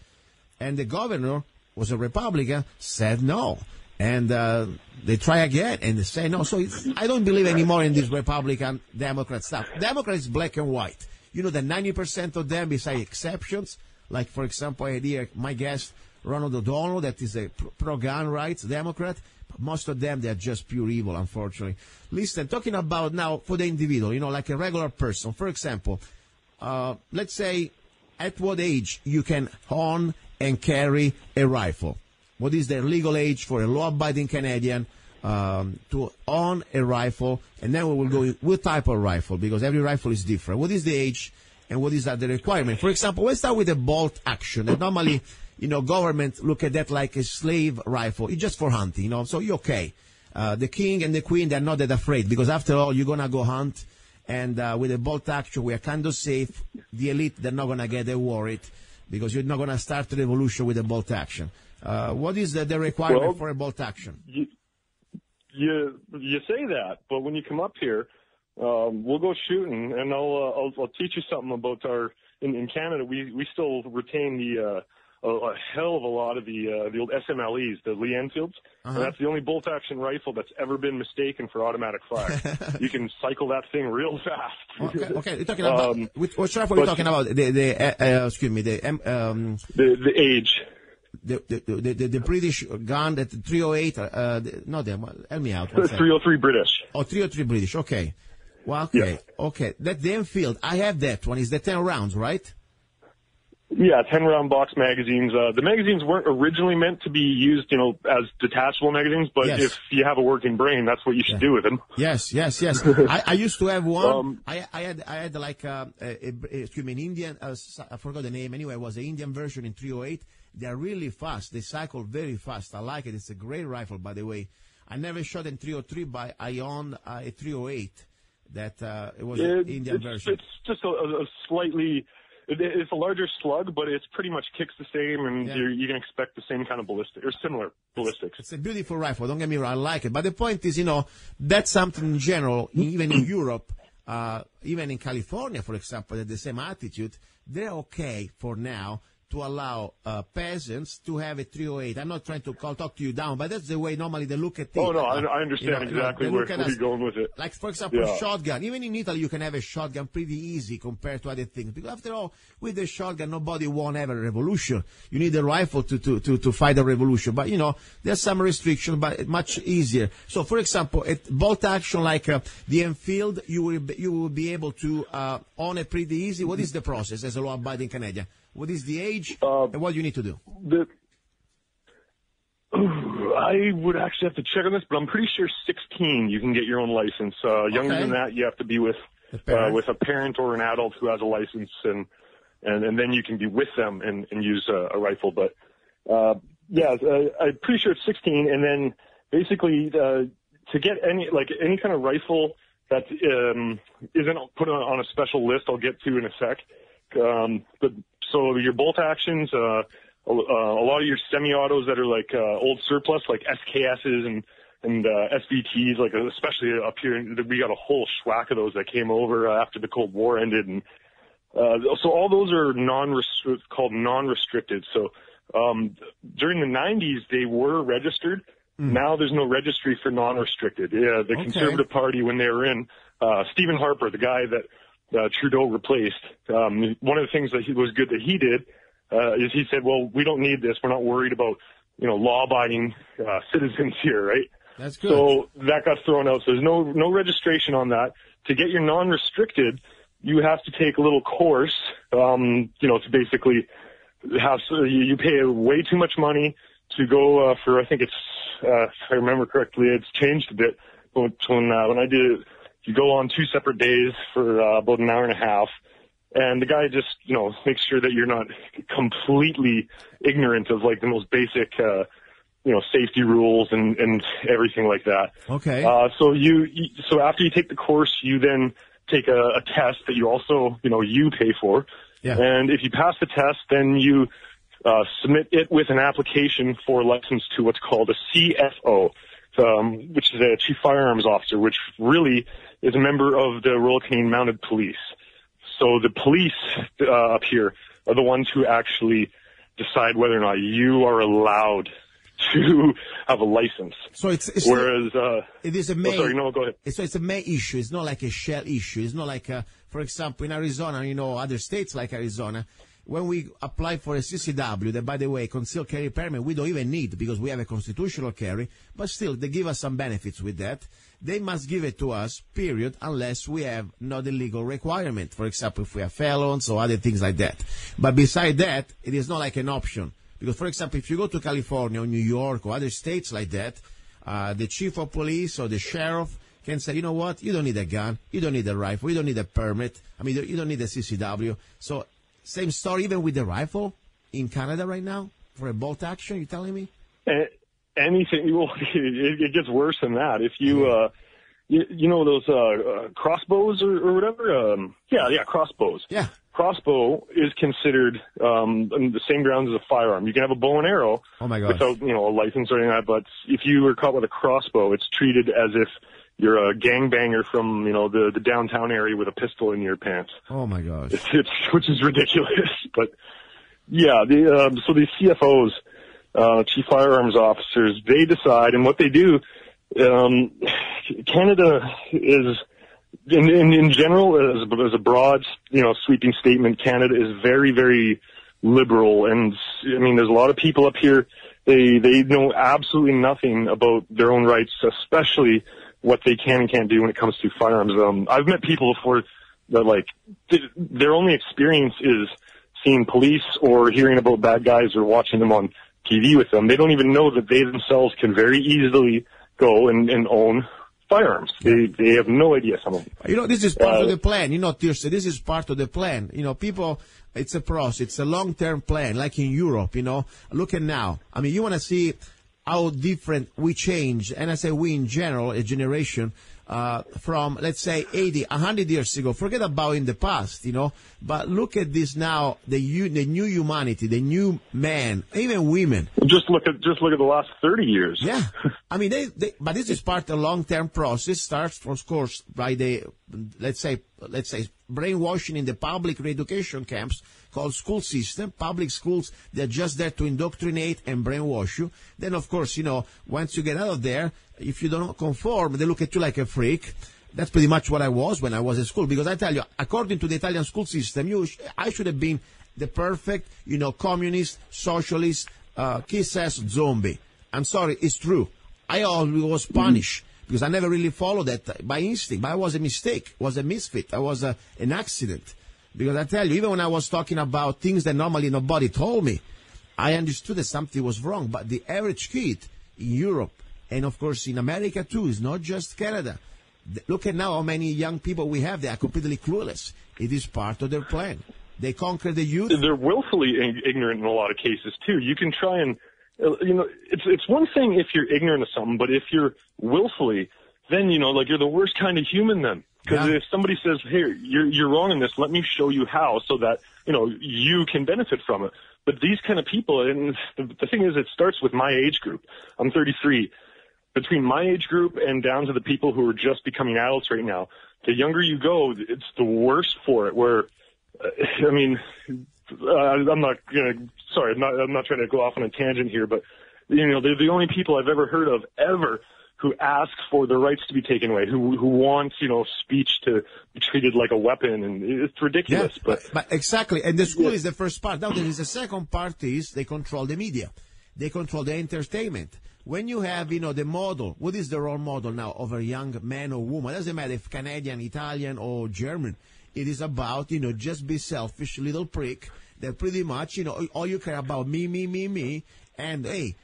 and the governor was a Republican, said no. And they try again, and they say no. So I don't believe anymore in this Republican-Democrat stuff. Democrat is black and white. You know that 90% of them, besides exceptions, like, for example, I had here my guest, Ronald O'Donnell, that is a pro-gun rights Democrat. Most of them, they're just pure evil, unfortunately. Listen, talking about now for the individual, you know, like a regular person. For example, let's say at what age you can own and carry a rifle? What is the legal age for a law-abiding Canadian to own a rifle? And then we will go with type of rifle, because every rifle is different. What is the age and what is the requirement? For example, let's start with a bolt action. And normally, you know, government look at that like a slave rifle. It's just for hunting, you know, so you're okay. The king and the queen, they're not that afraid, because after all, you're going to go hunt. And with a bolt action, we are kind of safe. The elite, they're not going to get worried, because you're not going to start the revolution with a bolt action. What is the requirement for a bolt action? You say that, but when you come up here, we'll go shooting, and I'll teach you something about in Canada. We still retain a hell of a lot of the old SMLEs, the Lee Enfields. And that's the only bolt-action rifle that's ever been mistaken for automatic fire. You can cycle that thing real fast. Okay. You're talking about what rifle are you talking about? Excuse me, the age. The British gun, that 308. Help me out. 303 British. Oh, 303 British. Okay. Well, okay. Yeah. Okay. That the Enfield, I have that one. Is the 10 rounds, right? Yeah, 10-round box magazines. The magazines weren't originally meant to be used, you know, as detachable magazines, but if you have a working brain, that's what you should do with them. Yes. I used to have one. I had like an Indian, I forgot the name. Anyway, it was an Indian version in 308. They're really fast. They cycle very fast. I like it. It's a great rifle, by the way. I never shot in 303, but I own a 308. That it was an Indian version. It's just a slightly. It's a larger slug, but it's pretty much kicks the same, and you can expect the same kind of ballistic, or similar ballistics. It's a beautiful rifle, don't get me wrong, I like it. But the point is, you know, that's something in general, even in Europe, even in California, for example, they have the same attitude. They're okay for now to allow peasants to have a 308. I'm not trying to talk to you down, but that's the way normally they look at it. Oh, no, I understand exactly where you're going with it. Like, for example, shotgun. Even in Italy, you can have a shotgun pretty easy compared to other things. Because after all, with the shotgun, nobody won't have a revolution. You need a rifle to fight a revolution. But, you know, there's some restrictions, but much easier. So, for example, a bolt action like the Enfield, you will be able to own it pretty easy. What is the process as a law-abiding Canadian? What is the age, and what do you need to do? I would actually have to check on this, but I'm pretty sure 16 you can get your own license. Younger than that, you have to be with a parent or an adult who has a license. And and then you can be with them and use a rifle. But I'm pretty sure it's 16, and then basically to get any kind of rifle that isn't put on a special list, I'll get to in a sec. But so your bolt actions, a lot of your semi-autos that are like old surplus, like SKSs and SVTs, like especially up here, we got a whole schwack of those that came over after the Cold War ended, and so all those are called non-restricted. So during the 90s, they were registered. Now there's no registry for non-restricted. Yeah, the Conservative Party, when they were in, Stephen Harper, the guy that Trudeau replaced, one of the things that was good that he did is he said, well, we don't need this. We're not worried about, law-abiding citizens here, right? That's good. So that got thrown out. So there's no registration on that. To get your non-restricted, you have to take a little course, to basically you pay way too much money to go for, I think it's, if I remember correctly, it's changed a bit. But when I did it, you go on 2 separate days for about an hour and a half, and the guy just, makes sure that you're not completely ignorant of like the most basic, safety rules and everything like that. Okay. So after you take the course, you then take a test that you also, you pay for. Yeah. And if you pass the test, then you submit it with an application for license to what's called a CFO, which is a Chief Firearms Officer, which really is a member of the Royal Canadian Mounted Police. So the police up here are the ones who actually decide whether or not you are allowed to have a license. So it is a May. Go ahead. So it's a May issue. It's not like a shell issue. It's not like, for example, in Arizona, other states like Arizona, when we apply for a CCW, that, by the way, concealed carry permit, we don't even need because we have a constitutional carry, but still, they give us some benefits with that. They must give it to us, period, unless we have not a legal requirement. For example, if we are felons or other things like that. But beside that, it is not like an option. Because, for example, if you go to California or New York or other states like that, the chief of police or the sheriff can say, you know what, you don't need a gun, you don't need a rifle, you don't need a permit, you don't need a CCW. So, same story even with the rifle in Canada right now for a bolt action, you're telling me? Anything, it gets worse than that. If you, those crossbows or whatever? Crossbows. Yeah. Crossbow is considered on the same grounds as a firearm. You can have a bow and arrow without, a license or anything like that, but if you were caught with a crossbow, it's treated as if you're a gangbanger from, the downtown area with a pistol in your pants. Oh my gosh. Which is ridiculous. But yeah, so these CFOs, Chief Firearms Officers, they decide, and what they do, Canada is, in general, as a broad, sweeping statement, Canada is very, very liberal. And there's a lot of people up here, they know absolutely nothing about their own rights, especially what they can and can't do when it comes to firearms. I've met people before that, their only experience is seeing police or hearing about bad guys or watching them on TV with them. They don't even know that they themselves can very easily go and own firearms. They have no idea, some of them. This is part of the plan. Tyrssen, this is part of the plan. People, it's a process. It's a long-term plan, like in Europe, Look at now. You want to see how different we change, and I say we in general, a generation, from, let's say, 80, 100 years ago. Forget about in the past, but look at this now, the new humanity, the new man, even women. Just look at the last 30 years. Yeah. But this is part of a long-term process, starts, of course, by the, let's say, brainwashing in the public re-education camps called school system. Public schools, they're just there to indoctrinate and brainwash you. Then, of course, once you get out of there, if you don't conform, they look at you like a freak. That's pretty much what I was when I was at school. Because I tell you, according to the Italian school system, I should have been the perfect, communist, socialist, kiss-ass zombie. I'm sorry, it's true. I always was punished because I never really followed that by instinct. But I was a mistake, was a misfit. I was an accident. Because I tell you, even when I was talking about things that normally nobody told me, I understood that something was wrong. But the average kid in Europe, and of course in America too, is not just Canada. Look at now how many young people we have. They are completely clueless. It is part of their plan. They conquer the youth. They're willfully ignorant in a lot of cases too. You can try and, it's one thing if you're ignorant of something, but if you're willfully, then, like you're the worst kind of human then. Because if somebody says, "Hey, you're wrong in this. Let me show you how," so that you can benefit from it. But these kind of people, and the thing is, it starts with my age group. I'm 33. Between my age group and down to the people who are just becoming adults right now, the younger you go, it's the worse for it. Where, I'm not trying to go off on a tangent here, but they're the only people I've ever heard of who ask for their rights to be taken away, who wants, speech to be treated like a weapon, and it's ridiculous. Yeah, but exactly, and the school is the first part. Now there is a second part is they control the media. They control the entertainment. When you have, the model, what is the role model now of a young man or woman? It doesn't matter if Canadian, Italian, or German. It is about, just be selfish, little prick. That pretty much, all you care about me. And hey,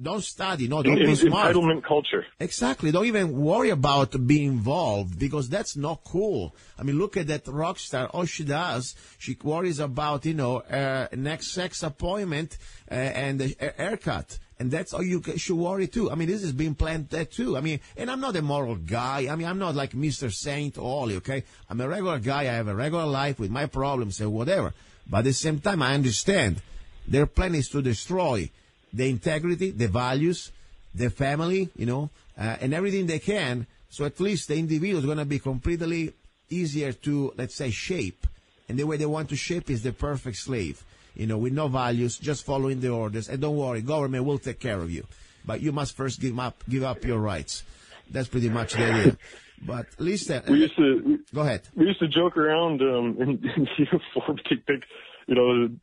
don't study, don't be smart. Entitlement culture. Exactly. Don't even worry about being involved because that's not cool. I mean, look at that rock star. All she does, she worries about, next sex appointment and a haircut. And that's all you should worry too. I mean, this is being planted too. I mean, and I'm not a moral guy. I mean, I'm not like Mr. Saint Ollie, okay? I'm a regular guy. I have a regular life with my problems and whatever. But at the same time, I understand their plan is to destroy the integrity, the values, the family, and everything they can. So at least the individual is going to be completely easier to, let's say, shape. And the way they want to shape is the perfect slave, with no values, just following the orders. And don't worry, government will take care of you. But you must first give up your rights. That's pretty much the idea. But listen, go ahead. We used to joke around in uniform,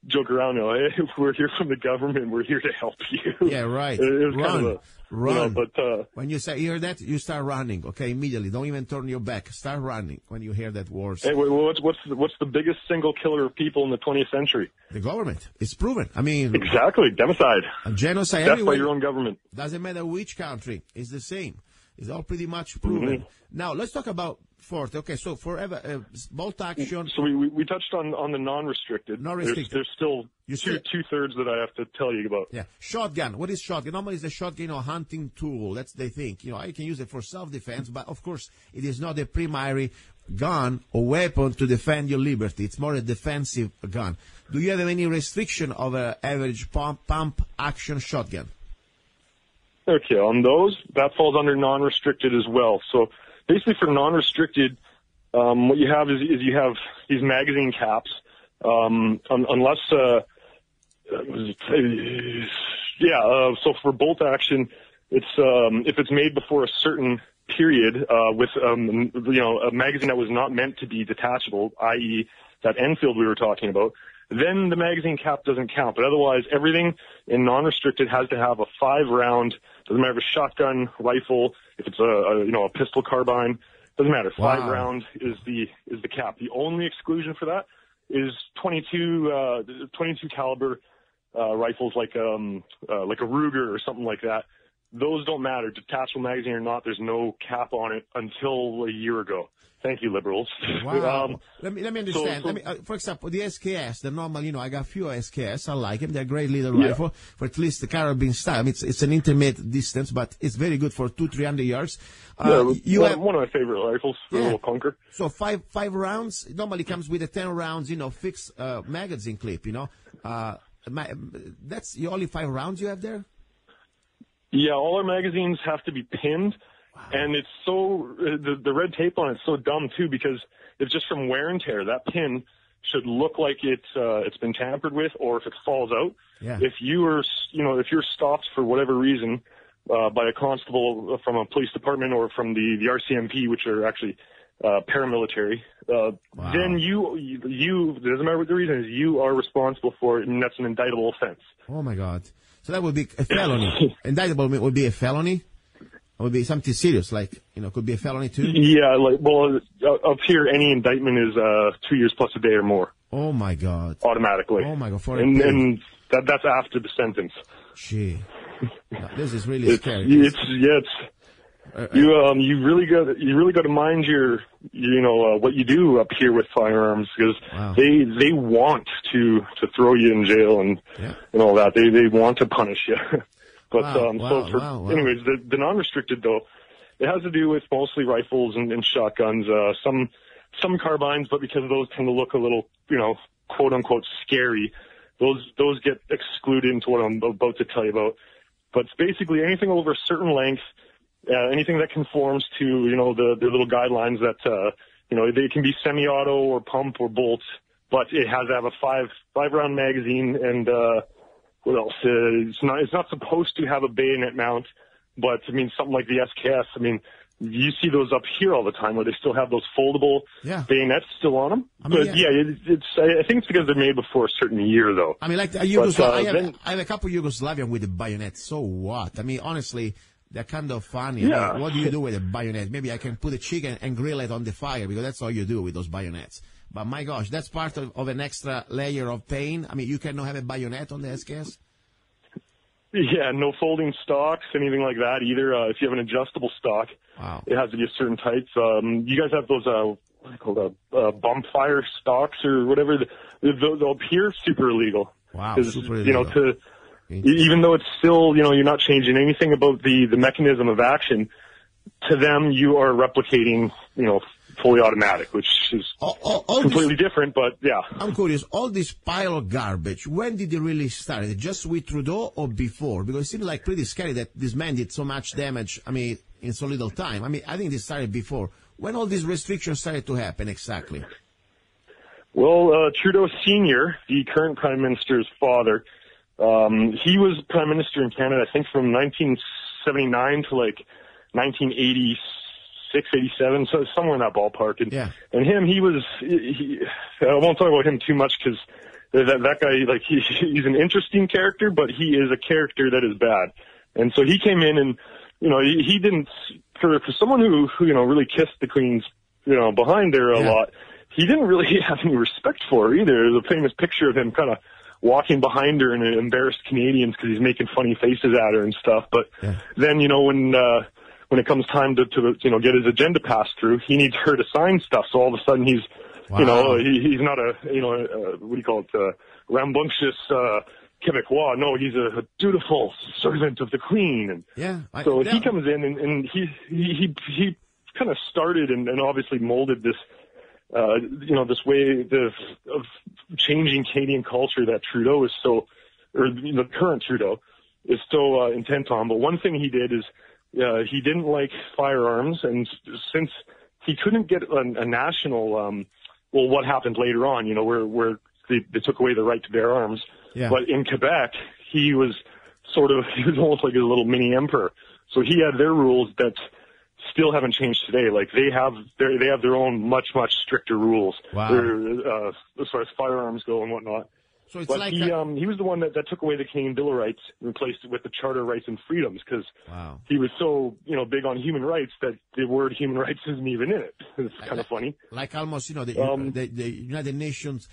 joke around. Hey, we're here from the government. We're here to help you. Yeah, right. Run. But when you hear that, you start running. Okay, immediately. Don't even turn your back. Start running when you hear that word. Hey, what's the biggest single killer of people in the 20th century? The government. It's proven. I mean, exactly. Democide. Genocide. Death by your own government. Doesn't matter which country. It's the same. It's all pretty much proven. Mm-hmm. Now, let's talk about fourth. Okay, so forever, bolt action. So we touched on the non-restricted. Non-restricted. There's still two-thirds that I have to tell you about. Yeah. Shotgun. What is shotgun? Normally it's a shotgun, a hunting tool. That's they think. I can use it for self-defense, but of course it is not a primary gun or weapon to defend your liberty. It's more a defensive gun. Do you have any restriction of an average pump action shotgun? Okay, on those, that falls under non-restricted as well. So basically for non-restricted, what you have is you have these magazine caps, unless, so for bolt action, it's, if it's made before a certain period, with, a magazine that was not meant to be detachable, i.e. that Enfield we were talking about, then the magazine cap doesn't count. But otherwise, everything in non-restricted has to have a 5-round, doesn't matter if it's a shotgun, rifle, if it's a pistol carbine, doesn't matter. 5 round is the cap. The only exclusion for that is 22 caliber, rifles like a Ruger or something like that. Those don't matter. Detachable magazine or not, there's no cap on it until a year ago. Thank you, liberals. Wow. Let me understand. For example, the SKS, the normal, I got a few SKS. I like them. They're a great little rifle for at least the carabine style. I mean, it's an intermediate distance, but it's very good for 200-300 yards. You have one of my favorite rifles, the little Conquer. So five rounds. It normally comes with a 10 rounds, fixed magazine clip. That's the only 5 rounds you have there. Yeah, all our magazines have to be pinned. Wow. And it's so, the red tape on it's so dumb too, because it's just from wear and tear. That pin should look like it's been tampered with, or if it falls out. Yeah. If you're stopped for whatever reason, by a constable from a police department or from the RCMP, which are actually, paramilitary, then you, it doesn't matter what the reason is, you are responsible for it, and that's an indictable offense. Oh my God. So that would be a felony. Indictable would be a felony? It would be something serious, like, could be a felony too? Yeah, up here, any indictment is 2 years plus a day or more. Oh my God. Automatically. Oh my God. And that's after the sentence. Gee. No, this is really scary. You really got to mind your what you do up here with firearms, because they want to throw you in jail and all that. They want to punish you. But anyways, the non-restricted though, it has to do with mostly rifles and shotguns, some carbines, but because those tend to look a little, quote unquote scary, those get excluded into what I'm about to tell you about. But it's basically anything over a certain length, anything that conforms to, the little guidelines that, they can be semi-auto or pump or bolt, but it has to have a five round magazine and, what else? It's not supposed to have a bayonet mount, but I mean, something like the SKS, I mean, you see those up here all the time where they still have those foldable bayonets still on them. I think it's because they're made before a certain year, though. I mean, like I have a couple of Yugoslavian with a bayonet. So what? I mean, honestly, they're kind of funny. Yeah. I mean, what do you do with a bayonet? Maybe I can put a chicken and grill it on the fire, because that's all you do with those bayonets. But my gosh, that's part of an extra layer of pain. I mean, you cannot have a bayonet on the SKS? Yeah, no folding stocks, anything like that either. If you have an adjustable stock, it has to be a certain type. You guys have those, what are they called, bump fire stocks or whatever. Those up here, super illegal. Wow, super illegal. Even though it's still, you're not changing anything about the mechanism of action, to them you are replicating, fully automatic, which is completely different, but yeah. I'm curious, all this pile of garbage, when did it really start? Just with Trudeau or before? Because it seems like pretty scary that this man did so much damage, I mean, in so little time. I mean, I think this started before. When all these restrictions started to happen exactly? Well, Trudeau Sr., the current Prime Minister's father, he was Prime Minister in Canada, I think, from 1979 to like 1986, 87, so somewhere in that ballpark. And him, I won't talk about him too much because that guy, like, he's an interesting character, but he is a character that is bad. And so he came in and, he didn't, for someone who really kissed the Queen's, behind there a lot, he didn't really have any respect for her either. There's a famous picture of him kind of walking behind her and embarrassed Canadians because he's making funny faces at her and stuff. But then, when it comes time to get his agenda passed through, he needs her to sign stuff. So all of a sudden he's, he's not what do you call it, rambunctious, Quebecois. No, he's a dutiful servant of the Queen. And so he comes in and he kind of started and obviously molded this, this way of changing Canadian culture that Trudeau is the current Trudeau is so intent on. But one thing he did is, he didn't like firearms, and since he couldn't get a national, what happened later on, where they took away the right to bear arms. Yeah. But in Quebec, he was almost like a little mini emperor. So he had their rules that still haven't changed today. Like they have their own much stricter rules. Wow. As far as firearms go and whatnot. So it's but he was the one that took away the Canadian Bill of Rights and replaced it with the Charter of Rights and Freedoms because he was so big on human rights that the word human rights isn't even in it. It's kind of funny. Like almost the United Nations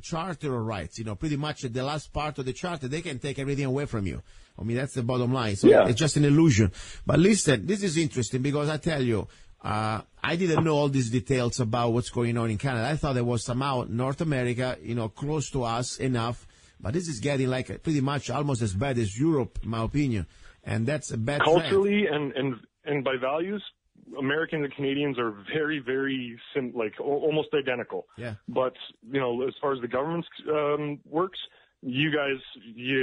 Charter of Rights. Pretty much the last part of the charter, they can take everything away from you. I mean, that's the bottom line. So it's just an illusion. But listen, this is interesting because I tell you, I didn't know all these details about what's going on in Canada. I thought there was somehow North America, close to us enough. But this is getting like pretty much almost as bad as Europe, in my opinion. And that's a bad culturally and by values, Americans and Canadians are very, very almost identical. Yeah. But, as far as the government works, you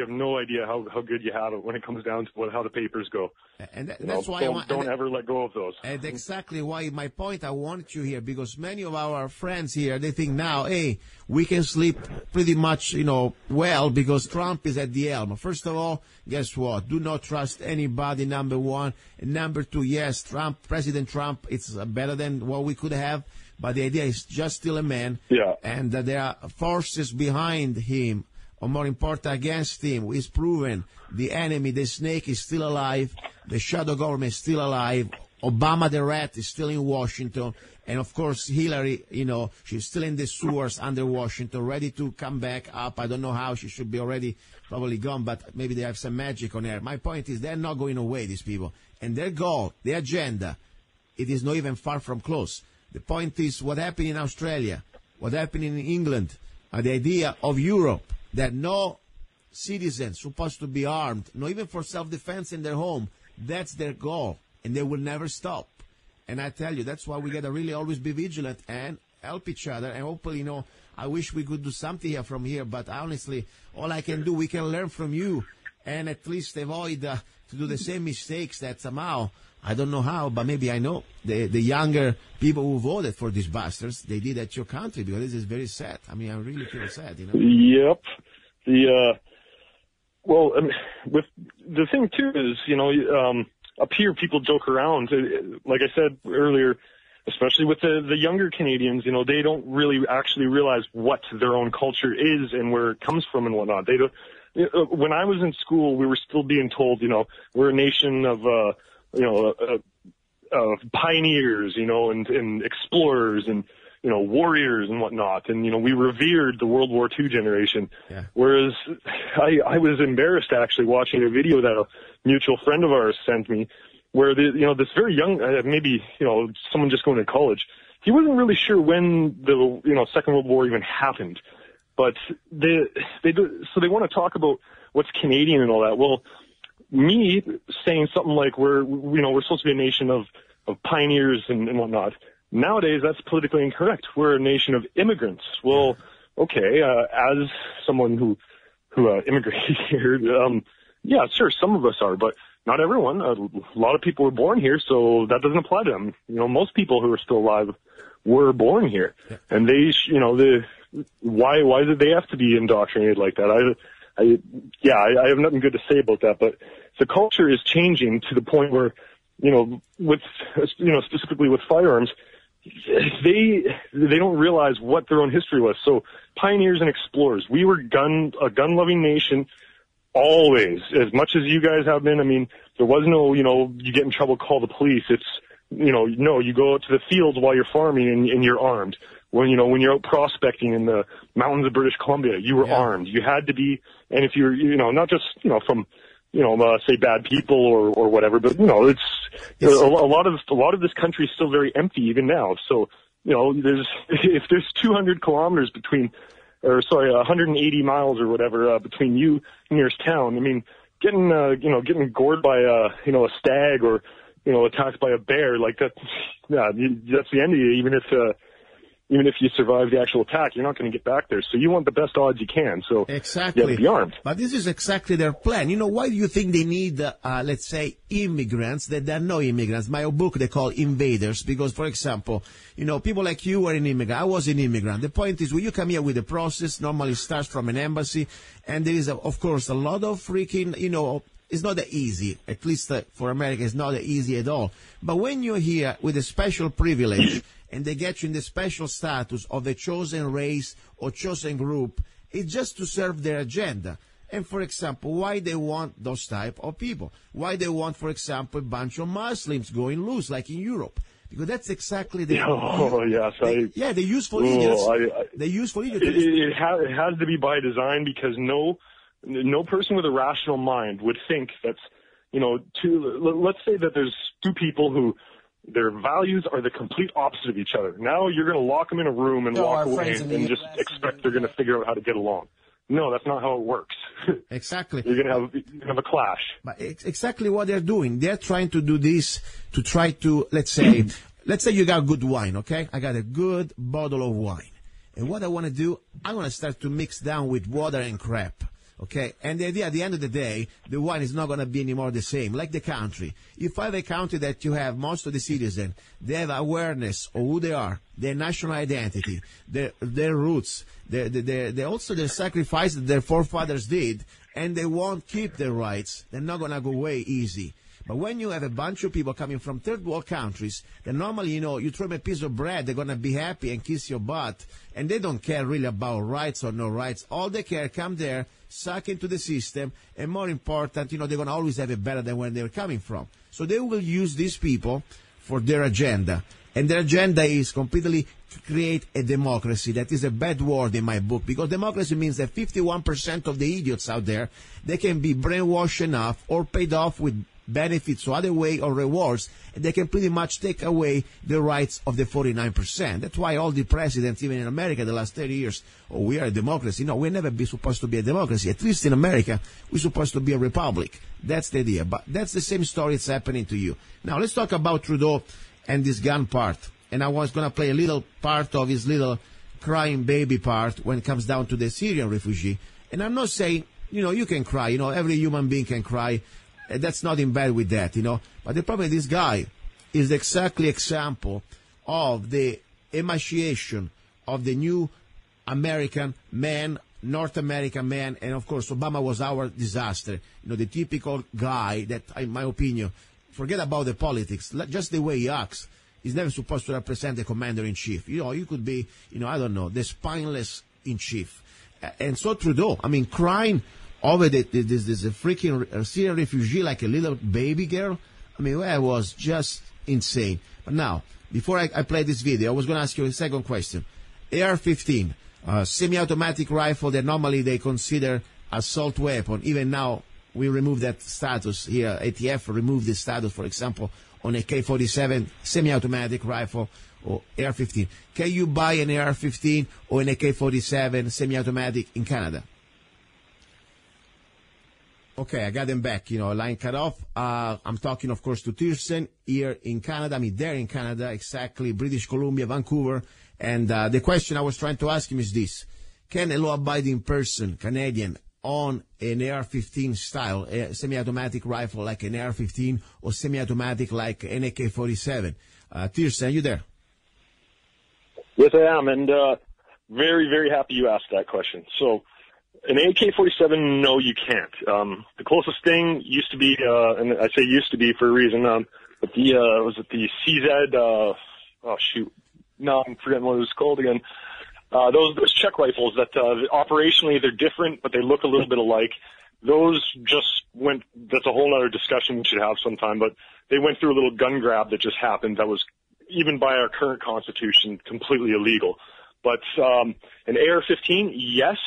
have no idea how good you have it when it comes down to how the papers go. And that's why don't ever let go of those. And exactly why my point, I wanted you here, because many of our friends here, they think now, hey, we can sleep pretty much, well, because Trump is at the helm. First of all, guess what? Do not trust anybody, number one. And number two, yes, President Trump, it's better than what we could have. But the idea is just still a man. Yeah. And that there are forces behind him, or more important, against him. It's proven the enemy, the snake, is still alive. The shadow government is still alive. Obama the rat is still in Washington. And of course, Hillary, she's still in the sewers under Washington, ready to come back up. I don't know how. She should be already probably gone, but maybe they have some magic on her. My point is they're not going away, these people. And their goal, their agenda, it is not even far from close. The point is what happened in Australia, what happened in England, the idea of Europe, that no citizen supposed to be armed, not even for self-defense in their home. That's their goal, and they will never stop. And I tell you, that's why we got to really always be vigilant and help each other. And hopefully, I wish we could do something here from here, but honestly, all I can do, we can learn from you and at least avoid to do the same mistakes that somehow, I don't know how, but maybe I know, the younger people who voted for these bastards, they did at your country, because this is very sad. I mean, I really feel sad, Yep. Well, with the thing too is, up here people joke around. Like I said earlier, especially with the younger Canadians, they don't really actually realize what their own culture is and where it comes from and whatnot. They don't. When I was in school, we were still being told, we're a nation of, pioneers, and explorers and, warriors and whatnot. And, we revered the World War II generation. Yeah. Whereas I was embarrassed actually watching a video that a mutual friend of ours sent me where this very young, maybe, someone just going to college, he wasn't really sure when the, Second World War even happened. But they want to talk about what's Canadian and all that. Well, me saying something like we're supposed to be a nation of pioneers and whatnot. Nowadays, that's politically incorrect. We're a nation of immigrants. Well, okay, as someone who immigrated here, yeah, sure, some of us are, but not everyone. A lot of people were born here, so that doesn't apply to them. Most people who are still alive were born here, and they, why did they have to be indoctrinated like that? I have nothing good to say about that, but the culture is changing to the point where, specifically with firearms, they don't realize what their own history was. So pioneers and explorers, we were a gun-loving nation always, as much as you guys have been. I mean, there was no, you get in trouble, call the police. It's, no, you go out to the fields while you're farming and you're armed. When you're out prospecting in the mountains of British Columbia, you were armed. You had to be, and if you're, not just, from, say bad people or whatever, but, it's a lot of this country is still very empty even now. So, if there's 200 kilometers 180 miles or whatever, between you and nearest town, I mean, getting gored by a stag or, attacked by a bear, like that, that's the end of you, even if you survive the actual attack, you're not going to get back there. So you want the best odds you can. So exactly. You have to be armed. But this is exactly their plan. Why do you think they need, let's say, immigrants that are no immigrants? My book they call invaders because, for example, people like you were an immigrant. I was an immigrant. The point is, when you come here with the process, normally starts from an embassy, and there is, of course, a lot of freaking, it's not that easy. At least for America, it's not that easy at all. But when you're here with a special privilege, and they get you in the special status of a chosen race or chosen group, it's just to serve their agenda. And, for example, why they want those type of people? Why they want, for example, a bunch of Muslims going loose, like in Europe? Because that's exactly the... Oh, yes. They're useful idiots. They're useful idiots. It has to be by design because no person with a rational mind would think that's, let's say that there's two people who their values are the complete opposite of each other. Now you're going to lock them in a room and walk away and just expect they're going to figure out how to get along. No, that's not how it works. Exactly. You're going to have a clash. But it's exactly what they're doing. They're trying to do this to try to, let's say you got good wine, okay? I got a good bottle of wine. And what I want to do, I'm going to start to mix down with water and crap. Okay, and the idea at the end of the day, the wine is not going to be anymore the same, like the country. If I have a country that you have most of the citizens, they have awareness of who they are, their national identity, their roots, they also their sacrifice that their forefathers did, and they won't keep their rights. They're not going to go away easy. But when you have a bunch of people coming from third world countries, then normally, you throw them a piece of bread, they're going to be happy and kiss your butt, and they don't care really about rights or no rights. All they care, come there, suck into the system, and more important, they're going to always have it better than where they're coming from. So they will use these people for their agenda. And their agenda is completely to create a democracy. That is a bad word in my book, because democracy means that 51% of the idiots out there, they can be brainwashed enough or paid off with benefits or other way or rewards, and they can pretty much take away the rights of the 49%. That's why all the presidents, even in America, the last 30 years, we are a democracy. No, we're never supposed to be a democracy. At least in America, we're supposed to be a republic. That's the idea. But that's the same story that's happening to you. Now, let's talk about Trudeau and this gun part. And I was going to play a little part of his little crying baby part when it comes down to the Syrian refugee. And I'm not saying, you can cry. Every human being can cry. That's nothing bad with that, But the problem with this guy is exactly example of the emaciation of the new American man, North American man, and of course Obama was our disaster. The typical guy that, in my opinion, forget about the politics, just the way he acts. He's never supposed to represent the commander-in-chief. You could be, I don't know, the spineless in chief. And so Trudeau, crying over this freaking Syrian refugee like a little baby girl. That was just insane. But now, before I play this video, I was going to ask you a second question. AR-15, semi-automatic rifle that normally they consider assault weapon. Even now, we remove that status here. ATF removed this status, for example, on a K-47 semi-automatic rifle or AR-15. Can you buy an AR-15 or an AK-47 semi-automatic in Canada? Okay, I got them back. Line cut off. I'm talking, of course, to Tyrssen here in Canada. There in Canada, exactly, British Columbia, Vancouver. And the question I was trying to ask him is this. Can a law-abiding person, Canadian, own an AR-15 style, a semi-automatic rifle like an AR-15 or semi-automatic like an AK-47? Tyrssen, are you there? Yes, I am, and very, very happy you asked that question. So, an AK-47, no, you can't. The closest thing used to be, and I say used to be for a reason, but was it the CZ, no, I'm forgetting what it was called again. Those Czech rifles that, operationally they're different, but they look a little bit alike. Those just went, that's a whole other discussion we should have sometime, but they went through a little gun grab that just happened that was, even by our current constitution, completely illegal. But, an AR-15, yes,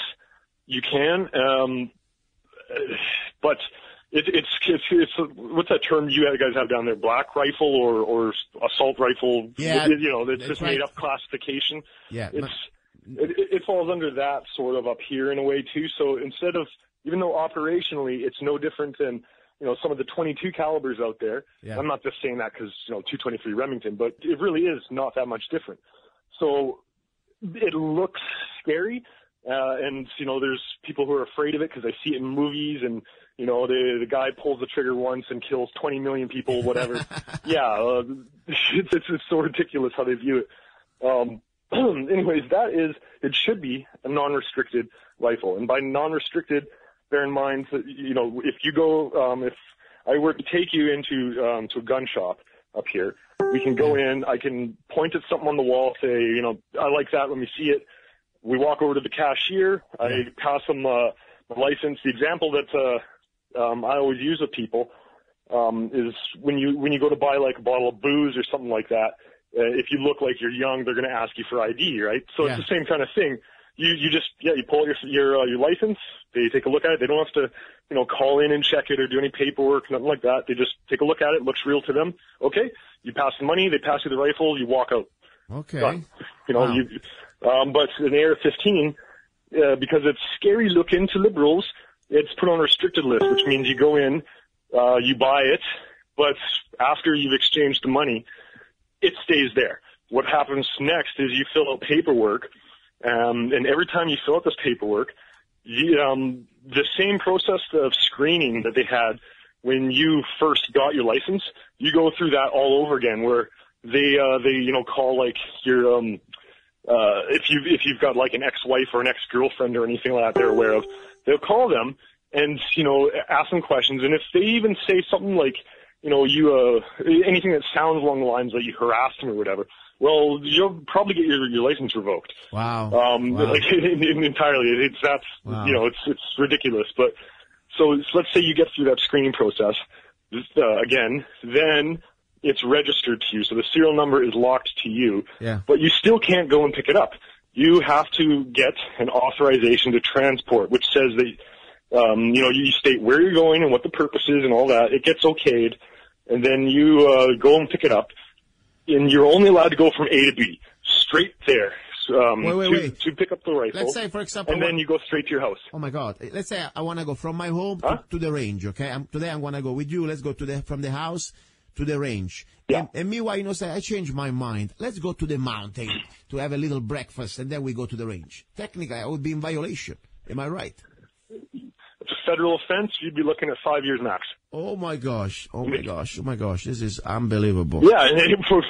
you can, but it's what's that term you guys have down there? Black rifle or assault rifle? Yeah, it's this made up classification. Yeah, it falls under that sort of up here in a way too. So instead of, even though operationally it's no different than some of the 22 calibers out there. Yeah. I'm not just saying that because 223 Remington, but it really is not that much different. So it looks scary. And, there's people who are afraid of it because they see it in movies and, the guy pulls the trigger once and kills 20 million people, whatever. Yeah, it's so ridiculous how they view it. Anyways, it should be a non-restricted rifle. And by non-restricted, bear in mind that, if you go, if I were to take you into, to a gun shop up here, we can go in, I can point at something on the wall, say, I like that, let me see it. We walk over to the cashier. I pass them my license. The example that I always use with people is when you go to buy like a bottle of booze or something like that. If you look like you're young, they're going to ask you for ID, right? So it's the same kind of thing. You just you pull out your license. They take a look at it. They don't have to call in and check it or do any paperwork, nothing like that. They just take a look at it. Looks real to them. Okay, you pass the money. They pass you the rifle. You walk out. Okay. Wow. But an AR-15, because it's scary looking to liberals, it's put on a restricted list, which means you go in, you buy it, but after you've exchanged the money, it stays there. What happens next is you fill out paperwork, and every time you fill out this paperwork, the same process of screening that they had when you first got your license, you go through that all over again, where they call like your if you've got like an ex-wife or an ex-girlfriend or anything like that they're aware of, they'll call them and, ask them questions. And if they even say something like, anything that sounds along the lines that you harassed them or whatever, well, you'll probably get your license revoked. Wow. Like entirely. It's ridiculous. But so let's say you get through that screening process, again, then it's registered to you, so the serial number is locked to you. Yeah. But you still can't go and pick it up. You have to get an authorization to transport, which says that, you state where you're going and what the purpose is and all that. It gets okayed, and then you go and pick it up, and you're only allowed to go from A to B, straight there. Wait. To pick up the rifle. Let's say, for example, and then you go straight to your house. Oh my God! Let's say I want to go from my home to the range. Okay, today I'm gonna go with you. Let's go from the house to the range. Yeah. And meanwhile, say I change my mind. Let's go to the mountain to have a little breakfast, and then we go to the range. Technically, I would be in violation. Am I right? It's a federal offense. You'd be looking at 5 years max. Oh my gosh! This is unbelievable. Yeah, and for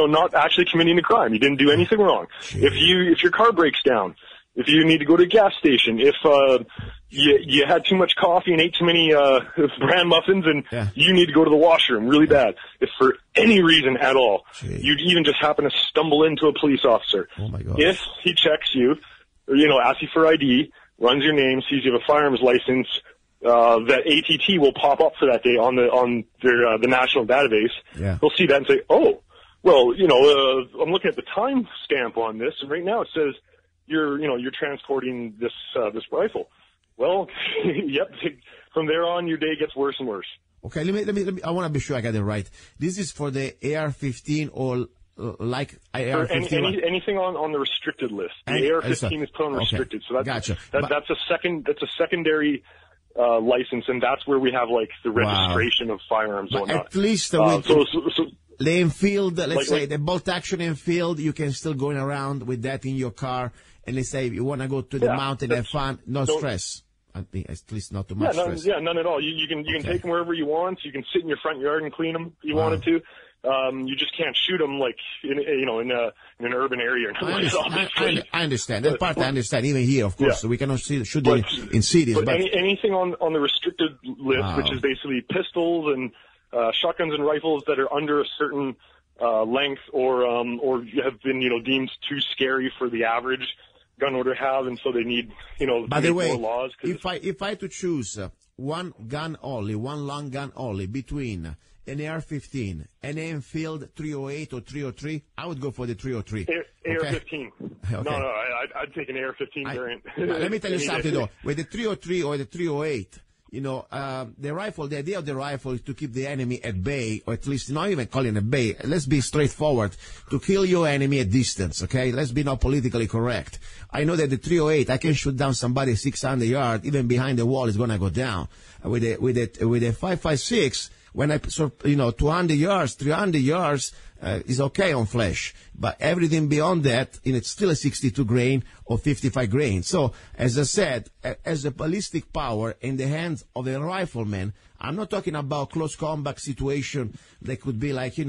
not actually committing a crime. You didn't do anything wrong. Jeez. If your car breaks down, if you need to go to a gas station, if you had too much coffee and ate too many bran muffins, and you need to go to the washroom really bad, if for any reason at all, you even just happen to stumble into a police officer, oh my gosh. If he checks you, or asks you for ID, runs your name, sees you have a firearms license, that ATT will pop up for that day on the national database. Yeah. They'll see that and say, oh, well, I'm looking at the time stamp on this, and right now it says you're transporting this rifle. Well, yep. From there on, your day gets worse and worse. Okay, let me. I want to be sure I got it right. This is for the AR-15 or like AR-15. Anything on the restricted list. The AR-15 is put on restricted, so that's gotcha. That's a secondary license, and that's where we have like the registration of firearms. But whatnot. At least the infield, let's say the bolt action infield, you can still going around with that in your car. And let's say you want to go to the mountain and have fun, no stress. At least not too much stress. None at all. You can take them wherever you want. You can sit in your front yard and clean them if you wanted to. You just can't shoot them like in an urban area. I understand that part. I understand. Even here, of course, we cannot shoot them in cities. But anything on the restricted list, which is basically pistols and shotguns and rifles that are under a certain length or have been deemed too scary for the average gun owner have, and so they need By the way, more laws. If I had to choose one long gun only between an AR-15, an Enfield 308 or 303, I would go for the 303. AR-15. Okay. No, I'd take an AR-15 variant. Let me tell you something though. With the 303 or the 308, the idea of the rifle is to keep the enemy at bay, or at least not even calling it bay. Let's be straightforward. To kill your enemy at distance, okay? Let's be not politically correct. I know that the 308, I can shoot down somebody 600 yards, even behind the wall is gonna go down. With a 5.56, when 200 yards, 300 yards, is okay on flesh. But everything beyond that, it's still a 62 grain or 55 grain. So, as I said, as a ballistic power in the hands of a rifleman, I'm not talking about close combat situation that could be like,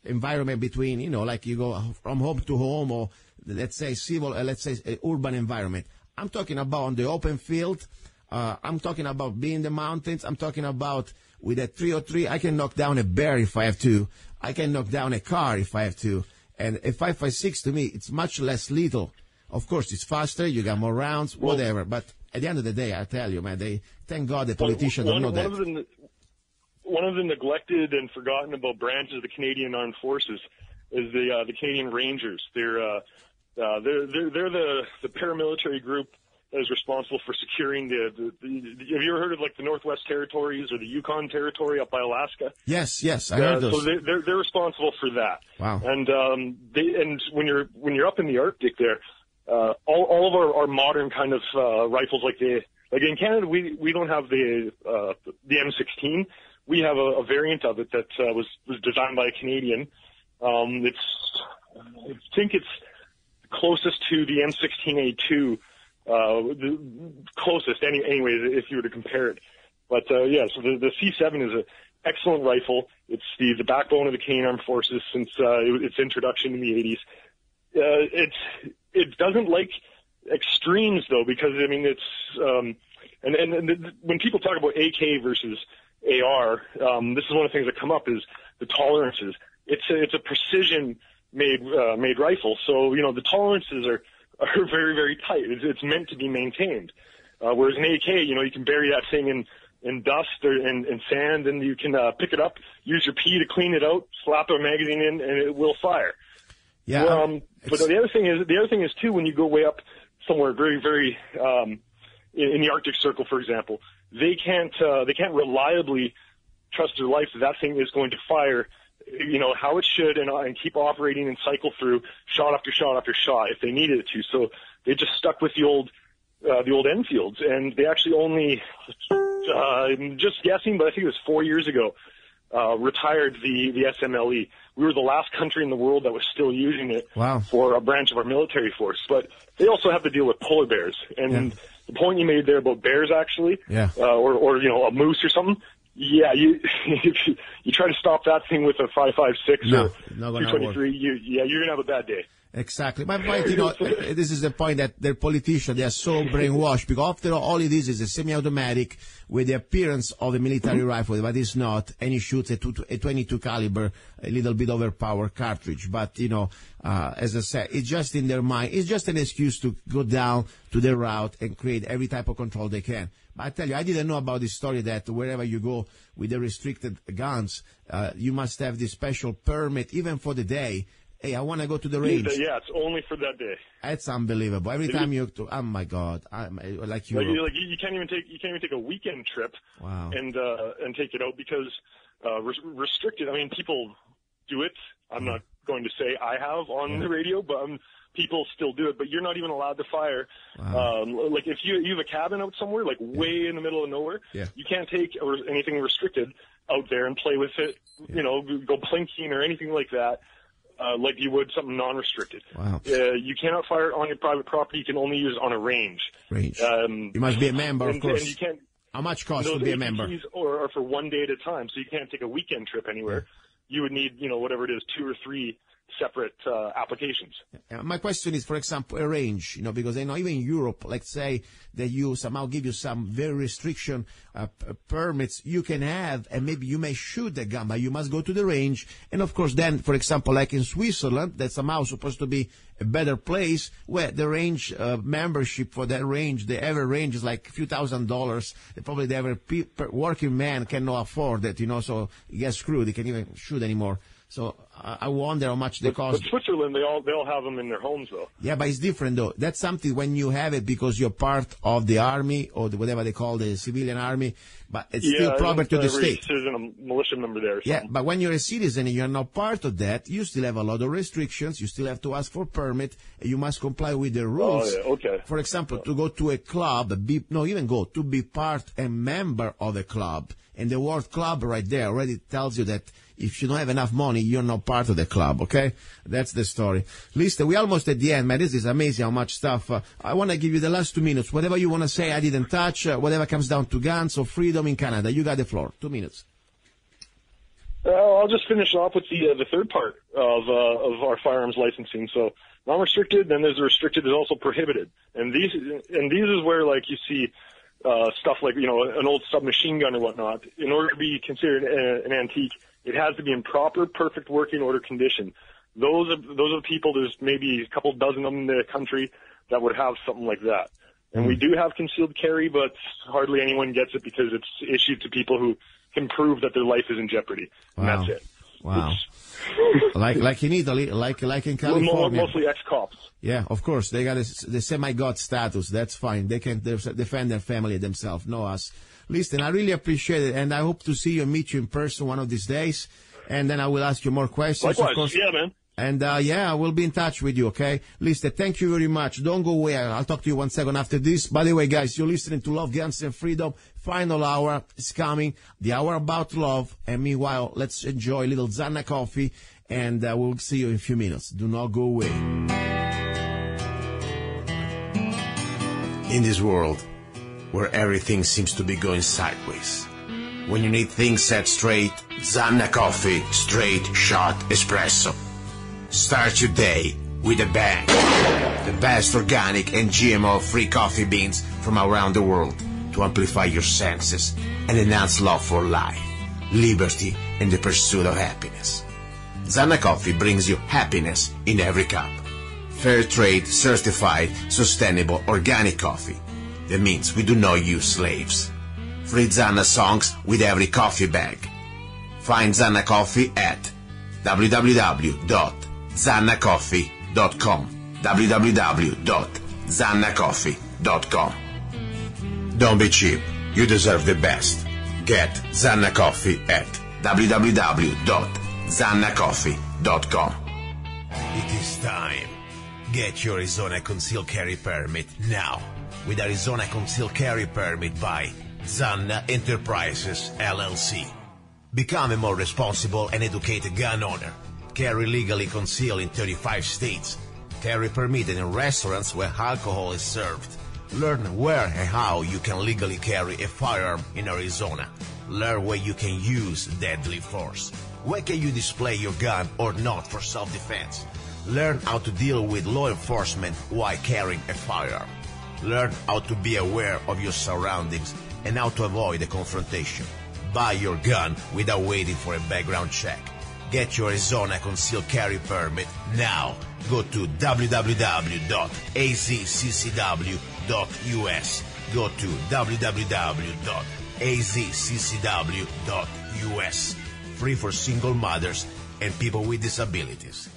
environment between, like you go from home to home, or let's say urban environment. I'm talking about on the open field. I'm talking about being in the mountains. I'm talking about with a 303, I can knock down a bear if I have to. I can knock down a car if I have to. And a 5.56 to me, it's much less lethal. Of course, it's faster. You got more rounds, whatever. But at the end of the day, I tell you, man, thank God the politicians don't know that. One of the neglected and forgotten about branches of the Canadian Armed Forces is the Canadian Rangers. They're the paramilitary group that is responsible for securing have you ever heard of like the Northwest Territories or the Yukon Territory up by Alaska? Yes, I heard those. So they're responsible for that. Wow. And when you're up in the Arctic there, all of our modern kind of rifles like in Canada we don't have the M16. We have a variant of it that was designed by a Canadian. I think it's closest to the M16A2. The closest anyways, if you were to compare it. But so the C7 is an excellent rifle. It's the backbone of the Canadian Armed Forces since its introduction in the 80s. It doesn't like extremes though, because it's and when people talk about AK versus AR, this is one of the things that come up is the tolerances. It's a precision made rifle, so the tolerances are very, very tight. It's meant to be maintained. Whereas an AK, you can bury that thing in and dust and sand, and you can pick it up, use your pee to clean it out, slap a magazine in, and it will fire. Yeah. But the other thing is too, when you go way up somewhere very, very in the Arctic Circle, for example, they can't reliably trust their life that thing is going to fire, how it should, and keep operating and cycle through shot after shot after shot if they needed it to. So they just stuck with the old Enfields, and they actually only, I'm just guessing, but I think it was 4 years ago, retired the SMLE. We were the last country in the world that was still using it for a branch of our military force. But they also have to deal with polar bears. And the point you made there about bears, actually, or a moose or something, you try to stop that thing with a 5.56 or 223, you're going to have a bad day. Exactly. My point, this is the point that the politicians, they are so brainwashed, because after all it is a semi-automatic with the appearance of a military rifle, but it's not, and it shoots a 22 caliber, a little bit overpowered cartridge. But, as I said, it's just in their mind. It's just an excuse to go down to the route and create every type of control they can. But I tell you, I didn't know about this story that wherever you go with the restricted guns, you must have this special permit, even for the day. Hey, I want to go to the range. Yeah, it's only for that day. That's unbelievable. Every time you oh my God, you can't even take a weekend trip. Wow. And take it out because restricted. I mean, people do it. I'm not going to say I have on the radio, but people still do it. But you're not even allowed to fire. Wow. Like if you have a cabin out somewhere, like way in the middle of nowhere, you can't take anything restricted out there and play with it. Go plinking or anything like that. Like you would something non-restricted. Wow. You cannot fire it on your private property. You can only use it on a range. You must be a member, of course. And you can't. How much costs to be a member? Or for one day at a time, so you can't take a weekend trip anywhere. You would need, whatever it is, 2 or 3 separate applications. My question is, for example, a range, because I know even in Europe, let's say that you somehow give you some very restriction permits you can have, and maybe you may shoot the gun, but you must go to the range. And of course, then, for example, like in Switzerland, that's somehow supposed to be a better place where the range membership for that range, the average range is like a few $1,000s. Probably the average working man cannot afford it, so he gets screwed. He can't even shoot anymore. So I wonder how much they cost. But Switzerland, they all have them in their homes, though. Yeah, but it's different, though. That's something when you have it because you're part of the army or whatever they call the civilian army, but it's still proper to the state. Citizen, a militia member there. Or yeah, but when you're a citizen and you're not part of that, you still have a lot of restrictions. You still have to ask for permit. And you must comply with the rules. Oh, yeah, okay. For example, to go to a club, to be part and member of a club. And the word club right there already tells you that if you don't have enough money, you're not part of the club, okay? That's the story. Listen, we're almost at the end, man. This is amazing how much stuff. I want to give you the last 2 minutes. Whatever you want to say, I didn't touch. Whatever comes down to guns or freedom in Canada. You got the floor. 2 minutes. I'll just finish off with the third part of our firearms licensing. So non-restricted, then there's the restricted, there's also prohibited. And these is where, like, you see stuff like, an old submachine gun or whatnot. In order to be considered an antique, it has to be in proper, perfect working order condition. Those are the people, there's maybe a couple dozen of them in the country that would have something like that. And we do have concealed carry, but hardly anyone gets it because it's issued to people who can prove that their life is in jeopardy. And that's it. Wow. like in Italy, like in California. Mostly ex-cops. Yeah, of course. They got the semi-god status. That's fine. They can defend their family themselves, not us. Listen, I really appreciate it, and I hope to see you and meet you in person one of these days. And then I will ask you more questions. Likewise. Of course. Yeah, man. And, I will be in touch with you, okay? Listen, thank you very much. Don't go away. I'll talk to you 1 second after this. By the way, guys, you're listening to Love, Guns, and Freedom. Final hour is coming. The hour about love. And meanwhile, let's enjoy a little Zanna coffee. And we'll see you in a few minutes. Do not go away. In this world where everything seems to be going sideways, when you need things set straight, Zanna coffee, straight shot espresso. Start your day with a bang. The best organic and GMO-free coffee beans from around the world to amplify your senses and enhance love for life, liberty, and the pursuit of happiness. Zanna coffee brings you happiness in every cup. Fair trade, certified, sustainable, organic coffee. That means we do not use slaves. Free Zanna songs with every coffee bag. Find Zanna Coffee at www.zannacoffee.com. www.zannacoffee.com. Don't be cheap. You deserve the best. Get Zanna Coffee at www.zannacoffee.com. It is time. Get your Arizona Concealed Carry Permit now with Arizona Concealed Carry Permit by Zanna Enterprises, LLC. Become a more responsible and educated gun owner. Carry legally concealed in 35 states. Carry permitted in restaurants where alcohol is served. Learn where and how you can legally carry a firearm in Arizona. Learn where you can use deadly force. Where can you display your gun or not for self-defense? Learn how to deal with law enforcement while carrying a firearm. Learn how to be aware of your surroundings and how to avoid a confrontation. Buy your gun without waiting for a background check. Get your Arizona Concealed Carry Permit now. Go to www.azccw.us. Go to www.azccw.us. Free for single mothers and people with disabilities.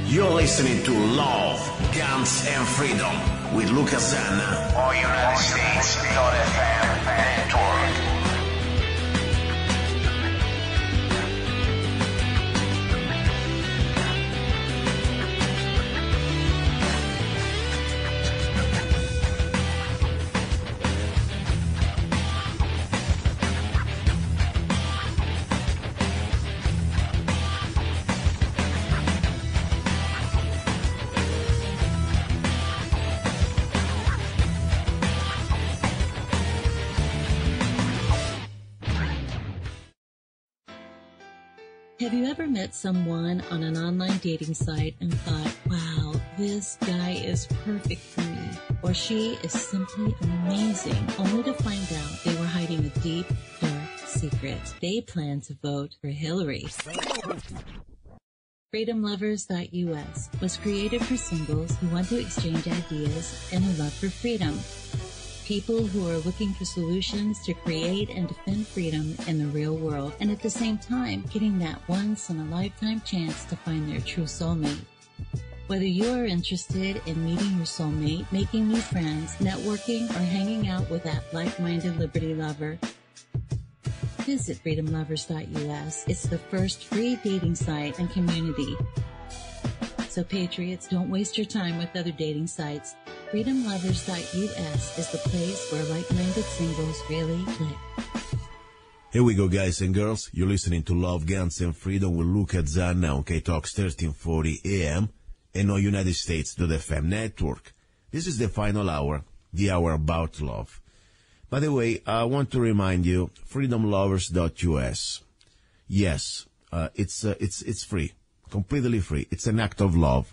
You're listening to Love, Guns, and Freedom with luca-zanna on United States.fm network. Have you ever met someone on an online dating site and thought, wow, this guy is perfect for me, or she is simply amazing, only to find out they were hiding a deep, dark secret? They plan to vote for Hillary. FreedomLovers.us was created for singles who want to exchange ideas and a love for freedom. People who are looking for solutions to create and defend freedom in the real world, and at the same time, getting that once-in-a-lifetime chance to find their true soulmate. Whether you are interested in meeting your soulmate, making new friends, networking, or hanging out with that like-minded liberty lover, visit FreedomLovers.us. It's the first free dating site and community. So patriots, don't waste your time with other dating sites. FreedomLovers.us is the place where like-minded singles really click. Here we go, guys and girls. You're listening to Love, Guns, and Freedom with luca-zanna on KTOX 1340 AM and on United States.fm network. This is the final hour, the hour about love. By the way, I want to remind you, FreedomLovers.us. Yes, it's free, completely free. It's an act of love.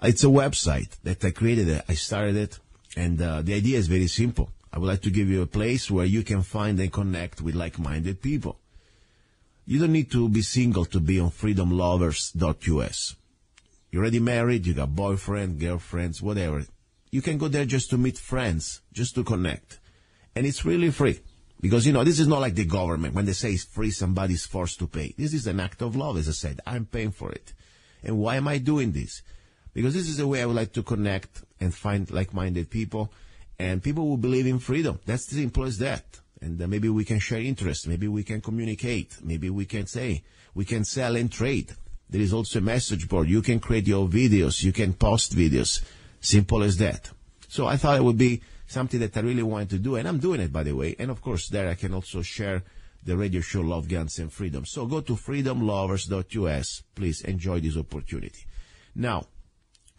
It's a website that I created. I started it, and the idea is very simple. I would like to give you a place where you can find and connect with like-minded people. You don't need to be single to be on freedomlovers.us. You're already married, you got boyfriend, girlfriends, whatever. You can go there just to meet friends, just to connect. And it's really free. Because, this is not like the government. When they say it's free, somebody's forced to pay. This is an act of love, as I said. I'm paying for it. And why am I doing this? Because this is the way I would like to connect and find like-minded people and people who believe in freedom. That's as simple as that. And maybe we can share interests. Maybe we can communicate. Maybe we can sell and trade. There is also a message board. You can create your videos. You can post videos. Simple as that. So I thought it would be something that I really wanted to do. And I'm doing it, by the way. And of course, there I can also share the radio show Love, Guns, and Freedom. So go to freedomlovers.us. Please enjoy this opportunity. Now,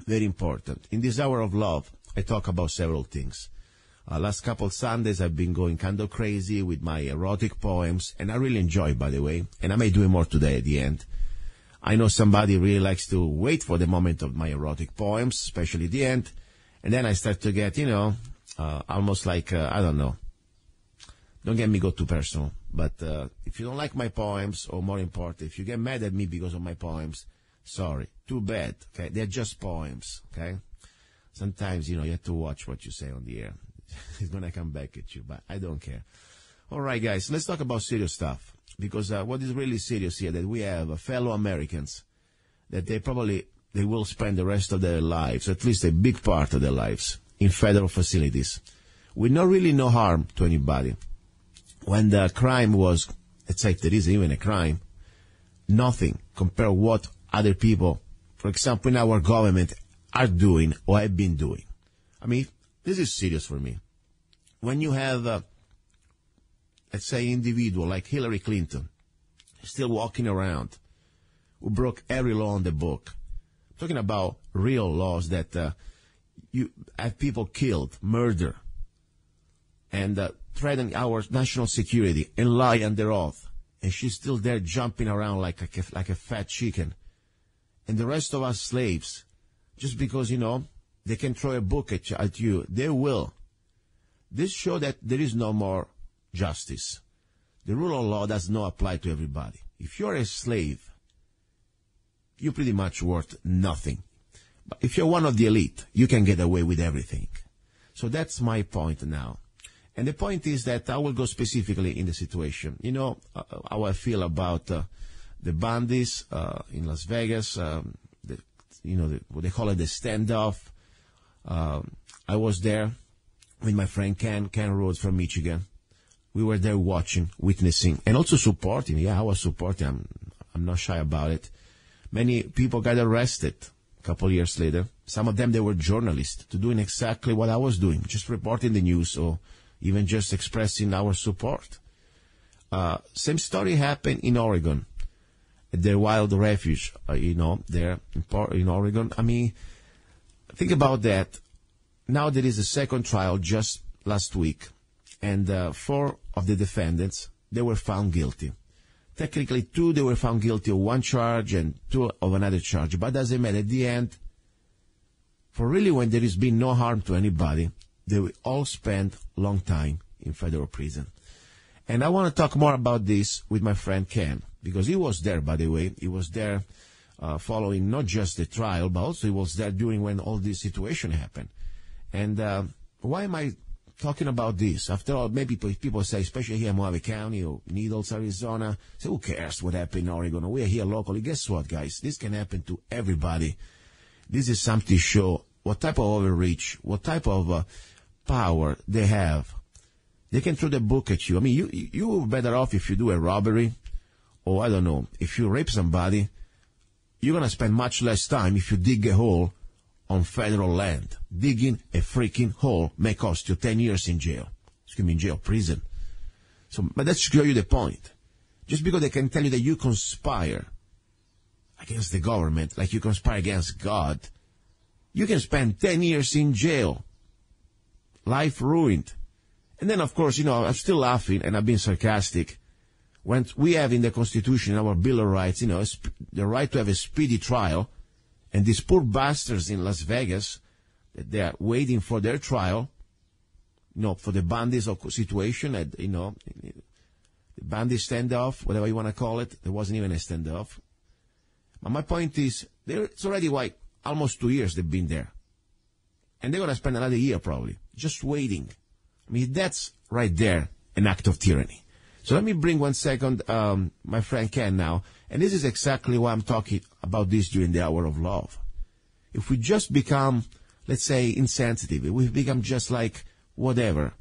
very important. In this hour of love, I talk about several things. Last couple of Sundays, I've been going kind of crazy with my erotic poems, and I really enjoy, by the way, and I may do more today at the end. I know somebody really likes to wait for the moment of my erotic poems, especially the end, and then I start to get, almost like, I don't know. Don't get me go too personal, but if you don't like my poems, or more important, if you get mad at me because of my poems, sorry, too bad, okay? They're just poems, okay? Sometimes, you have to watch what you say on the air. It's going to come back at you, but I don't care. All right, guys, let's talk about serious stuff. Because what is really serious here, that we have fellow Americans, that they will spend the rest of their lives, at least a big part of their lives, in federal facilities, with no harm to anybody. When the crime was, let's say if there is even a crime, nothing compared to what other people, for example, in our government, are doing or have been doing. I mean, this is serious for me. When you have, let's say, individual like Hillary Clinton still walking around, who broke every law in the book, talking about real laws that you have people killed, murder, and threaten our national security and lie under oath, and she's still there jumping around like a fat chicken, and the rest of us slaves, just because they can throw a book at you, they will. This shows that there is no more justice. The rule of law does not apply to everybody. If you're a slave, you're pretty much worth nothing. But if you're one of the elite, you can get away with everything. So that's my point now. And the point is that I will go specifically in the situation. How I feel about the Bundys in Las Vegas, what they call it, the standoff. I was there with my friend Ken Rhoades from Michigan. We were there watching, witnessing, and also supporting. Yeah, I was supporting. I'm not shy about it. Many people got arrested a couple years later. Some of them, they were journalists, to doing exactly what I was doing, just reporting the news or even just expressing our support. Same story happened in Oregon, at their wild refuge, there in Oregon. I mean, think about that. Now there is a second trial just last week, and 4 of the defendants, they were found guilty. Technically 2, they were found guilty of one charge and 2 of another charge, but doesn't matter. At the end, for really when there has been no harm to anybody, they will all spend a long time in federal prison. And I want to talk more about this with my friend Ken, because he was there, by the way. He was there following not just the trial, but also he was there during when all this situation happened. And why am I talking about this? After all, maybe people say, especially here in Mohave County or Needles, Arizona, say, who cares what happened in Oregon? We're here locally. Guess what, guys? This can happen to everybody. This is something to show what type of overreach, what type of power they have. They can throw the book at you. I mean, you're better off if you do a robbery, or I don't know, if you rape somebody, you're going to spend much less time if you dig a hole on federal land. Digging a freaking hole may cost you 10 years in jail. Prison. So, but that should show you the point. Just because they can tell you that you conspire against the government, like you conspire against God, you can spend 10 years in jail. Life ruined. And then, of course, I'm still laughing, and I've been sarcastic. When we have in the Constitution, in our Bill of Rights, the right to have a speedy trial, and these poor bastards in Las Vegas, that they are waiting for their trial, for the Bundy's situation, the Bundy standoff, whatever you want to call it. There wasn't even a standoff. But my point is, it's already almost 2 years they've been there. And they're going to spend another year probably, just waiting. I mean, that's right there an act of tyranny. So let me bring 1 second my friend Ken now. And this is exactly why I'm talking about this during the hour of love. If we just become, let's say, insensitive, if we become just like whatever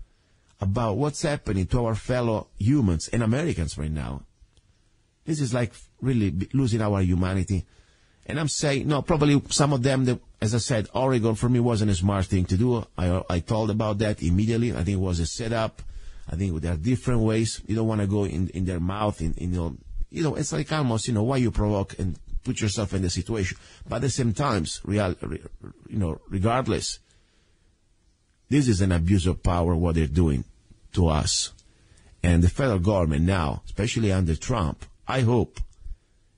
about what's happening to our fellow humans and Americans right now, this is like really losing our humanity. And I'm saying, no, probably some of them, as I said, Oregon for me wasn't a smart thing to do. I told about that immediately. I think it was a setup. I think there are different ways. You don't want to go in their mouth, it's like almost, why you provoke and put yourself in the situation. But at the same time, regardless, this is an abuse of power, what they're doing to us. And the federal government now, especially under Trump, I hope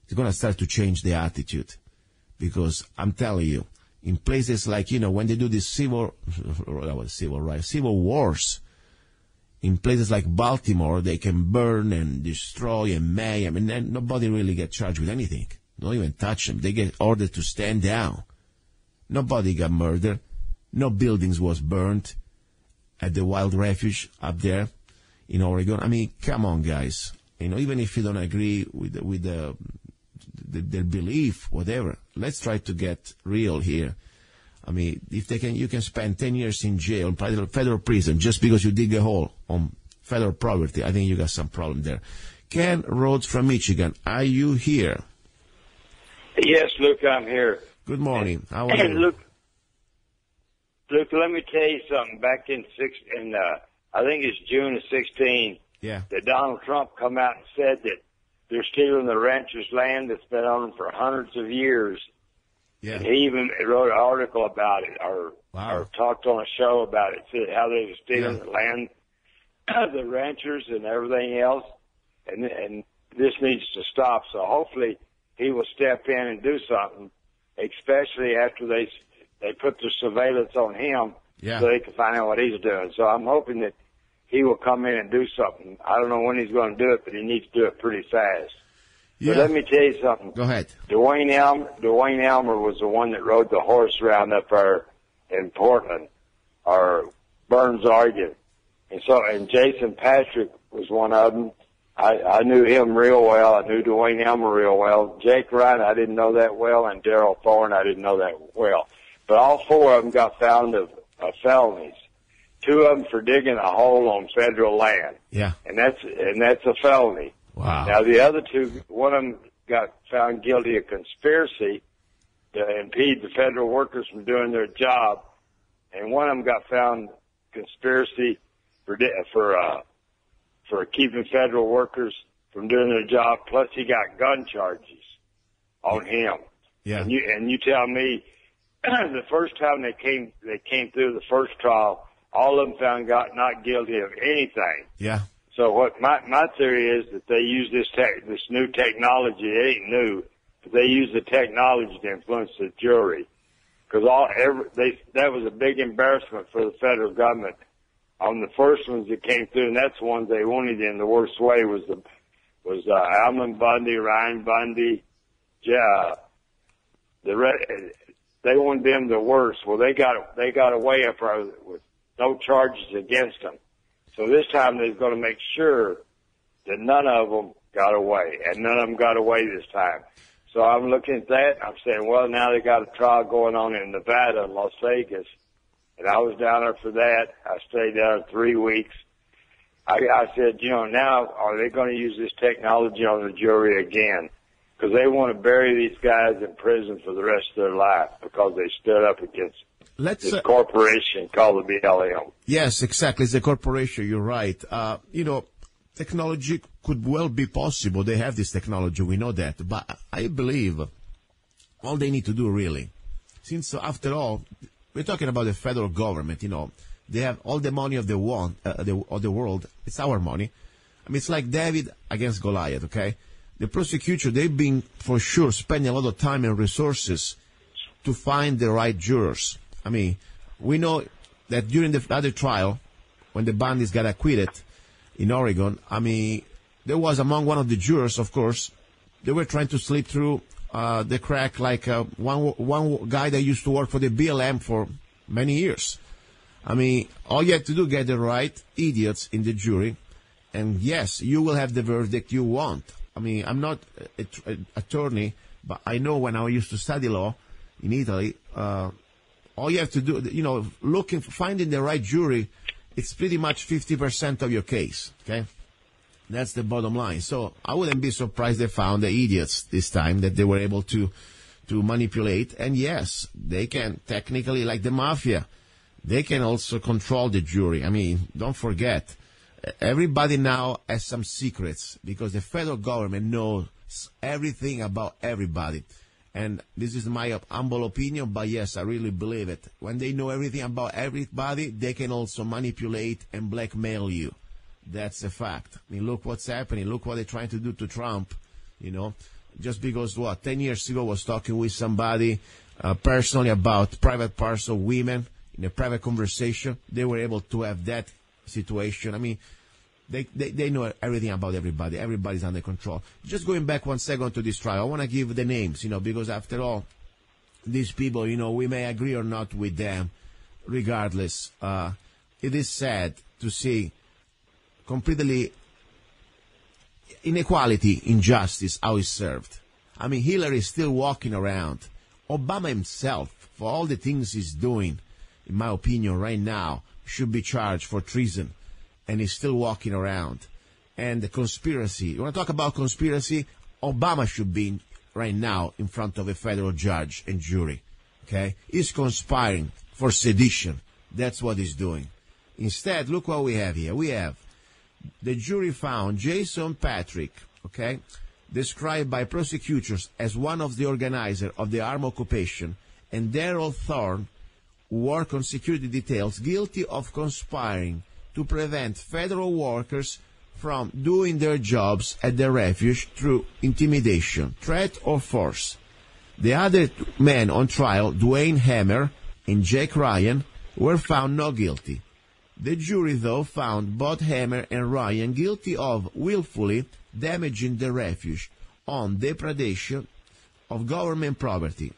it's going to start to change the attitude. Because I'm telling you, in places like, when they do these civil wars, in places like Baltimore, they can burn and destroy and may. I mean, nobody really gets charged with anything. Don't even touch them. They get ordered to stand down. Nobody got murdered. No buildings was burned at the wild refuge up there in Oregon. I mean, come on, guys. Even if you don't agree with their belief, whatever, let's try to get real here. I mean, if you can spend 10 years in jail, federal prison, just because you dig a hole on federal property. I think you got some problem there. Ken Rhoades from Michigan, are you here? Yes, Luke, I'm here. Good morning. How are you? Luke, let me tell you something. Back in I think it's June of 16, that Donald Trump come out and said that they're stealing the ranchers' land that's been on them for hundreds of years. Yeah. And he even wrote an article about it, or talked on a show about it, said how they were stealing the land, the ranchers and everything else, and this needs to stop. So hopefully he will step in and do something, especially after they put the surveillance on him, so they can find out what he's doing. So I'm hoping that he will come in and do something. I don't know when he's going to do it, but he needs to do it pretty fast. Yeah. But let me tell you something. Go ahead. Dwayne Elmer was the one that rode the horse around up there in Portland, or Burns, Oregon. And Jason Patrick was one of them. I knew him real well. I knew Dwayne Elmer real well. Jake Ryan, I didn't know that well, and Daryl Thorne, I didn't know that well. But all four of them got found of felonies. Two of them for digging a hole on federal land. Yeah. And that's a felony. Wow. Now the other two, one of them got found guilty of conspiracy to impede the federal workers from doing their job, and one of them got found conspiracy for keeping federal workers from doing their job. Plus, he got gun charges on him. Yeah. And you tell me, the first time they came through the first trial, all of them found not guilty of anything. Yeah. So what my theory is that they use this new technology. It ain't new, but they use the technology to influence the jury. Because that was a big embarrassment for the federal government. On the first ones that came through, and that's the ones they wanted in the worst way was Almond Bundy, Ryan Bundy, they wanted them the worst. Well, they got away up there with no charges against them. So this time they're going to make sure that none of them got away, and none of them got away this time. So I'm looking at that. I'm saying, well, now they got a trial going on in Nevada and Las Vegas, and I was down there for that. I stayed there 3 weeks. I said, now are they going to use this technology on the jury again? Because they want to bury these guys in prison for the rest of their life because they stood up against this corporation called the BLM. Yes, exactly. It's a corporation. You're right. Technology could well be possible. They have this technology. We know that. But I believe all they need to do really, since after all, we're talking about the federal government, they have all the money of the world. It's our money. I mean, it's like David against Goliath, okay? The prosecutor, they've been for sure spending a lot of time and resources to find the right jurors. I mean, we know that during the other trial, when the Bundys got acquitted in Oregon, I mean, there was among one of the jurors, of course, they were trying to slip through the crack like one guy that used to work for the BLM for many years. I mean, all you have to do is get the right idiots in the jury, and yes, you will have the verdict you want. I mean, I'm not an attorney, but I know when I used to study law in Italy, all you have to do, finding the right jury, it's pretty much 50% of your case, okay? That's the bottom line. So I wouldn't be surprised they found the idiots this time that they were able to manipulate. And yes, they can technically, like the mafia, they can also control the jury. I mean, don't forget, everybody now has some secrets because the federal government knows everything about everybody. And this is my humble opinion, but yes, I really believe it. When they know everything about everybody, they can also manipulate and blackmail you. That's a fact. I mean, look what's happening. Look what they're trying to do to Trump, Just because, 10 years ago I was talking with somebody personally about private parts of women in a private conversation. They were able to have that situation. I mean, they know everything about everybody. Everybody's under control. Just going back 1 second to this trial, I want to give the names, because after all, these people, we may agree or not with them, regardless, it is sad to see completely inequality, injustice, how it's served. I mean, Hillary is still walking around. Obama himself, for all the things he's doing, in my opinion, right now, should be charged for treason, and he's still walking around. And the conspiracy, you want to talk about conspiracy? Obama should be right now in front of a federal judge and jury, okay? He's conspiring for sedition. That's what he's doing. Instead, look what we have here. We have the jury found Jason Patrick, okay, described by prosecutors as one of the organizers of the armed occupation, and Daryl Thorne, who worked on security details, guilty of conspiring to prevent federal workers from doing their jobs at the refuge through intimidation, threat, or force. The other two men on trial, Dwayne Hammer and Jake Ryan, were found not guilty. The jury, though, found both Hammer and Ryan guilty of willfully damaging the refuge on depredation of government property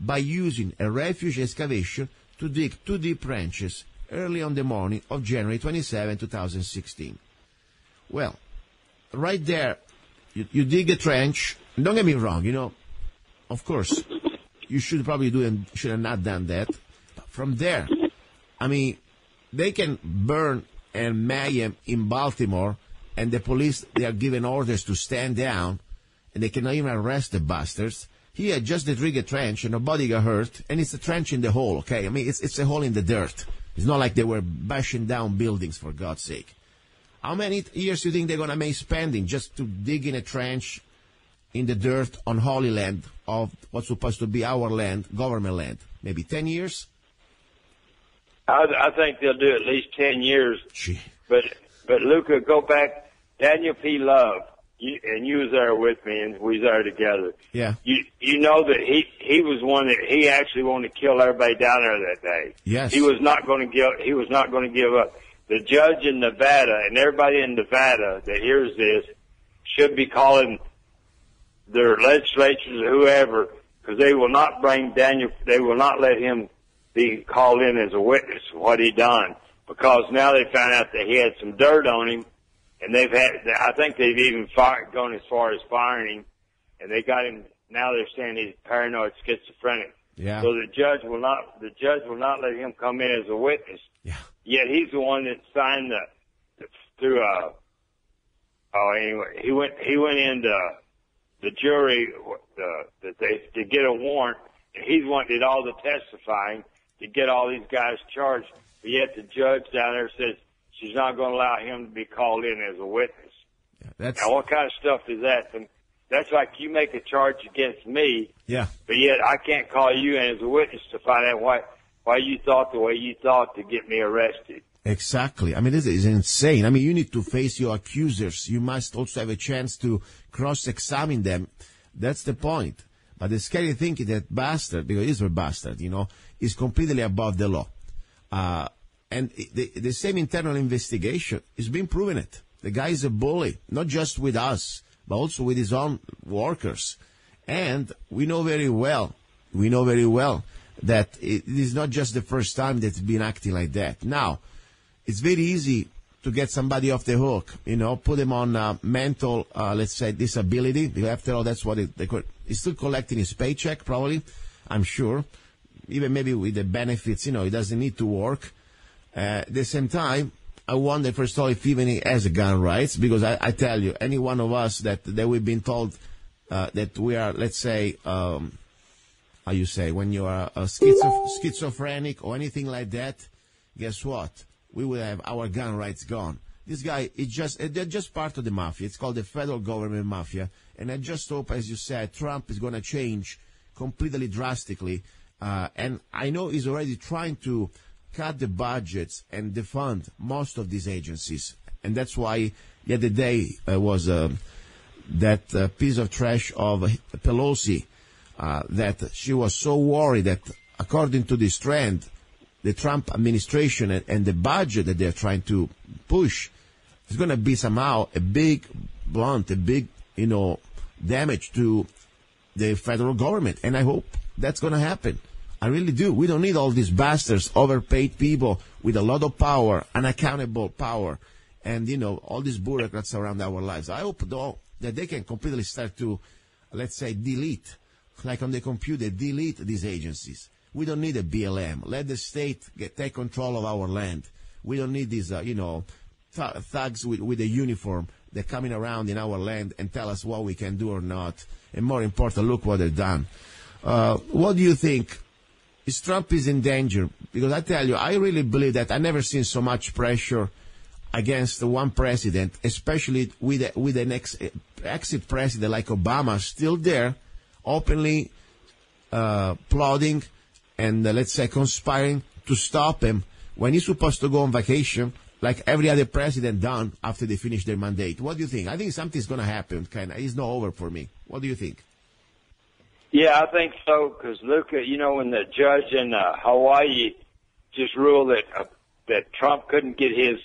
by using a refuge excavation to dig 2 deep trenches early on the morning of January 27, 2016. Well, right there, you dig a trench. Don't get me wrong, of course, you should probably do and should have not done that. But from there, I mean, they can burn and mayhem in Baltimore, and the police, they are given orders to stand down, and they cannot even arrest the bastards. Here, just they dig a trench, and nobody got hurt, and it's a trench in the hole, okay? I mean, it's a hole in the dirt. It's not like they were bashing down buildings, for God's sake. How many years do you think they're going to make spending just to dig in a trench in the dirt on Holy Land of what's supposed to be our land, government land? Maybe 10 years? I think they'll do at least 10 years. Gee. But Luca, go back. Daniel P. Love, you was there with me, and we was there together. Yeah. You know that he was one that he actually wanted to kill everybody down there that day. Yes. He was not going to give up. The judge in Nevada and everybody in Nevada that hears this should be calling their legislatures or whoever, because they will not they will not let him be called in as a witness of what he done, because now they found out that he had some dirt on him, and I think they've even gone as far as firing him, and they got him, now they're saying he's paranoid schizophrenic. Yeah. So the judge will not let him come in as a witness. Yeah. Yet he's the one that signed anyway, he went into the jury, to get a warrant, and he's the one that did all the testifying to get all these guys charged. But yet the judge down there says she's not going to allow him to be called in as a witness. Yeah, now, what kind of stuff is that? And that's like you make a charge against me, yeah, but yet I can't call you in as a witness to find out why you thought the way you thought to get me arrested. Exactly. I mean, this is insane. I mean, you need to face your accusers. You must also have a chance to cross-examine them. That's the point. But the scary thing is that bastard, because he's a bastard, is completely above the law. And the same internal investigation is being proven it. The guy is a bully, not just with us, but also with his own workers. And we know very well that it is not just the first time that it's been acting like that. Now, it's very easy to get somebody off the hook, put them on mental, let's say, disability, because after all, that's what he's still collecting his paycheck, probably, I'm sure. Even maybe with the benefits, he doesn't need to work. At the same time, I wonder, first of all, if even he has gun rights, because I tell you, any one of us that we've been told that we are, let's say, how you say, when you are a schizophrenic or anything like that, guess what? We will have our gun rights gone. This guy, they're just part of the mafia. It's called the federal government mafia. And I just hope, as you said, Trump is going to change completely drastically. And I know he's already trying to cut the budgets and defund most of these agencies. And that's why the other day was that piece of trash of Pelosi, that she was so worried that, according to this trend, the Trump administration and the budget that they're trying to push is going to be somehow a big damage to the federal government. And I hope that's going to happen. I really do. We don't need all these bastards, overpaid people with a lot of power, unaccountable power, and, all these bureaucrats around our lives. I hope, though, that they can completely start to, let's say, delete, like on the computer, delete these agencies. We don't need a BLM. Let the state take control of our land. We don't need these, thugs with a uniform. They're coming around in our land and tell us what we can do or not. And more important, look what they've done. What do you think? Is Trump is in danger? Because I tell you, I really believe that I've never seen so much pressure against one president, especially with an exit president like Obama still there, openly plotting and, let's say, conspiring to stop him when he's supposed to go on vacation like every other president done after they finish their mandate. What do you think? I think something's going to happen. It's not over for me. What do you think? Yeah, I think so, because Luca, when the judge in Hawaii just ruled that Trump couldn't get his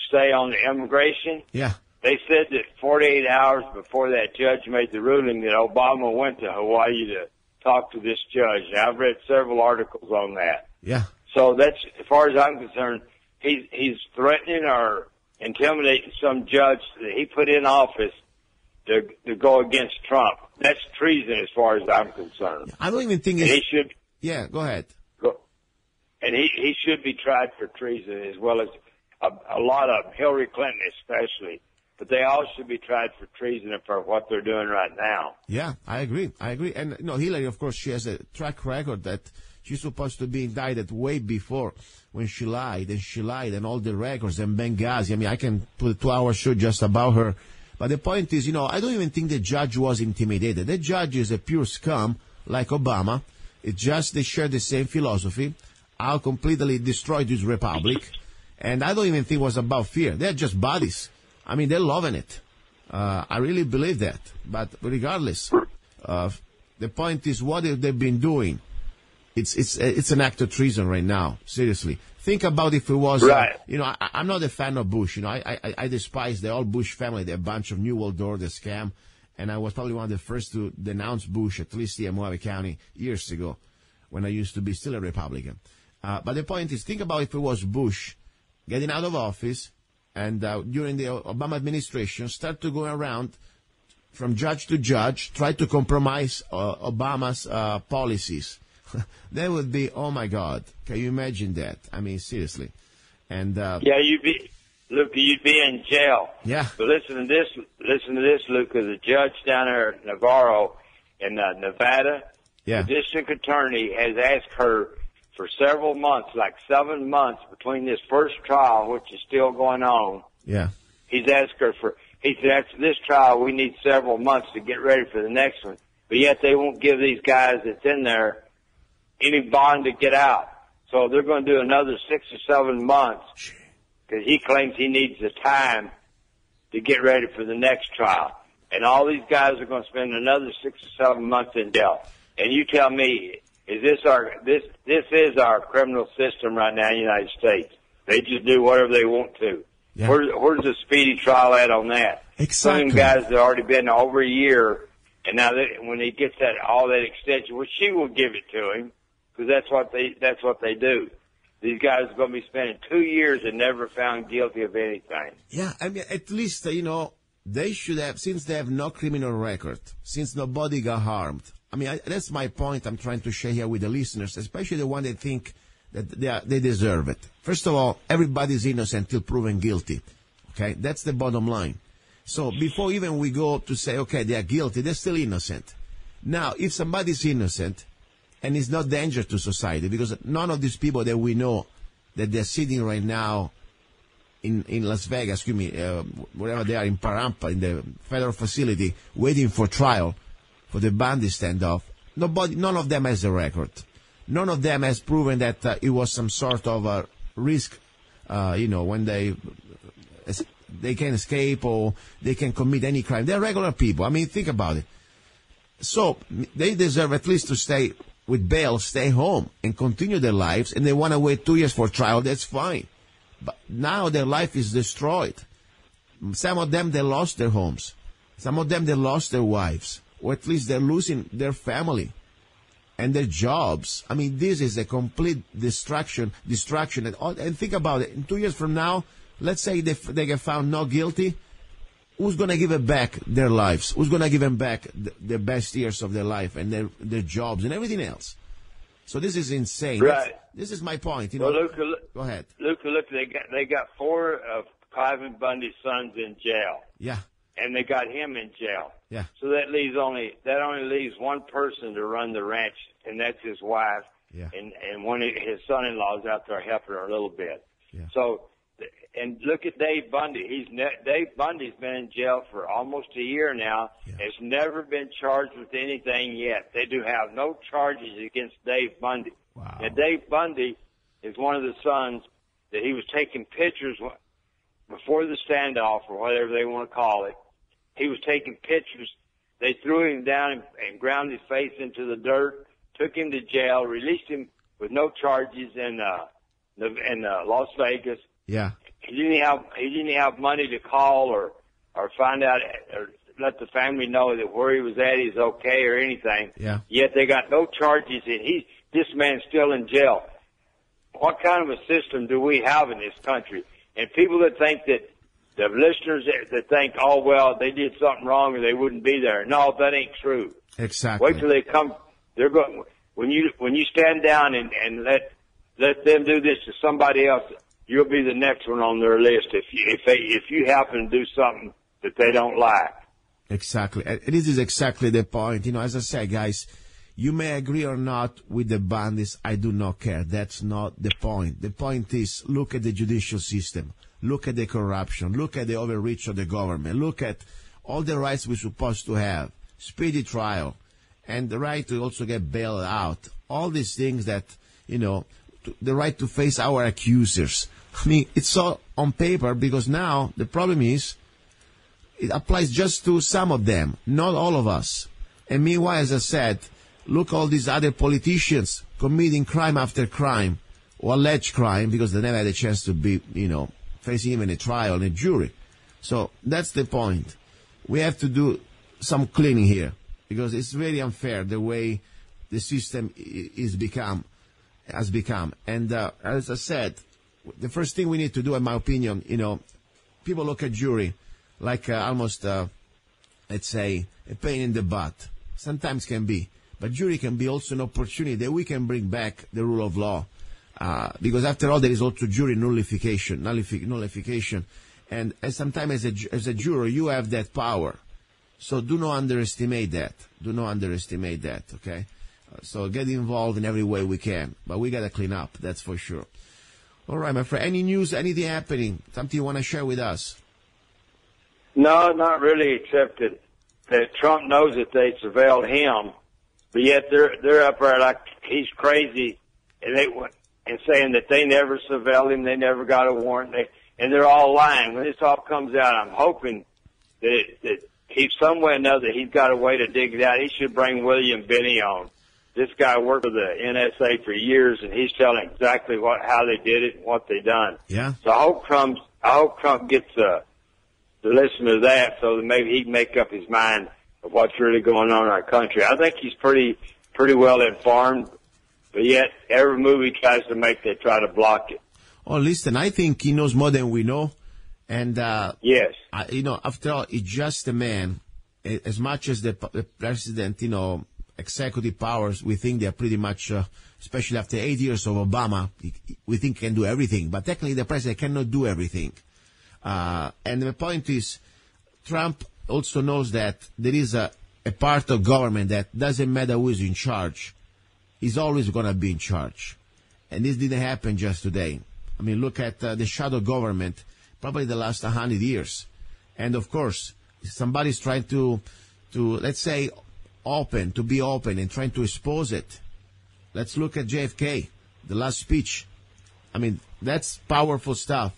stay on the immigration, yeah, they said that 48 hours before that judge made the ruling that Obama went to Hawaii to talk to this judge. And I've read several articles on that. Yeah. So that's, as far as I'm concerned, he's threatening or intimidating some judge that he put in office to go against Trump. That's treason as far as I'm concerned. I don't even think he should. Yeah, go ahead. And he should be tried for treason, as well as a lot of them, Hillary Clinton especially. But they all should be tried for treason for what they're doing right now. Yeah, I agree. And Hillary, of course, she has a track record that she's supposed to be indicted way before when she lied and all the records and Benghazi. I mean, I can put a 2-hour show just about her. But the point is, I don't even think the judge was intimidated. The judge is a pure scum, like Obama. It's just they share the same philosophy. I'll completely destroy this republic. And I don't even think it was about fear. They're just buddies. I mean, they're loving it. I really believe that. But regardless, the point is what have they been doing? It's an act of treason right now. Seriously. Think about if it was, right. I'm not a fan of Bush. I despise the whole Bush family. They're a bunch of New World Order scam. And I was probably one of the first to denounce Bush, at least here in Mohave County, years ago, when I used to be still a Republican. But the point is, think about if it was Bush getting out of office and during the Obama administration, start to go around from judge to judge, try to compromise Obama's policies. That would be, oh my God! Can you imagine that? I mean, seriously. And yeah, you'd be in jail. Yeah. But listen to this, Luca. The judge down there at Navarro in Nevada, yeah, the district attorney has asked her for several months, like 7 months between this first trial, which is still going on. Yeah. He's asked her he said, after this trial, we need several months to get ready for the next one. But yet they won't give these guys that's in there any bond to get out. So they're going to do another 6 or 7 months because he claims he needs the time to get ready for the next trial. And all these guys are going to spend another 6 or 7 months in jail. And you tell me, is this is our criminal system right now in the United States? They just do whatever they want to. Yeah. Where's the speedy trial at on that? Exactly. Some guys that already been over a year, and now when he gets all that extension, which she will give it to him, because that's what they do. These guys are going to be spending 2 years and never found guilty of anything. Yeah, I mean, at least, they should have, since they have no criminal record, since nobody got harmed. I mean, that's my point I'm trying to share here with the listeners, especially the one that think that they deserve it. First of all, everybody's innocent until proven guilty. Okay, that's the bottom line. So before even we go to say, okay, they are guilty, they're still innocent. Now, if somebody's innocent, and it's not danger to society, because none of these people that we know that they're sitting right now in Las Vegas, wherever they are, in Parampa, in the federal facility, waiting for trial for the Bundy standoff, none of them has a record. None of them has proven that it was some sort of a risk, when they can escape or they can commit any crime. They're regular people. I mean, think about it. So they deserve at least to stay with bail, stay home, and continue their lives, and they want to wait 2 years for trial, that's fine. But now their life is destroyed. Some of them, they lost their homes. Some of them, they lost their wives, or at least they're losing their family. and their jobs. I mean, this is a complete distraction. And think about it. In 2 years from now, let's say they get found not guilty. Who's going to give them back their lives? Who's going to give them back the best years of their life and their jobs and everything else? So this is insane. Right. This is my point. Well, Luca, go ahead. Luca, look, they got 4 of Clive Bundy's sons in jail. Yeah. And they got him in jail. Yeah. So that only leaves one person to run the ranch, and that's his wife. Yeah. And one of his son-in-laws out there helping her a little bit. Yeah. So, and look at Dave Bundy. Dave Bundy's been in jail for almost a year now. Yeah. Has never been charged with anything yet. They do have no charges against Dave Bundy. Wow. Now, Dave Bundy is one of the sons that he was taking pictures before the standoff, or whatever they want to call it. He was taking pictures. They threw him down and ground his face into the dirt, took him to jail, released him with no charges in Las Vegas. Yeah. He didn't have money to call or find out or let the family know that where he was at is okay or anything. Yeah. Yet they got no charges, and this man's still in jail. What kind of a system do we have in this country? And people that think that the listeners that think, oh well, they did something wrong or they wouldn't be there. No, that ain't true. Exactly. Wait till they come. They're going when you stand down and let them do this to somebody else. You'll be the next one on their list if you happen to do something that they don't like. Exactly. This is exactly the point. As I said, guys, you may agree or not with the Bundys. I do not care. That's not the point. The point is, look at the judicial system. Look at the corruption. Look at the overreach of the government. Look at all the rights we're supposed to have. Speedy trial. And the right to also get bailed out. All these things that, the right to face our accusers. I mean, it's all on paper because now the problem is it applies just to some of them, not all of us. And meanwhile, as I said, look all these other politicians committing crime after crime or alleged crime because they never had a chance to be, facing even a trial and a jury. So that's the point. We have to do some cleaning here because it's very unfair the way the system has become. And as I said, the first thing we need to do, in my opinion, people look at jury like almost, let's say, a pain in the butt. Sometimes can be. But jury can be also an opportunity that we can bring back the rule of law. Because after all, there is also jury nullification. And sometimes as a juror, you have that power. So do not underestimate that. Okay? So get involved in every way we can. But we got to clean up, that's for sure. All right, my friend. Any news, anything happening? Something you want to share with us? No, not really, except that Trump knows that they surveilled him. But yet they're up there like he's crazy, and saying that they never surveilled him, they never got a warrant, and they're all lying. When this all comes out, I'm hoping that he's some way or another he's got a way to dig it out. He should bring William Binney on. This guy worked for the NSA for years, and he's telling exactly how they did it and what they done. Yeah. So I hope Trump gets to listen to that, so that maybe he can make up his mind of what's really going on in our country. I think he's pretty well informed, but yet every move he tries to make, they try to block it. Oh, listen, I think he knows more than we know. And, yes. After all, he's just a man. As much as the president, executive powers, we think they're pretty much, especially after 8 years of Obama, we think he can do everything. But technically, the president cannot do everything. And the point is, Trump also knows that there is a part of government that doesn't matter who is in charge. He's always going to be in charge. And this didn't happen just today. I mean, look at the shadow government, probably the last 100 years. And of course, somebody's trying to let's say, be open and trying to expose it. Let's look at JFK, the last speech. I mean, that's powerful stuff.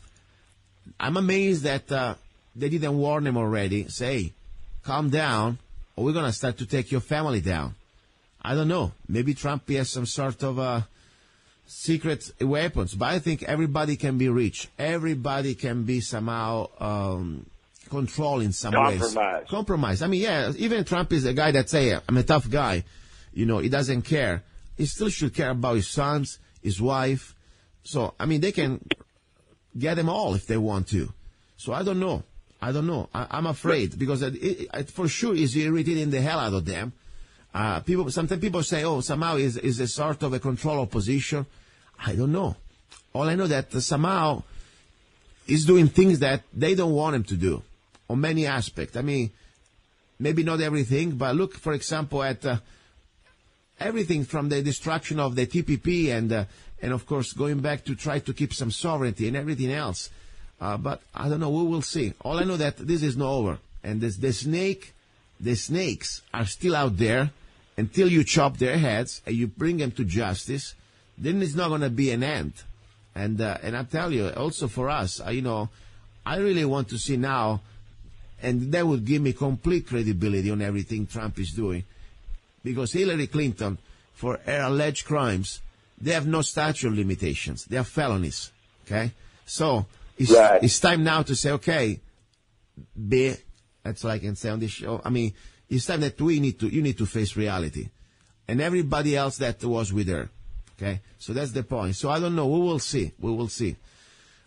I'm amazed that they didn't warn him already. Say, calm down, or we're going to start to take your family down. I don't know. Maybe Trump has some sort of secret weapons, but I think everybody can be reached. Everybody can be somehow controlled in some ways. Compromise. I mean, yeah, even Trump is a guy that say, I'm a tough guy. he doesn't care. He still should care about his sons, his wife. So, I mean, they can get them all if they want to. So I don't know. I'm afraid because it for sure is irritating the hell out of them. Sometimes people say, oh, somehow is a sort of a control opposition. I don't know. All I know that somehow is doing things that they don't want him to do on many aspects. I mean, maybe not everything, but look, for example, at everything from the destruction of the TPP and of course going back to try to keep some sovereignty and everything else. But I don't know. We will see. All I know that this is not over, and the snakes are still out there until you chop their heads and you bring them to justice. Then it's not going to be an end. And I tell you, also for us, I really want to see now, and that would give me complete credibility on everything Trump is doing, because Hillary Clinton, for her alleged crimes, they have no statute of limitations. They are felonies. Okay, so. It's time now to say, okay, B, that's all I can say on this show. I mean, it's time that you need to face reality. And everybody else that was with her. Okay? So that's the point. So I don't know. We will see.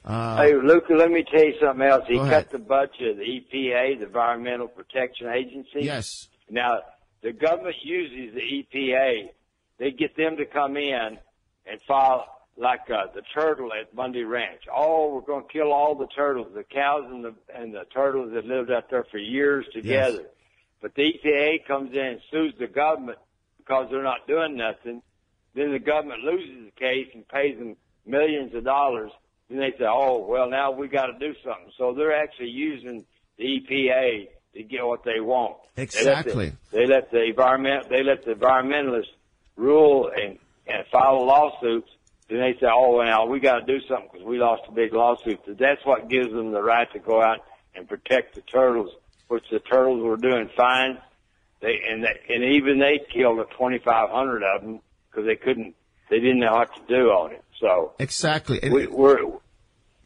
Hey, Luca, let me tell you something else. He Go cut ahead. the budget of the EPA, the Environmental Protection Agency. Yes. Now, the government uses the EPA. They get them to come in and file like the turtle at Bundy Ranch. Oh, we're going to kill all the turtles, the cows and the turtles that lived out there for years together. Yes. But the EPA comes in and sues the government because they're not doing nothing. Then the government loses the case and pays them millions of dollars. Then they say, oh, well, now we got to do something. So they're actually using the EPA to get what they want. Exactly. They let the environmentalists rule and file lawsuits. Then they say, oh, now we got to do something because we lost a big lawsuit. So that's what gives them the right to go out and protect the turtles, which the turtles were doing fine. And even they killed 2,500 of them because they didn't know what to do on it. So exactly. We're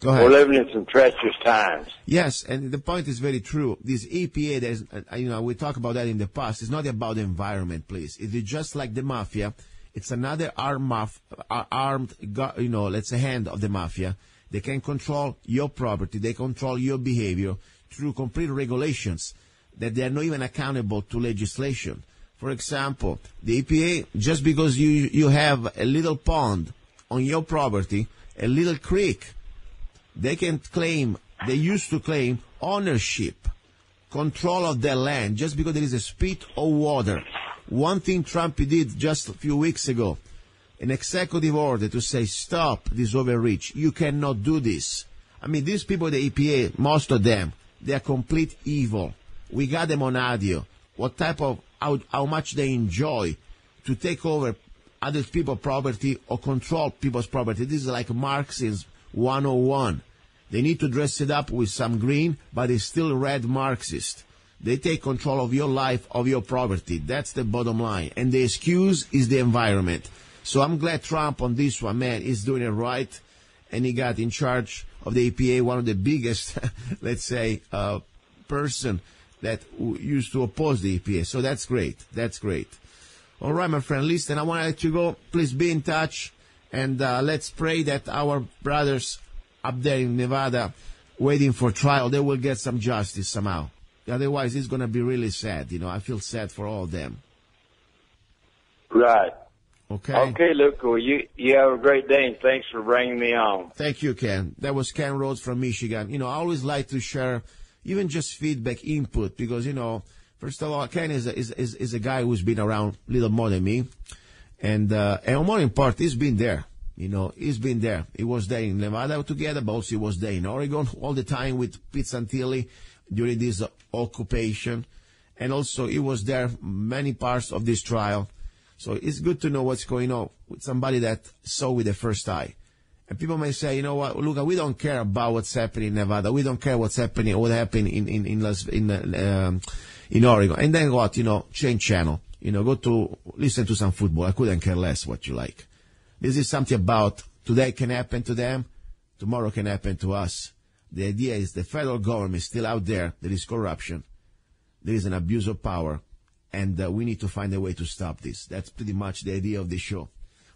living in some treacherous times. Yes, and the point is very true. This EPA, we talked about that in the past. It's not about the environment, please. It is just like the mafia. It's another armed, let's say, hand of the mafia. They can control your property. They control your behavior through complete regulations that they are not even accountable to legislation. For example, the EPA, just because you have a little pond on your property, a little creek, they used to claim ownership, control of their land, just because there is a spit of water. One thing Trump did just a few weeks ago, an executive order to say, stop this overreach. You cannot do this. I mean, these people at the EPA, most of them, they are complete evil. We got them on audio. What type of, how much they enjoy to take over other people's property or control people's property. This is like Marxism 101. They need to dress it up with some green, but it's still red Marxist. They take control of your life, of your property. That's the bottom line. And the excuse is the environment. So I'm glad Trump on this one, man, is doing it right. And he got in charge of the EPA, one of the biggest, let's say, person that used to oppose the EPA. So that's great. That's great. All right, my friend, listen, I want to let you go. Please be in touch. And let's pray that our brothers up there in Nevada waiting for trial, they will get some justice somehow. Otherwise, it's going to be really sad. I feel sad for all of them. Right. Okay. Okay, Luke. Well, you have a great day, and thanks for bringing me on. Thank you, Ken. That was Ken Rhoades from Michigan. I always like to share even just feedback, input, because, first of all, Ken is a guy who's been around a little more than me. And more in part, he's been there. He's been there. He was there in Nevada together, but also he was there in Oregon all the time with Pete Santilli during this occupation. And also he was there many parts of this trial. So it's good to know what's going on with somebody that saw with the first eye. And people may say, you know what, look, we don't care about what's happening in Nevada. We don't care what happened in Oregon. And then what, change channel. Go to listen to some football. I couldn't care less what you like. This is something about today can happen to them, tomorrow can happen to us. The idea is the federal government is still out there. There is corruption. There is an abuse of power. and we need to find a way to stop this. That's pretty much the idea of the show.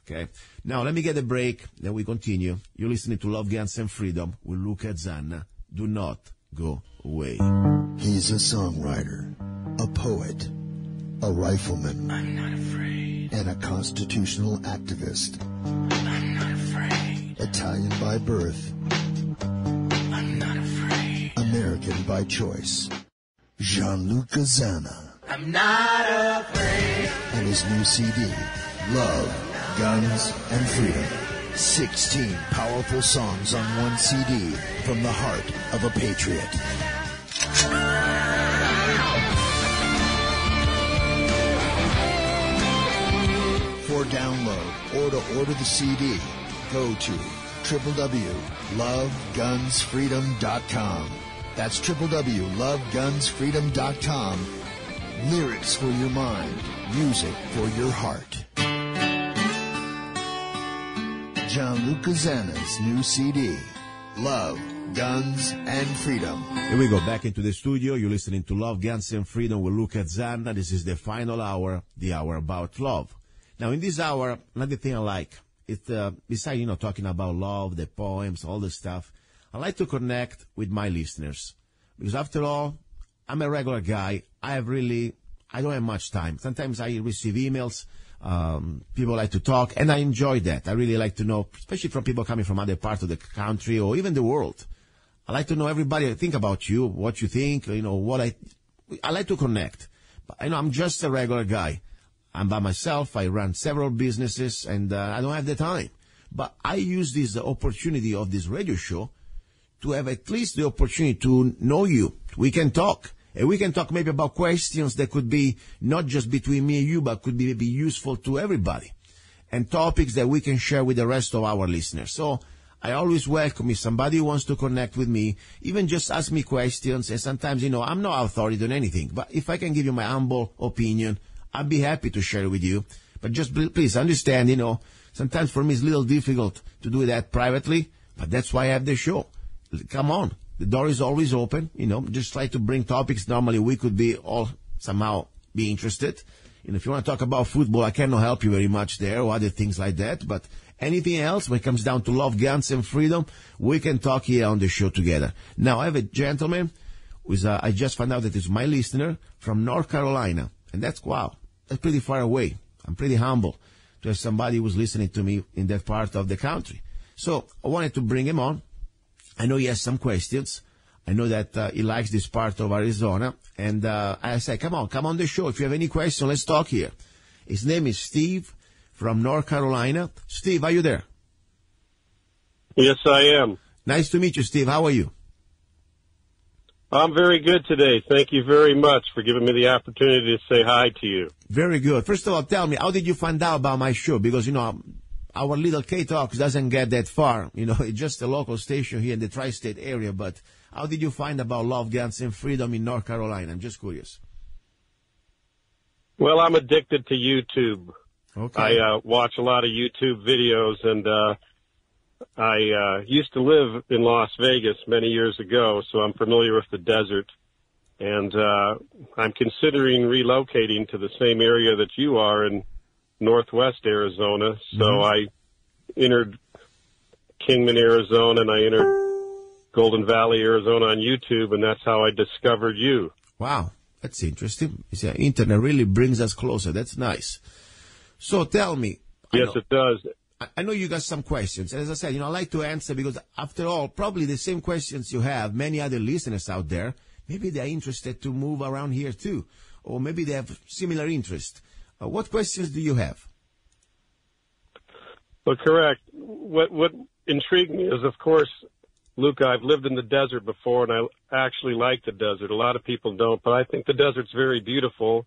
Okay. Now, let me get a break, then we continue. You're listening to Love, Guns, and Freedom with luca-zanna. Do not go away. He's a songwriter, a poet, a rifleman. I'm not afraid. And a constitutional activist. I'm not afraid. Italian by birth. I'm not afraid. American by choice. Gianluca Zanna. I'm not afraid. And his new CD, Love, Guns, and Freedom. 16 powerful songs on one CD from the heart of a patriot. For download or to order the CD, go to www.lovegunsfreedom.com. That's www.lovegunsfreedom.com. Lyrics for your mind, music for your heart. Gianluca Zanna's new CD, Love, Guns, and Freedom. Here we go, back into the studio. You're listening to Love, Guns, and Freedom with luca-zanna. This is the final hour, the hour about love. Now, in this hour, another thing I like, besides, talking about love, the poems, all the stuff, I like to connect with my listeners. Because after all, I'm a regular guy. I don't have much time. Sometimes I receive emails. People like to talk, and I enjoy that. I really like to know, especially from people coming from other parts of the country or even the world. I like to know everybody. I think about you, what you think, I like to connect. But I'm just a regular guy. I'm by myself. I run several businesses, and I don't have the time. But I use this opportunity of this radio show to have at least the opportunity to know you. We can talk. And we can talk maybe about questions that could be not just between me and you, but could be maybe useful to everybody. And topics that we can share with the rest of our listeners. So I always welcome if somebody wants to connect with me, even just ask me questions. And sometimes, I'm no authority on anything. But if I can give you my humble opinion, I'd be happy to share it with you. But just please understand, sometimes for me it's a little difficult to do that privately. But that's why I have the show. Come on. The door is always open, just try to bring topics. Normally we could be all somehow be interested. If you want to talk about football, I cannot help you very much there or other things like that. But anything else, when it comes down to love, guns, and freedom, we can talk here on the show together. Now, I have a gentleman I just found out that is my listener from North Carolina. And that's pretty far away. I'm pretty humble to have somebody who's listening to me in that part of the country. So I wanted to bring him on. I know he has some questions. I know that he likes this part of Arizona. And I said, come on the show. If you have any questions, let's talk here. His name is Steve from North Carolina. Steve, are you there? Yes, I am. Nice to meet you, Steve. How are you? I'm very good today. Thank you very much for giving me the opportunity to say hi to you. Very good. First of all, tell me, how did you find out about my show? Because, our little KTOX doesn't get that far. It's just a local station here in the tri-state area. But how did you find about Love, Guns, and Freedom in North Carolina? I'm just curious. Well, I'm addicted to YouTube. Okay. I watch a lot of YouTube videos, and I used to live in Las Vegas many years ago, so I'm familiar with the desert. And I'm considering relocating to the same area that you are in Northwest Arizona. So I entered Kingman, Arizona, and I entered Golden Valley, Arizona on YouTube, and that's how I discovered you. Wow, that's interesting. The internet really brings us closer. That's nice. So tell me. Yes, it does. I know you got some questions. As I said, I like to answer because, after all, probably the same questions you have, many other listeners out there, maybe they're interested to move around here too, or maybe they have similar interest. What questions do you have? Well, correct. What intrigued me is, of course, Luca, I've lived in the desert before, and I actually like the desert. A lot of people don't, but I think the desert's very beautiful.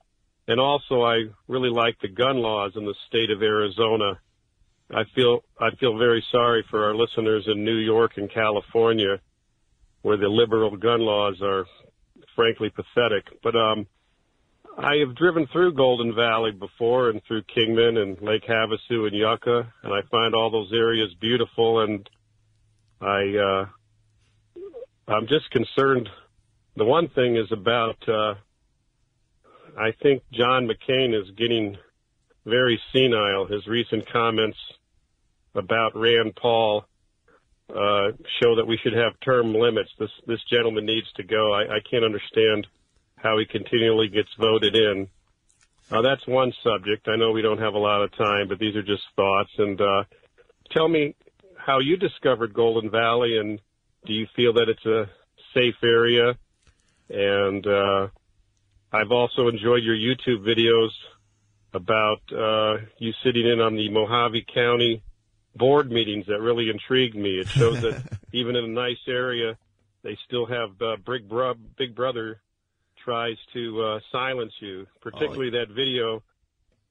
And also, I really like the gun laws in the state of Arizona. I'd feel very sorry for our listeners in New York and California, where the liberal gun laws are frankly pathetic. But I have driven through Golden Valley before and through Kingman and Lake Havasu and Yucca, and I find all those areas beautiful. And I'm just concerned. The one thing is about I think John McCain is getting very senile. His recent comments about Rand Paul show that we should have term limits. This gentleman needs to go. I can't understand how he continually gets voted in. That's one subject. I know we don't have a lot of time, but these are just thoughts. And tell me how you discovered Golden Valley, and do you feel that it's a safe area? And I've also enjoyed your YouTube videos about you sitting in on the Mohave County board meetings. That really intrigued me. It shows that even in a nice area, they still have Big Brother tries to silence you, particularly that video.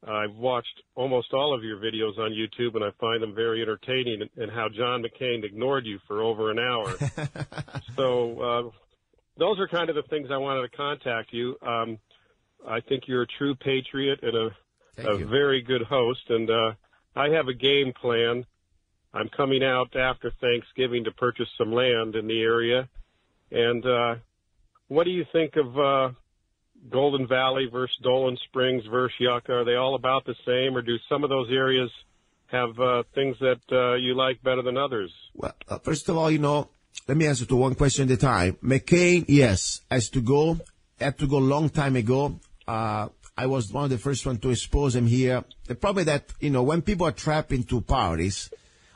I've watched almost all of your videos on YouTube, and I find them very entertaining, and how John McCain ignored you for over an hour. So those are kind of the things I wanted to contact you. I think you're a true patriot and a very good host, and I have a game plan. I'm coming out after Thanksgiving to purchase some land in the area. And what do you think of Golden Valley versus Dolan Springs versus Yucca? Are they all about the same, or do some of those areas have things that you like better than others? Well, first of all, let me answer to one question at a time. McCain, yes, had to go long time ago. I was one of the first ones to expose him here. The problem is that, when people are trapped into parties,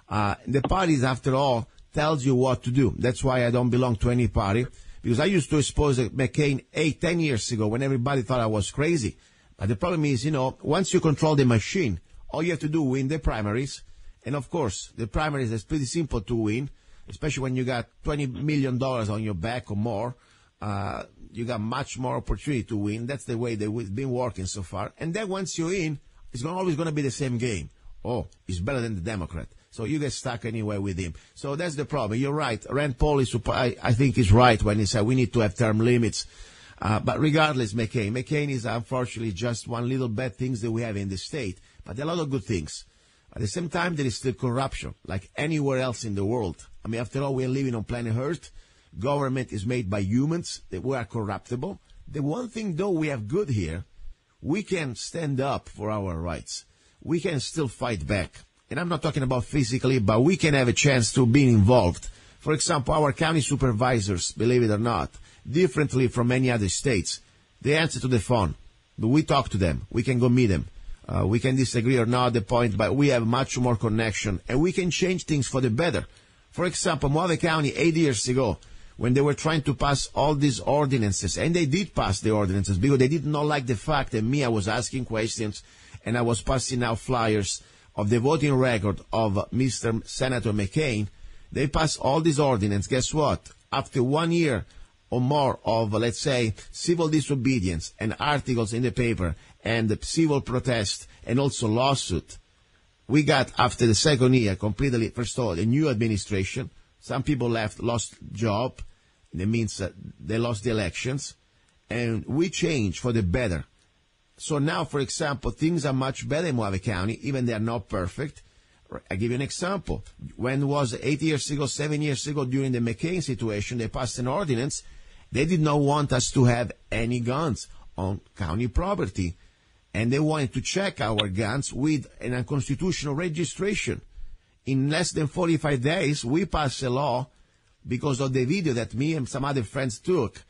the parties, after all, tells you what to do. That's why I don't belong to any party, because I used to expose McCain 8-10 years ago when everybody thought I was crazy. But the problem is, once you control the machine, all you have to do is win the primaries. And of course, the primaries is pretty simple to win, especially when you got $20 million on your back or more. You got much more opportunity to win. That's the way they've been working so far. And then once you're in, it's always going to be the same game. Oh, he's better than the Democrat. So you get stuck anyway with him. So that's the problem. You're right. Rand Paul I think is right when he said we need to have term limits. But regardless, McCain is unfortunately just one little bad things that we have in the state. But there are a lot of good things. At the same time, there is still corruption, like anywhere else in the world. I mean, after all, we are living on planet Earth. Government is made by humans. That we are corruptible. The one thing, though, we have good here, we can stand up for our rights. We can still fight back. And I'm not talking about physically, but we can have a chance to be involved. For example, our county supervisors, believe it or not, differently from many other states, they answer to the phone. But we talk to them. We can go meet them. We can disagree or not the point, but we have much more connection, and we can change things for the better. For example, Mohave County 8 years ago, when they were trying to pass all these ordinances, and they did pass the ordinances because they did not like the fact that I was asking questions and I was passing out flyers of the voting record of Mr. Senator McCain. They passed all these ordinances. Guess what? After 1 year or more of, let's say, civil disobedience and articles in the paper and civil protest and also lawsuit, we got, after the second year, completely, first of all, a new administration. Some people lost job. That means they lost the elections. And we changed for the better. So now, for example, things are much better in Mohave County, even they are not perfect. I give you an example. When it was 8 years ago, 7 years ago, during the McCain situation, they passed an ordinance. They did not want us to have any guns on county property. And they wanted to check our guns with an unconstitutional registration. In less than 45 days, we passed a law because of the video that me and some other friends took,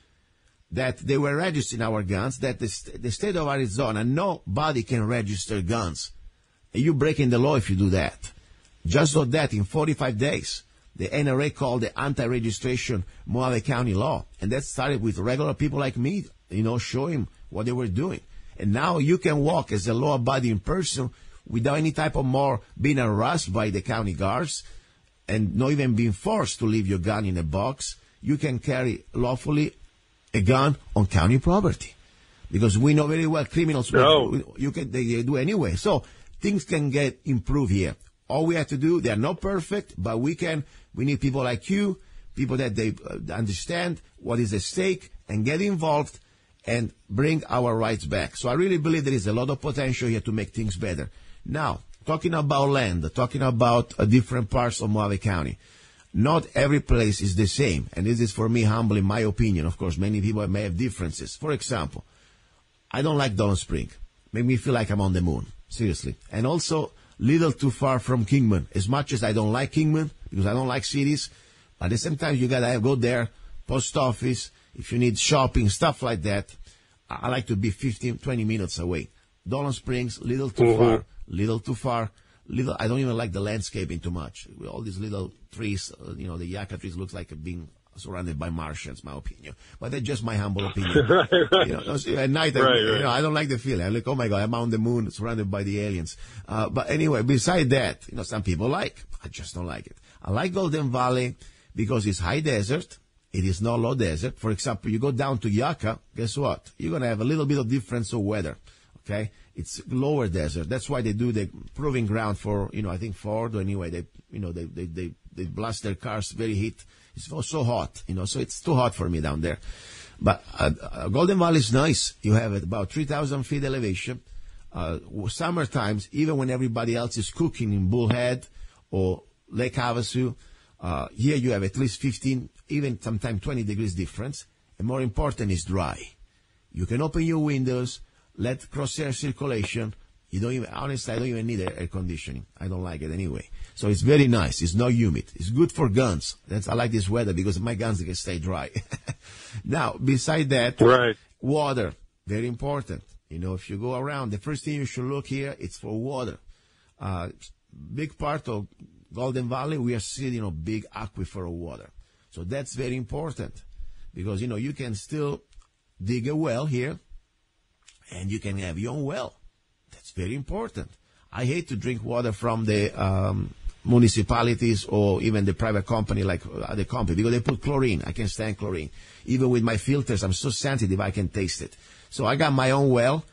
that they were registering our guns, that the state of Arizona, nobody can register guns. And you're breaking the law if you do that. Just so that in 45 days, the NRA called the anti-registration Mohave County law. And that started with regular people like me, showing what they were doing. And now you can walk as a law-abiding person without any type of more being harassed by the county guards and not even being forced to leave your gun in a box. You can carry lawfully a gun on county property, because we know very well criminals they do anyway. So things can get improved here. All we have to do, they are not perfect, but we need people like you, people that they understand what is at stake and get involved and bring our rights back. So I really believe there is a lot of potential here to make things better. Now, talking about land, talking about different parts of Mohave County. Not every place is the same, and this is for me humble in my opinion. Of course, many people may have differences. For example, I don't like Dolan Spring. Make me feel like I'm on the moon. Seriously. And also, little too far from Kingman. As much as I don't like Kingman, because I don't like cities, but at the same time, you gotta go there, post office, if you need shopping, stuff like that. I like to be 15, 20 minutes away. Dolan Springs, little too far, little too far. I don't even like the landscaping too much. With all these little trees, the yucca trees looks like being surrounded by Martians, my opinion. But that's just my humble opinion. At night, I don't like the feeling. I'm like, oh my God, I'm on the moon, surrounded by the aliens. But anyway, beside that, some people like. I just don't like it. I like Golden Valley because it's high desert. It is not low desert. For example, you go down to Yucca, guess what? You're going to have a little bit of difference of weather. Okay? It's lower desert. That's why they do the proving ground for, I think Ford, or anyway, they blast their cars very heat. It's so hot, so it's too hot for me down there. But Golden Valley is nice. You have about 3,000 feet elevation. Summer times, even when everybody else is cooking in Bullhead or Lake Havasu, here you have at least 15, even sometimes 20 degrees difference. And more important is dry. You can open your windows, let crosshair circulation. Honestly, I don't even need air conditioning. I don't like it anyway. So it's very nice. It's not humid. It's good for guns. I like this weather because my guns can stay dry. Now, beside that, water, very important. If you go around, the first thing you should look here, it's for water. Big part of Golden Valley, we are sitting on big aquifer of water. So that's very important because, you can still dig a well here and you can have your own well. That's very important. I hate to drink water from the municipalities or even the private company like the company because they put chlorine. I can't stand chlorine. Even with my filters, I'm so sensitive I can taste it. So I got my own well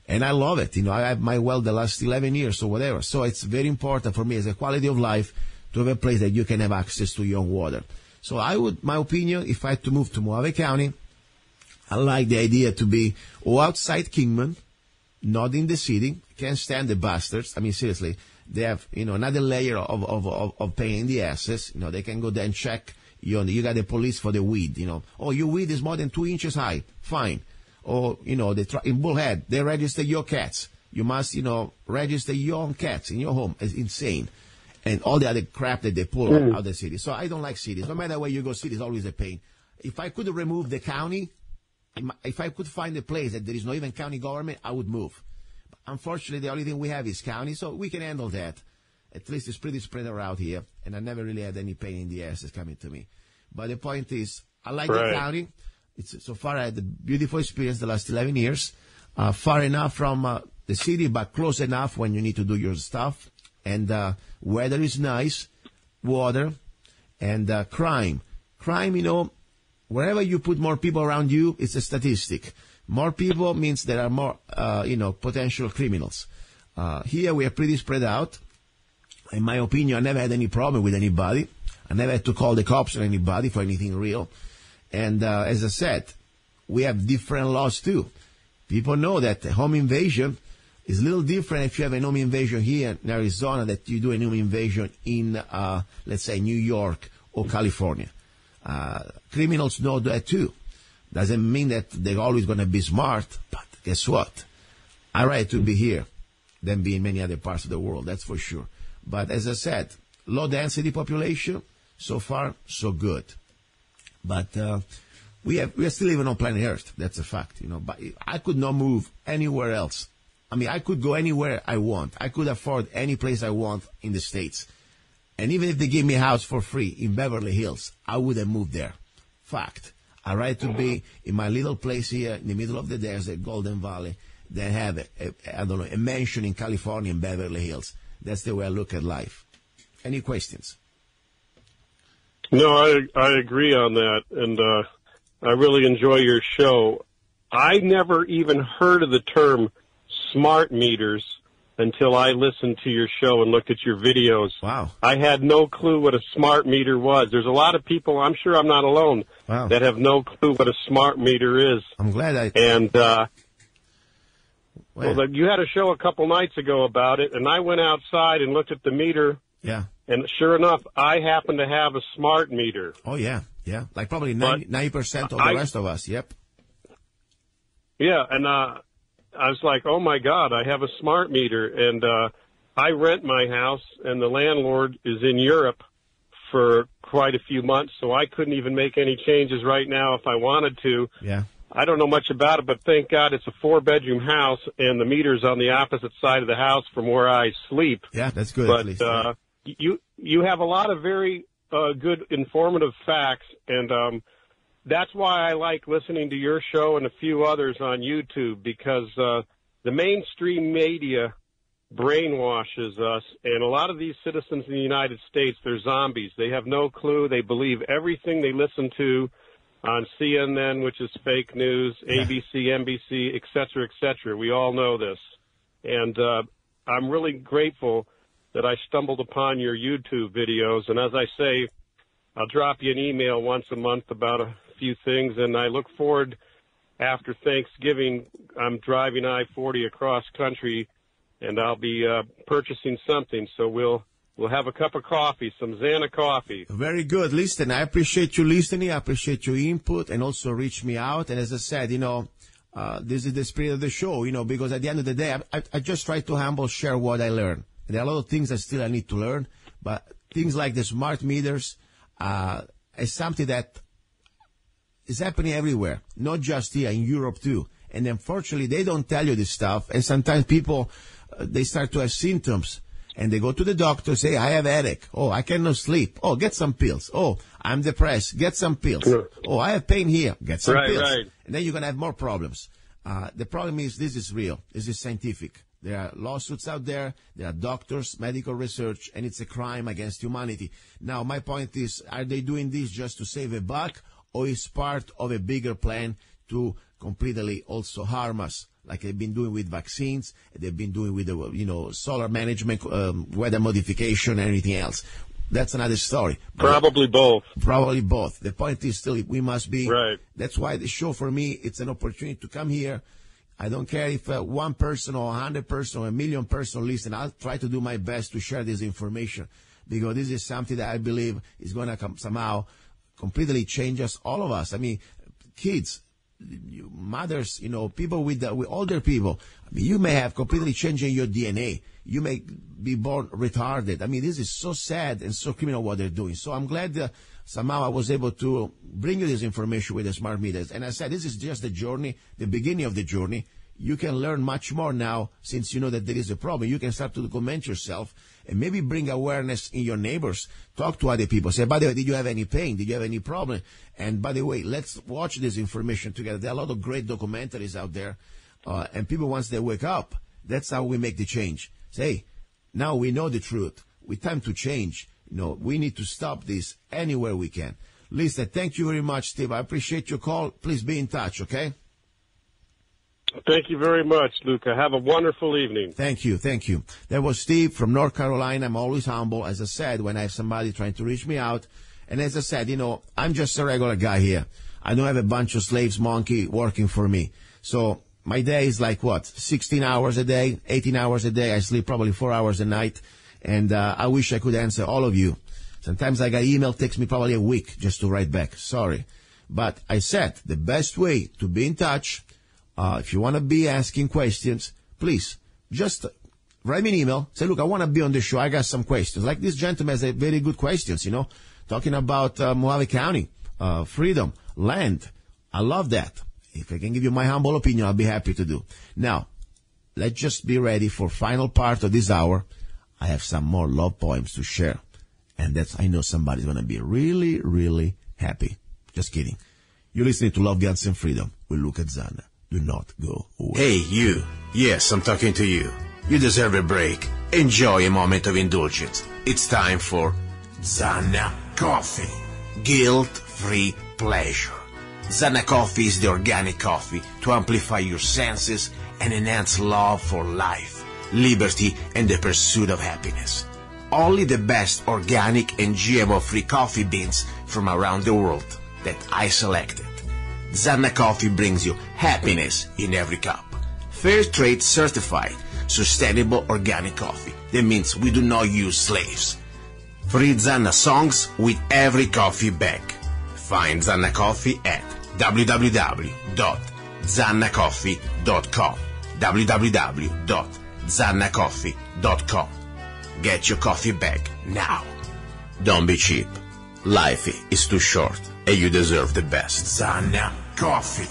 and I love it. I have my well the last 11 years or whatever. So it's very important for me as a quality of life to have a place that you can have access to your own water. So my opinion, if I had to move to Mohave County, I like the idea to be outside Kingman, not in the city. Can't stand the bastards. I mean, seriously, they have, another layer of pain in the asses. They can go there and check. You got the police for the weed, Oh, your weed is more than 2 inches high. Fine. Or, in Bullhead, they register your cats. You must, register your own cats in your home. It's insane. And all the other crap that they pull out of the city. So I don't like cities. No matter where you go, cities always a pain. If I could remove the county, if I could find a place that there is no even county government, I would move. But unfortunately, the only thing we have is county, so we can handle that. At least it's pretty spread out here, and I never really had any pain in the asses coming to me. But the point is, I like the county. So far, I had a beautiful experience the last 11 years. Far enough from the city, but close enough when you need to do your stuff. And weather is nice, water, and crime. Crime, wherever you put more people around you, it's a statistic. More people means there are more, potential criminals. Here we are pretty spread out. In my opinion, I never had any problem with anybody. I never had to call the cops on anybody for anything real. And as I said, we have different laws too. People know that home invasion is a little different if you have a home invasion here in Arizona that you do a home invasion in, let's say, New York or California. Criminals know that too. Doesn't mean that they're always going to be smart, but guess what? I'd rather to be here than be in many other parts of the world, that's for sure. But as I said, low density population, so far, so good. But we are still living on planet Earth, that's a fact, But I could not move anywhere else. I mean, I could go anywhere I want. I could afford any place I want in the States. And even if they give me a house for free in Beverly Hills, I wouldn't move there. Fact. I'd rather to be in my little place here in the middle of the desert, Golden Valley, than have a mansion in California in Beverly Hills. That's the way I look at life. Any questions? No, I agree on that, and I really enjoy your show. I never even heard of the term smart meters until I listened to your show and looked at your videos. Wow. I had no clue what a smart meter was. There's a lot of people, I'm sure I'm not alone, that have no clue what a smart meter is. I'm glad I... And, well, you had a show a couple nights ago about it, and I went outside and looked at the meter. Yeah. And sure enough, I happen to have a smart meter. Oh, yeah. Like probably 90% of the rest of us. Yep. Yeah, and I was like, oh my God, I have a smart meter, and I rent my house, and the landlord is in Europe for quite a few months, so I couldn't even make any changes right now if I wanted to. Yeah. I don't know much about it, but thank God it's a 4-bedroom house, and the meter's on the opposite side of the house from where I sleep. Yeah, that's good. But at least. you have a lot of very good informative facts, and that's why I like listening to your show and a few others on YouTube, because the mainstream media brainwashes us, and a lot of these citizens in the United States, they're zombies. They have no clue. They believe everything they listen to on CNN, which is fake news, ABC, NBC, et cetera, we all know this. And I'm really grateful that I stumbled upon your YouTube videos. And as I say, I'll drop you an email once a month about a few things. And I look forward, after Thanksgiving, I'm driving I-40 across country, and I'll be purchasing something. So we'll have a cup of coffee, some Zanna coffee. Very good. Listen, I appreciate you listening. I appreciate your input, and also reach me out. And as I said, this is the spirit of the show, because at the end of the day, I just try to humble share what I learn. There are a lot of things I need to learn, but things like the smart meters is something that is happening everywhere, not just here, in Europe too. And unfortunately, they don't tell you this stuff. And sometimes people, they start to have symptoms. And they go to the doctor, say, I have a headache. Oh, I cannot sleep. Oh, get some pills. Oh, I'm depressed. Get some pills. Oh, I have pain here. Get some pills. Right. And then you're going to have more problems. The problem is this is real. This is scientific. There are lawsuits out there. There are doctors, medical research, and it's a crime against humanity. Now, my point is, are they doing this just to save a buck, or is part of a bigger plan to completely also harm us? Like they've been doing with vaccines, they've been doing with the, solar management, weather modification, and anything else. That's another story. Probably both. Probably both. The point is still we must be. Right. That's why the show for me, it's an opportunity to come here. I don't care if 1 person or 100 person or 1 million person listen. I'll try to do my best to share this information, because this is something that I believe is going to somehow completely change us, all of us. I mean, kids, mothers, people with older people. I mean, you may have completely changing your DNA. You may be born retarded. I mean, this is so sad and so criminal what they're doing. So I'm glad that somehow I was able to bring you this information with the smart meters. And I said, this is just the journey, the beginning of the journey. You can learn much more now, since you know that there is a problem. You can start to document yourself and maybe bring awareness in your neighbors. Talk to other people. Say, by the way, did you have any pain? Did you have any problem? And by the way, let's watch this information together. There are a lot of great documentaries out there. And people, once they wake up, that's how we make the change. Say, now we know the truth. It's time to change. We need to stop this anywhere we can. Lisa, thank you very much, Steve. I appreciate your call. Please be in touch, okay? Thank you very much, Luca. Have a wonderful evening. Thank you. That was Steve from North Carolina. I'm always humble, as I said, when I have somebody trying to reach me out. And as I said, I'm just a regular guy here. I don't have a bunch of slaves monkey working for me. So my day is like 16 hours a day, 18 hours a day. I sleep probably 4 hours a night. And I wish I could answer all of you. Sometimes I got email, takes me probably a week just to write back. Sorry. But I said the best way to be in touch, if you want to be asking questions, please just write me an email. Say, look, I want to be on the show. I got some questions. Like this gentleman has a very good questions, talking about Mohave County, freedom, land. I love that. If I can give you my humble opinion, I'll be happy to do. Now, let's just be ready for final part of this hour. I have some more love poems to share. And I know somebody's going to be really, really happy. Just kidding. You're listening to Love, Guns, and Freedom with luca-zanna. Do not go away. Hey, you. Yes, I'm talking to you. You deserve a break. Enjoy a moment of indulgence. It's time for Zanna Coffee. Guilt-free pleasure. Zanna Coffee is the organic coffee to amplify your senses and enhance love for life, liberty, and the pursuit of happiness. Only the best organic and GMO-free coffee beans from around the world that I selected. Zanna Coffee brings you happiness in every cup. Fair trade certified, sustainable organic coffee. That means we do not use slaves. Free Zanna songs with every coffee bag. Find Zanna Coffee at www.zannacoffee.com. www.zannacoffee.com. Get your coffee bag now. Don't be cheap. Life is too short, and you deserve the best. Zanna Coffee.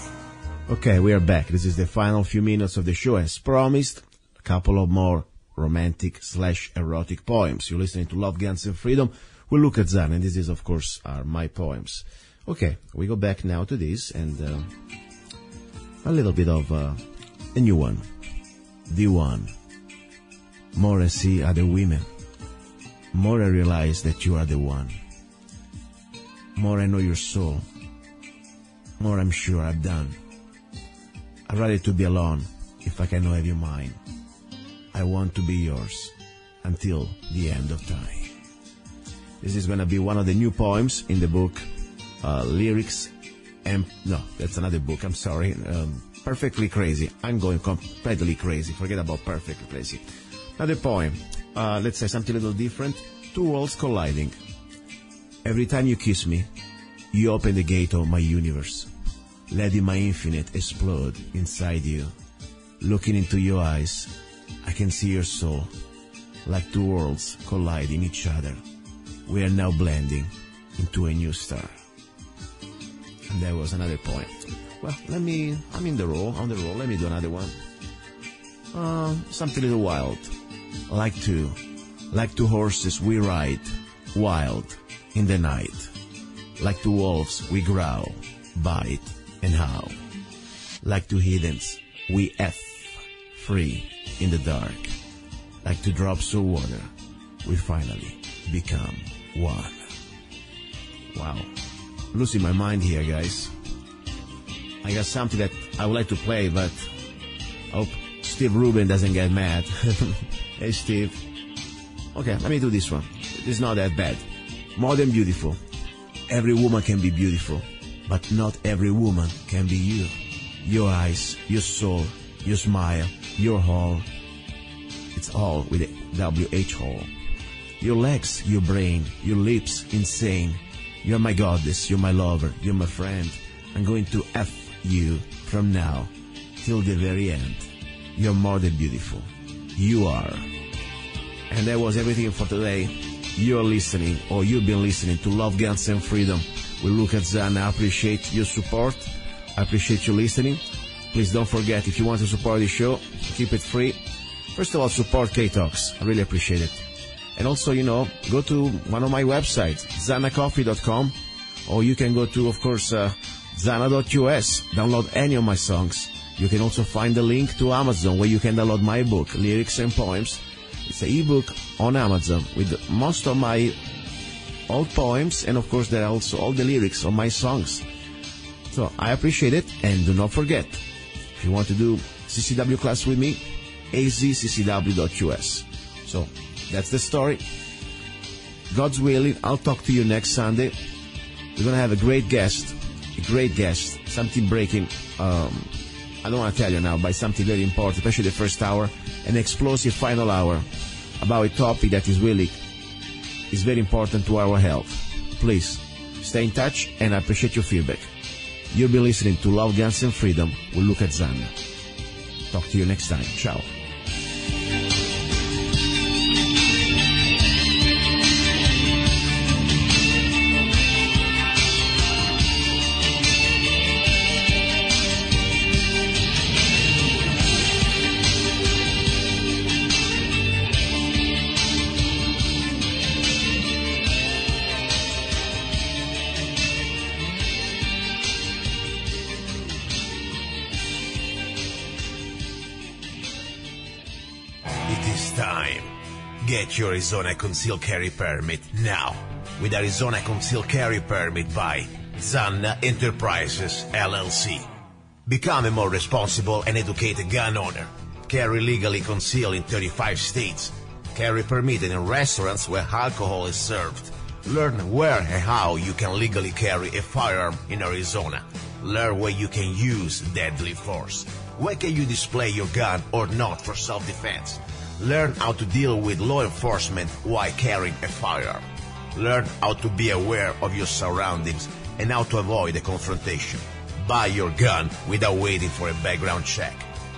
Okay, we are back. This is the final few minutes of the show. As promised, a couple of more romantic/erotic poems. You're listening to Love, Guns, and Freedom. We'll look at Zanna, and this is, of course, are my poems. Okay, we go back now to this, and a little bit of a new one. The one. More I see other women, more I realize that you are the one. More I know your soul, more I'm sure I've done. I'd rather to be alone if I can have you mine. I want to be yours until the end of time. This is going to be one of the new poems in the book, Lyrics and... No, that's another book, I'm sorry. Perfectly Crazy. I'm going completely crazy. Forget about Perfectly Crazy. Another poem. Let's say something a little different. Two worlds colliding. Every time you kiss me, you open the gate of my universe, letting my infinite explode inside you. Looking into your eyes, I can see your soul, like two worlds colliding each other. We are now blending into a new star. And there was another poem. Well, I'm on the roll, let me do another one. Something a little wild. Like two horses we ride, wild in the night. Like two wolves we growl, bite and howl. Like two heathens we F, free in the dark. Like two drops of water, we finally become one. Wow. Losing my mind here, guys. I got something that I would like to play, but I hope Steve Rubin doesn't get mad. Hey, Steve. Okay, let me do this one. It's not that bad. More than beautiful. Every woman can be beautiful, but not every woman can be you. Your eyes, your soul, your smile, your all. It's all with a W-H hole. Your legs, your brain, your lips, insane. You're my goddess, you're my lover, you're my friend. I'm going to F you from now till the very end. You're more than beautiful. You are. And that was everything for today. You're listening, or you've been listening to Love, Guns, and Freedom with Luca Zanna. I appreciate your support. I appreciate you listening. Please don't forget, if you want to support the show, keep it free. First of all, support KTOX. I really appreciate it. And also, go to one of my websites, zannacoffee.com, or you can go to, of course, zanna.us. Download any of my songs. You can also find the link to Amazon where you can download my book, Lyrics and Poems. It's an ebook on Amazon with most of my old poems, and of course there are also all the lyrics of my songs. So I appreciate it, and do not forget, if you want to do CCW class with me, azccw.us. So that's the story. God's willing, I'll talk to you next Sunday. We're going to have a great guest, something breaking. I don't want to tell you now, but something very important, especially the first hour, an explosive final hour about a topic that is very important to our health. Please stay in touch, and I appreciate your feedback. You'll be listening to Love, Guns, and Freedom with Luca Zanna. Talk to you next time. Ciao. Get your Arizona Concealed Carry Permit now with Arizona Concealed Carry Permit by Zanna Enterprises, LLC. Become a more responsible and educated gun owner. Carry legally concealed in 35 states. Carry permitted in restaurants where alcohol is served. Learn where and how you can legally carry a firearm in Arizona. Learn where you can use deadly force. Where can you display your gun or not for self-defense? Learn how to deal with law enforcement while carrying a firearm. Learn how to be aware of your surroundings and how to avoid a confrontation. Buy your gun without waiting for a background check.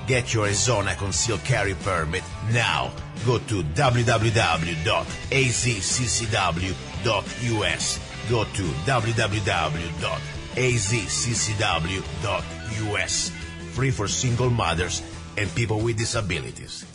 Get your Arizona concealed carry permit now. Go to www.azccw.us. Go to www.azccw.us. Free for single mothers and people with disabilities.